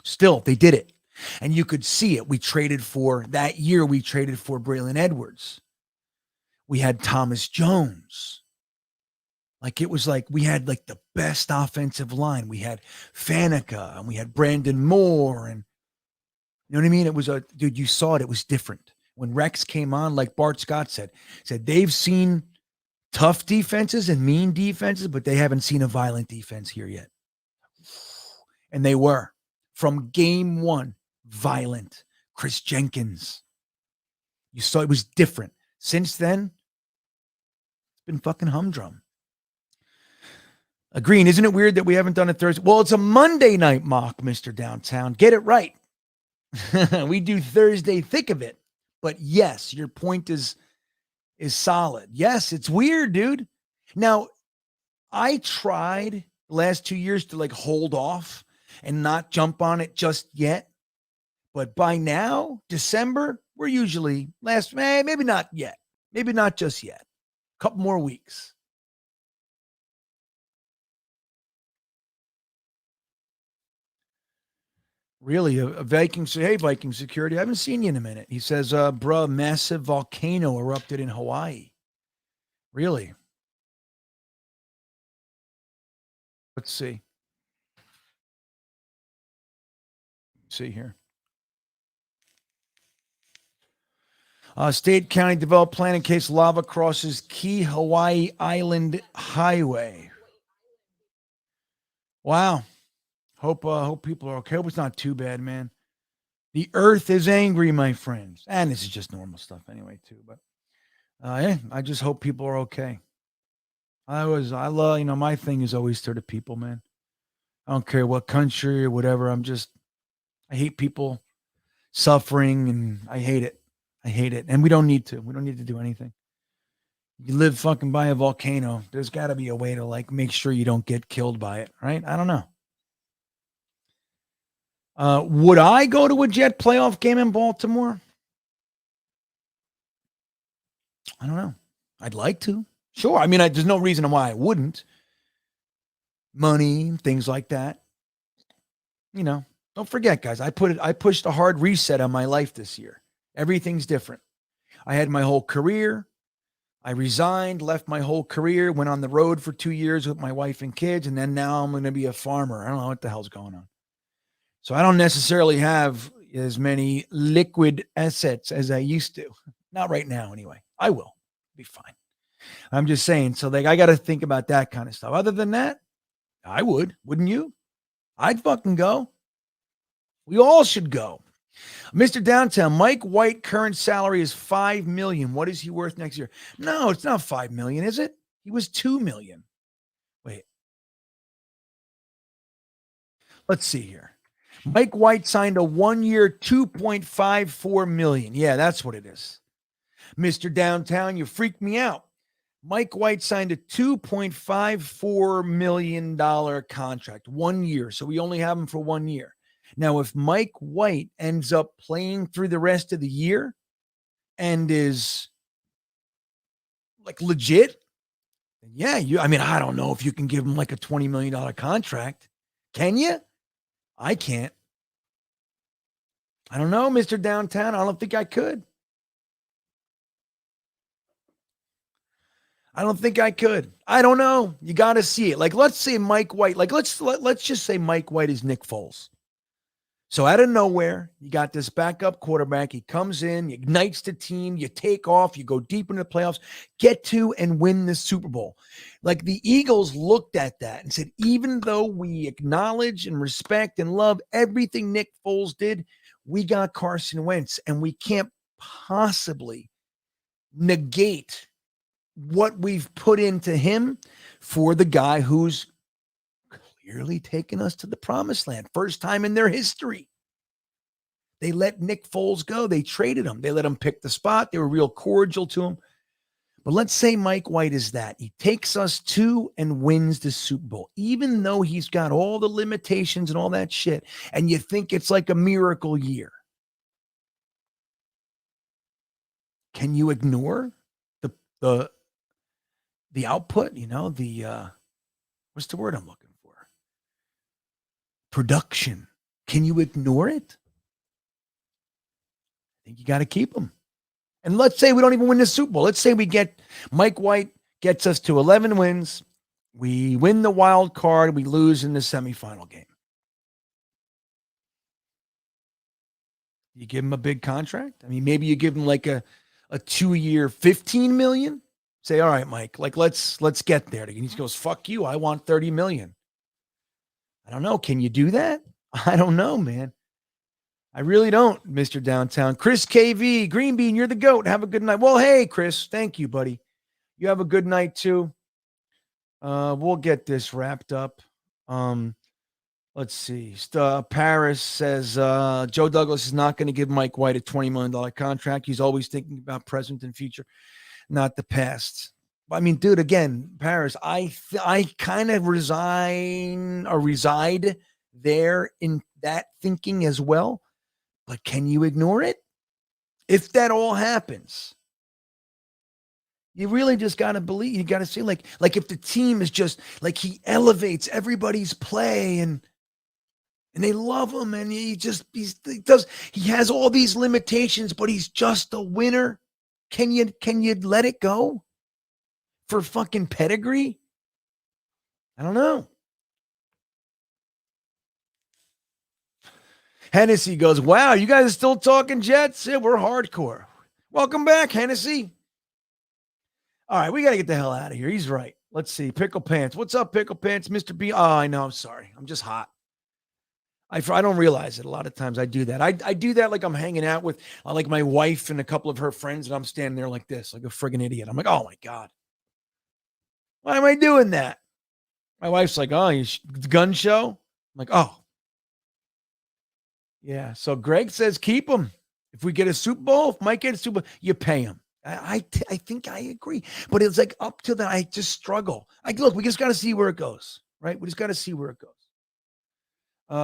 Still, they did it. And you could see it. We traded for Braylon Edwards. We had Thomas Jones. Like it was like we had like the best offensive line. We had Faneca and we had Brandon Moore, and you know what I mean? It was dude, you saw it. It was different. When Rex came on, like Bart Scott said they've seen tough defenses and mean defenses, but they haven't seen a violent defense here yet. And they were from game one, violent. Chris Jenkins. You saw it was different. Since then, it's been fucking humdrum. Green, isn't it weird that we haven't done it Thursday? Well, it's a Monday night mock, Mr. Downtown. Get it right. We do Thursday thick of it. But yes, your point is solid. Yes, it's weird, dude. Now, I tried the last 2 years to like hold off and not jump on it just yet. But by now, December, we're usually maybe not yet. Maybe not just yet. A couple more weeks. Really, a Viking. Hey, Viking security. I haven't seen you in a minute. He says, bruh, massive volcano erupted in Hawaii. Really? Let's see. See here. State County developed plan in case lava crosses key Hawaii Island highway. Wow. Hope people are okay. Hope it's not too bad, man. The earth is angry, my friends. And this is just normal stuff anyway, too. But yeah, I just hope people are okay. I love, my thing is always to the people, man. I don't care what country or whatever. I hate people suffering, and I hate it. I hate it. And we don't need to. We don't need to do anything. You live fucking by a volcano. There's got to be a way to like make sure you don't get killed by it, right? I don't know. Would I go to a Jet playoff game in Baltimore? I don't know. I'd like to. Sure. I mean, there's no reason why I wouldn't. Money, things like that. Don't forget, guys. I pushed a hard reset on my life this year. Everything's different. I had my whole career. I resigned, left my whole career, went on the road for 2 years with my wife and kids, and then now I'm going to be a farmer. I don't know what the hell's going on. So I don't necessarily have as many liquid assets as I used to. Not right now, anyway. I will be fine. I'm just saying. So I got to think about that kind of stuff. Other than that, I wouldn't you? I'd fucking go. We all should go. Mr. Downtown, Mike White current salary is $5 million. What is he worth next year? No, it's not $5 million, is it? He was $2 million. Wait. Let's see here. Mike White signed a 1-year, $2.54 million. Yeah, that's what it is. Mr. Downtown, you freaked me out. Mike White signed a $2.54 million contract, 1 year. So we only have him for 1 year. Now, if Mike White ends up playing through the rest of the year and is like legit, yeah, I don't know if you can give him like a $20 million contract. Can you? I can't. I don't know, Mr. Downtown. I don't think I could. I don't think I could. I don't know. You got to see it. Like, let's say Mike White, like let's just say Mike White is Nick Foles. So out of nowhere, you got this backup quarterback. He comes in, he ignites the team, you take off, you go deep into the playoffs, get to and win the Super Bowl. Like the Eagles looked at that and said, even though we acknowledge and respect and love everything Nick Foles did, we got Carson Wentz, and we can't possibly negate what we've put into him for the guy who's clearly taken us to the promised land. First time in their history. They let Nick Foles go. They traded him. They let him pick the spot. They were real cordial to him. But let's say Mike White is that. He takes us to and wins the Super Bowl, even though he's got all the limitations and all that shit. And you think it's like a miracle year. Can you ignore the output? What's the word I'm looking for? Production. Can you ignore it? I think you got to keep him. And let's say we don't even win the Super Bowl. Let's say Mike White gets us to 11 wins. We win the wild card. We lose in the semifinal game. You give him a big contract? I mean, maybe you give him like a 2-year, $15 million. Say, all right, Mike, like let's get there. And he goes, fuck you. I want $30 million. I don't know. Can you do that? I don't know, man. I really don't, Mr. Downtown. Chris KV, GreenBean, you're the GOAT. Have a good night. Well, hey, Chris, thank you, buddy. You have a good night, too. We'll get this wrapped up. Let's see. Paris says Joe Douglas is not going to give Mike White a $20 million contract. He's always thinking about present and future, not the past. I mean, dude, again, Paris, I kind of reside there in that thinking as well. But can you ignore it? If that all happens, you really just got to believe. You got to see, like if the team is just like he elevates everybody's play and they love him, and he has all these limitations, but he's just a winner. Can you let it go for fucking pedigree? I don't know. Hennessy goes, wow, you guys are still talking Jets? Yeah, we're hardcore. Welcome back, Hennessy. All right, we got to get the hell out of here. He's right. Let's see. Pickle Pants. What's up, Pickle Pants? Mr. B. Oh, I know. I'm sorry. I'm just hot. I don't realize it. A lot of times I do that. I do that like I'm hanging out with like my wife and a couple of her friends, and I'm standing there like this, like a friggin' idiot. I'm like, oh, my God. Why am I doing that? My wife's like, oh, the gun show? I'm like, oh. Yeah. So Greg says keep him. If we get a Super Bowl, if Mike gets a Super Bowl, you pay him. I think I agree. But it's like up to that. I just struggle. Look, we just got to see where it goes, right? We just got to see where it goes.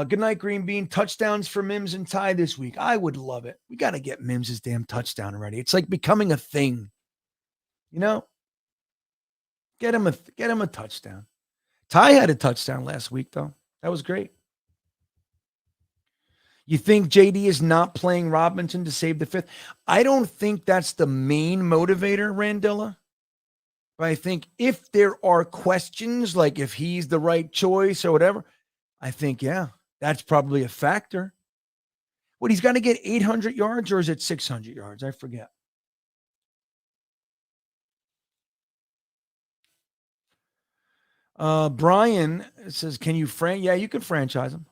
Good night, GreenBean. Touchdowns for Mims and Ty this week. I would love it. We got to get Mims' damn touchdown already. It's like becoming a thing. You know? Get him a touchdown. Ty had a touchdown last week, though. That was great. You think JD is not playing Robinson to save the fifth? I don't think that's the main motivator, Randilla. But I think if there are questions, like if he's the right choice or whatever, I think, yeah, that's probably a factor. What, he's got to get 800 yards or is it 600 yards? I forget. Brian says, can you yeah, you can franchise him.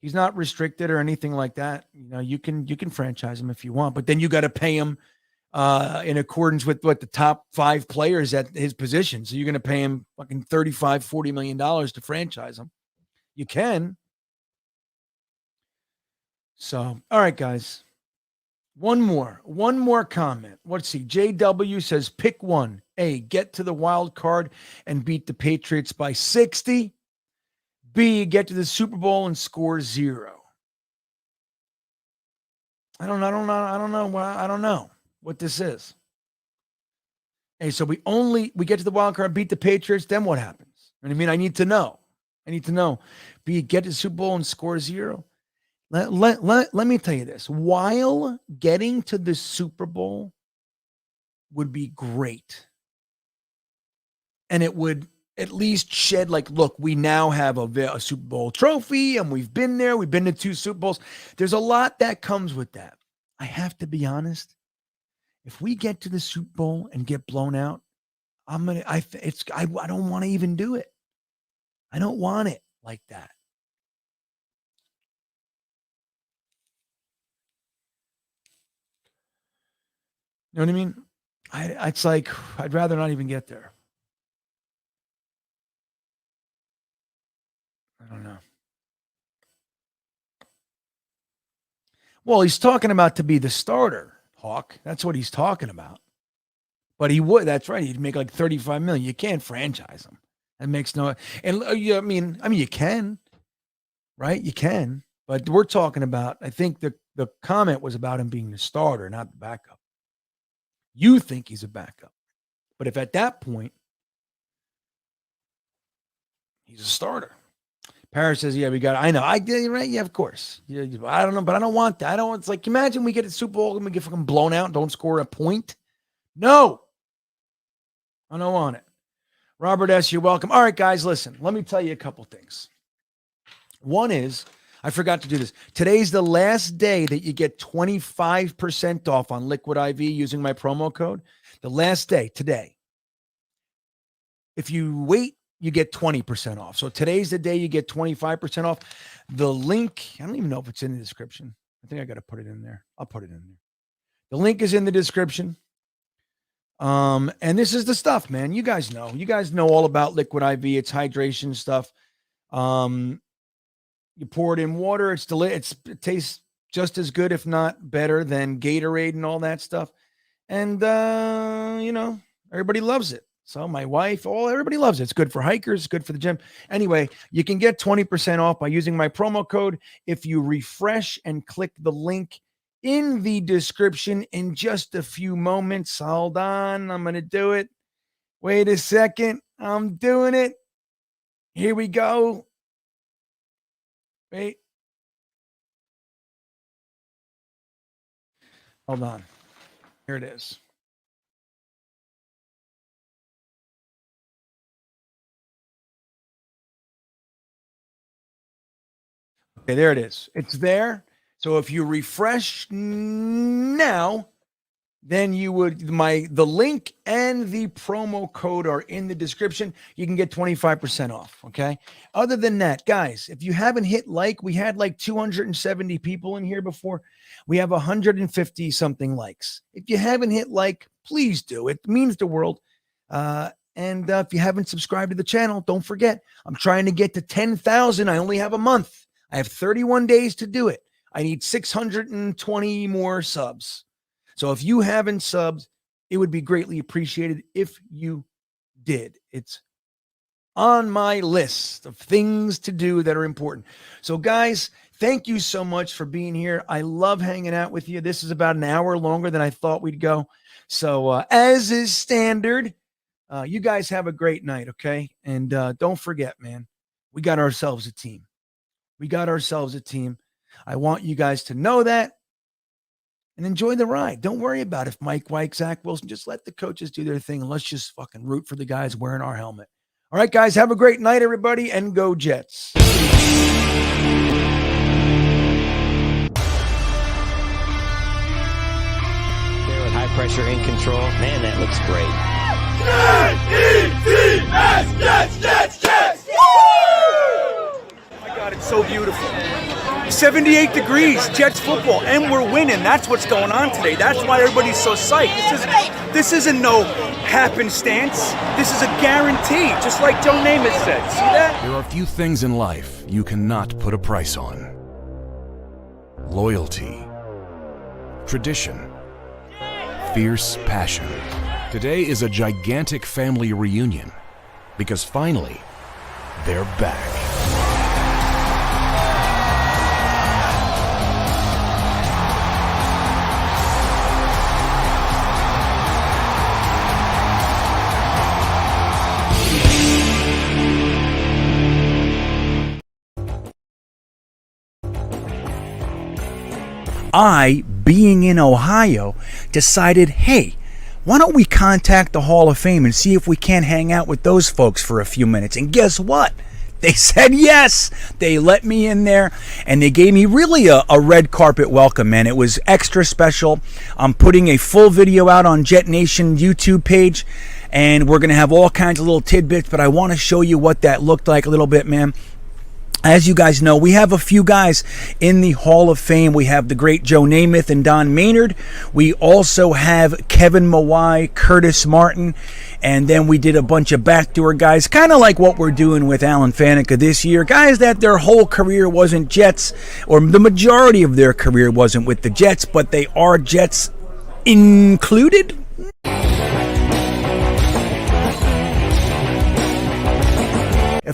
He's not restricted or anything like that. You know, you can franchise him if you want, but then you got to pay him in accordance with what the top 5 players at his position. So you're going to pay him fucking $35-40 million to franchise him. You can. So, all right, guys. One more comment. Let's see. JW says, pick one. A, get to the wild card and beat the Patriots by 60. B, get to the Super Bowl and score 0. I don't know what this is. Hey, so we get to the wild card, beat the Patriots, then what happens? I mean, I need to know. B, get to the Super Bowl and score 0. Let me tell you this. While getting to the Super Bowl would be great, and it would at least shed like, look, we now have a Super Bowl trophy and we've been there. We've been to 2 Super Bowls. There's a lot that comes with that. I have to be honest. If we get to the Super Bowl and get blown out, I don't want to even do it. I don't want it like that. You know what I mean? It's like, I'd rather not even get there. I don't know. Well, he's talking about to be the starter, Hawk. That's what he's talking about. But he would. That's right. He'd make like 35 million. You can't franchise him. That makes no. And I mean, you can, right? You can. But we're talking about. I think the comment was about him being the starter, not the backup. You think he's a backup, but if at that point he's a starter. Paris says, "Yeah, we got. I know. I did right. Yeah, of course. Yeah, I don't know, but I don't want that. I don't. It's like imagine we get a Super Bowl and we get fucking blown out and don't score a point. No, I don't want it." Robert S., you're welcome. All right, guys, listen. Let me tell you a couple things. One is I forgot to do this. Today's the last day that you get 25% off on Liquid IV using my promo code. The last day today. If you wait, you get 20% off. So today's the day you get 25% off. The link, I don't even know if it's in the description. I think I got to put it in there. I'll put it in there. The link is in the description. And this is the stuff, man. You guys know all about Liquid IV. It's hydration stuff. You pour it in water. It tastes just as good, if not better than Gatorade and all that stuff. And, everybody loves it. So my wife, everybody loves it. It's good for hikers. It's good for the gym. Anyway, you can get 20% off by using my promo code. If you refresh and click the link in the description in just a few moments. Hold on. I'm going to do it. Wait a second. I'm doing it. Here we go. Wait. Hold on. Here it is. Okay, there it is. It's there. So if you refresh now, then you would the link and the promo code are in the description. You can get 25% off. Okay. Other than that, guys, if you haven't hit like, we had like 270 people in here before. We have 150 something likes. If you haven't hit like, please do. It means the world. And if you haven't subscribed to the channel, don't forget, I'm trying to get to 10,000. I only have a month. I have 31 days to do it. I need 620 more subs. So if you haven't subbed, it would be greatly appreciated if you did. It's on my list of things to do that are important. So guys, thank you so much for being here. I love hanging out with you. This is about an hour longer than I thought we'd go. So as is standard, you guys have a great night, okay? And don't forget, man, we got ourselves a team. We got ourselves a team. I want you guys to know that and enjoy the ride. Don't worry about if Mike White, Zach Wilson, just let the coaches do their thing and let's just fucking root for the guys wearing our helmet. All right, guys, have a great night, everybody, and go Jets. With high pressure in control. Man, that looks great. Jets! Jets! Jets! Jets! Oh my God, it's so beautiful. 78 degrees, Jets football, and we're winning. That's what's going on today. That's why everybody's so psyched. This isn't no happenstance. This is a guarantee, just like Joe Namath said. See that? There are few things in life you cannot put a price on. Loyalty, tradition, fierce passion. Today is a gigantic family reunion because finally, they're back. I, being in Ohio, decided, hey, why don't we contact the Hall of Fame and see if we can't hang out with those folks for a few minutes? And guess what? They said yes. They let me in there, and they gave me really a red carpet welcome, man. It was extra special. I'm putting a full video out on Jetnation YouTube page, and we're going to have all kinds of little tidbits, but I want to show you what that looked like a little bit, man. As you guys know, we have a few guys in the Hall of Fame. We have the great Joe Namath and Don Maynard. We also have Kevin Mawai, Curtis Martin, and then we did a bunch of backdoor guys, kind of like what we're doing with Alan Faneca this year. Guys that their whole career wasn't Jets, or the majority of their career wasn't with the Jets, but they are Jets included.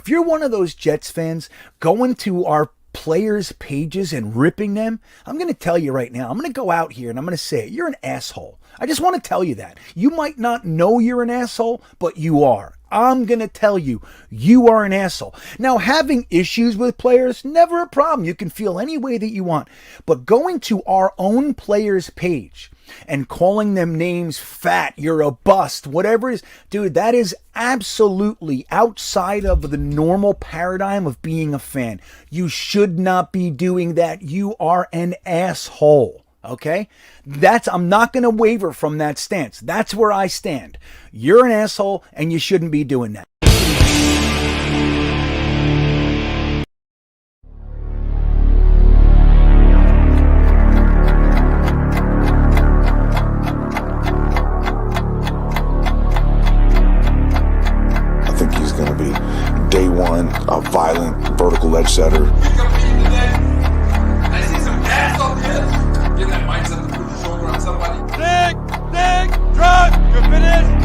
If you're one of those Jets fans going to our players' pages and ripping them, I'm going to tell you right now, I'm going to go out here and I'm going to say it. You're an asshole. I just want to tell you that. You might not know you're an asshole, but you are. I'm going to tell you, you are an asshole. Now, having issues with players, never a problem. You can feel any way that you want. But going to our own players' page and calling them names, fat, you're a bust, whatever it is, dude, that is absolutely outside of the normal paradigm of being a fan. You should not be doing that. You are an asshole. Okay? I'm not going to waver from that stance. That's where I stand. You're an asshole and you shouldn't be doing that. I think he's going to be day one, a violent vertical edge setter. I see some gas on this. Get that mindset to put your shoulder on somebody. Dig, drop, you're finished.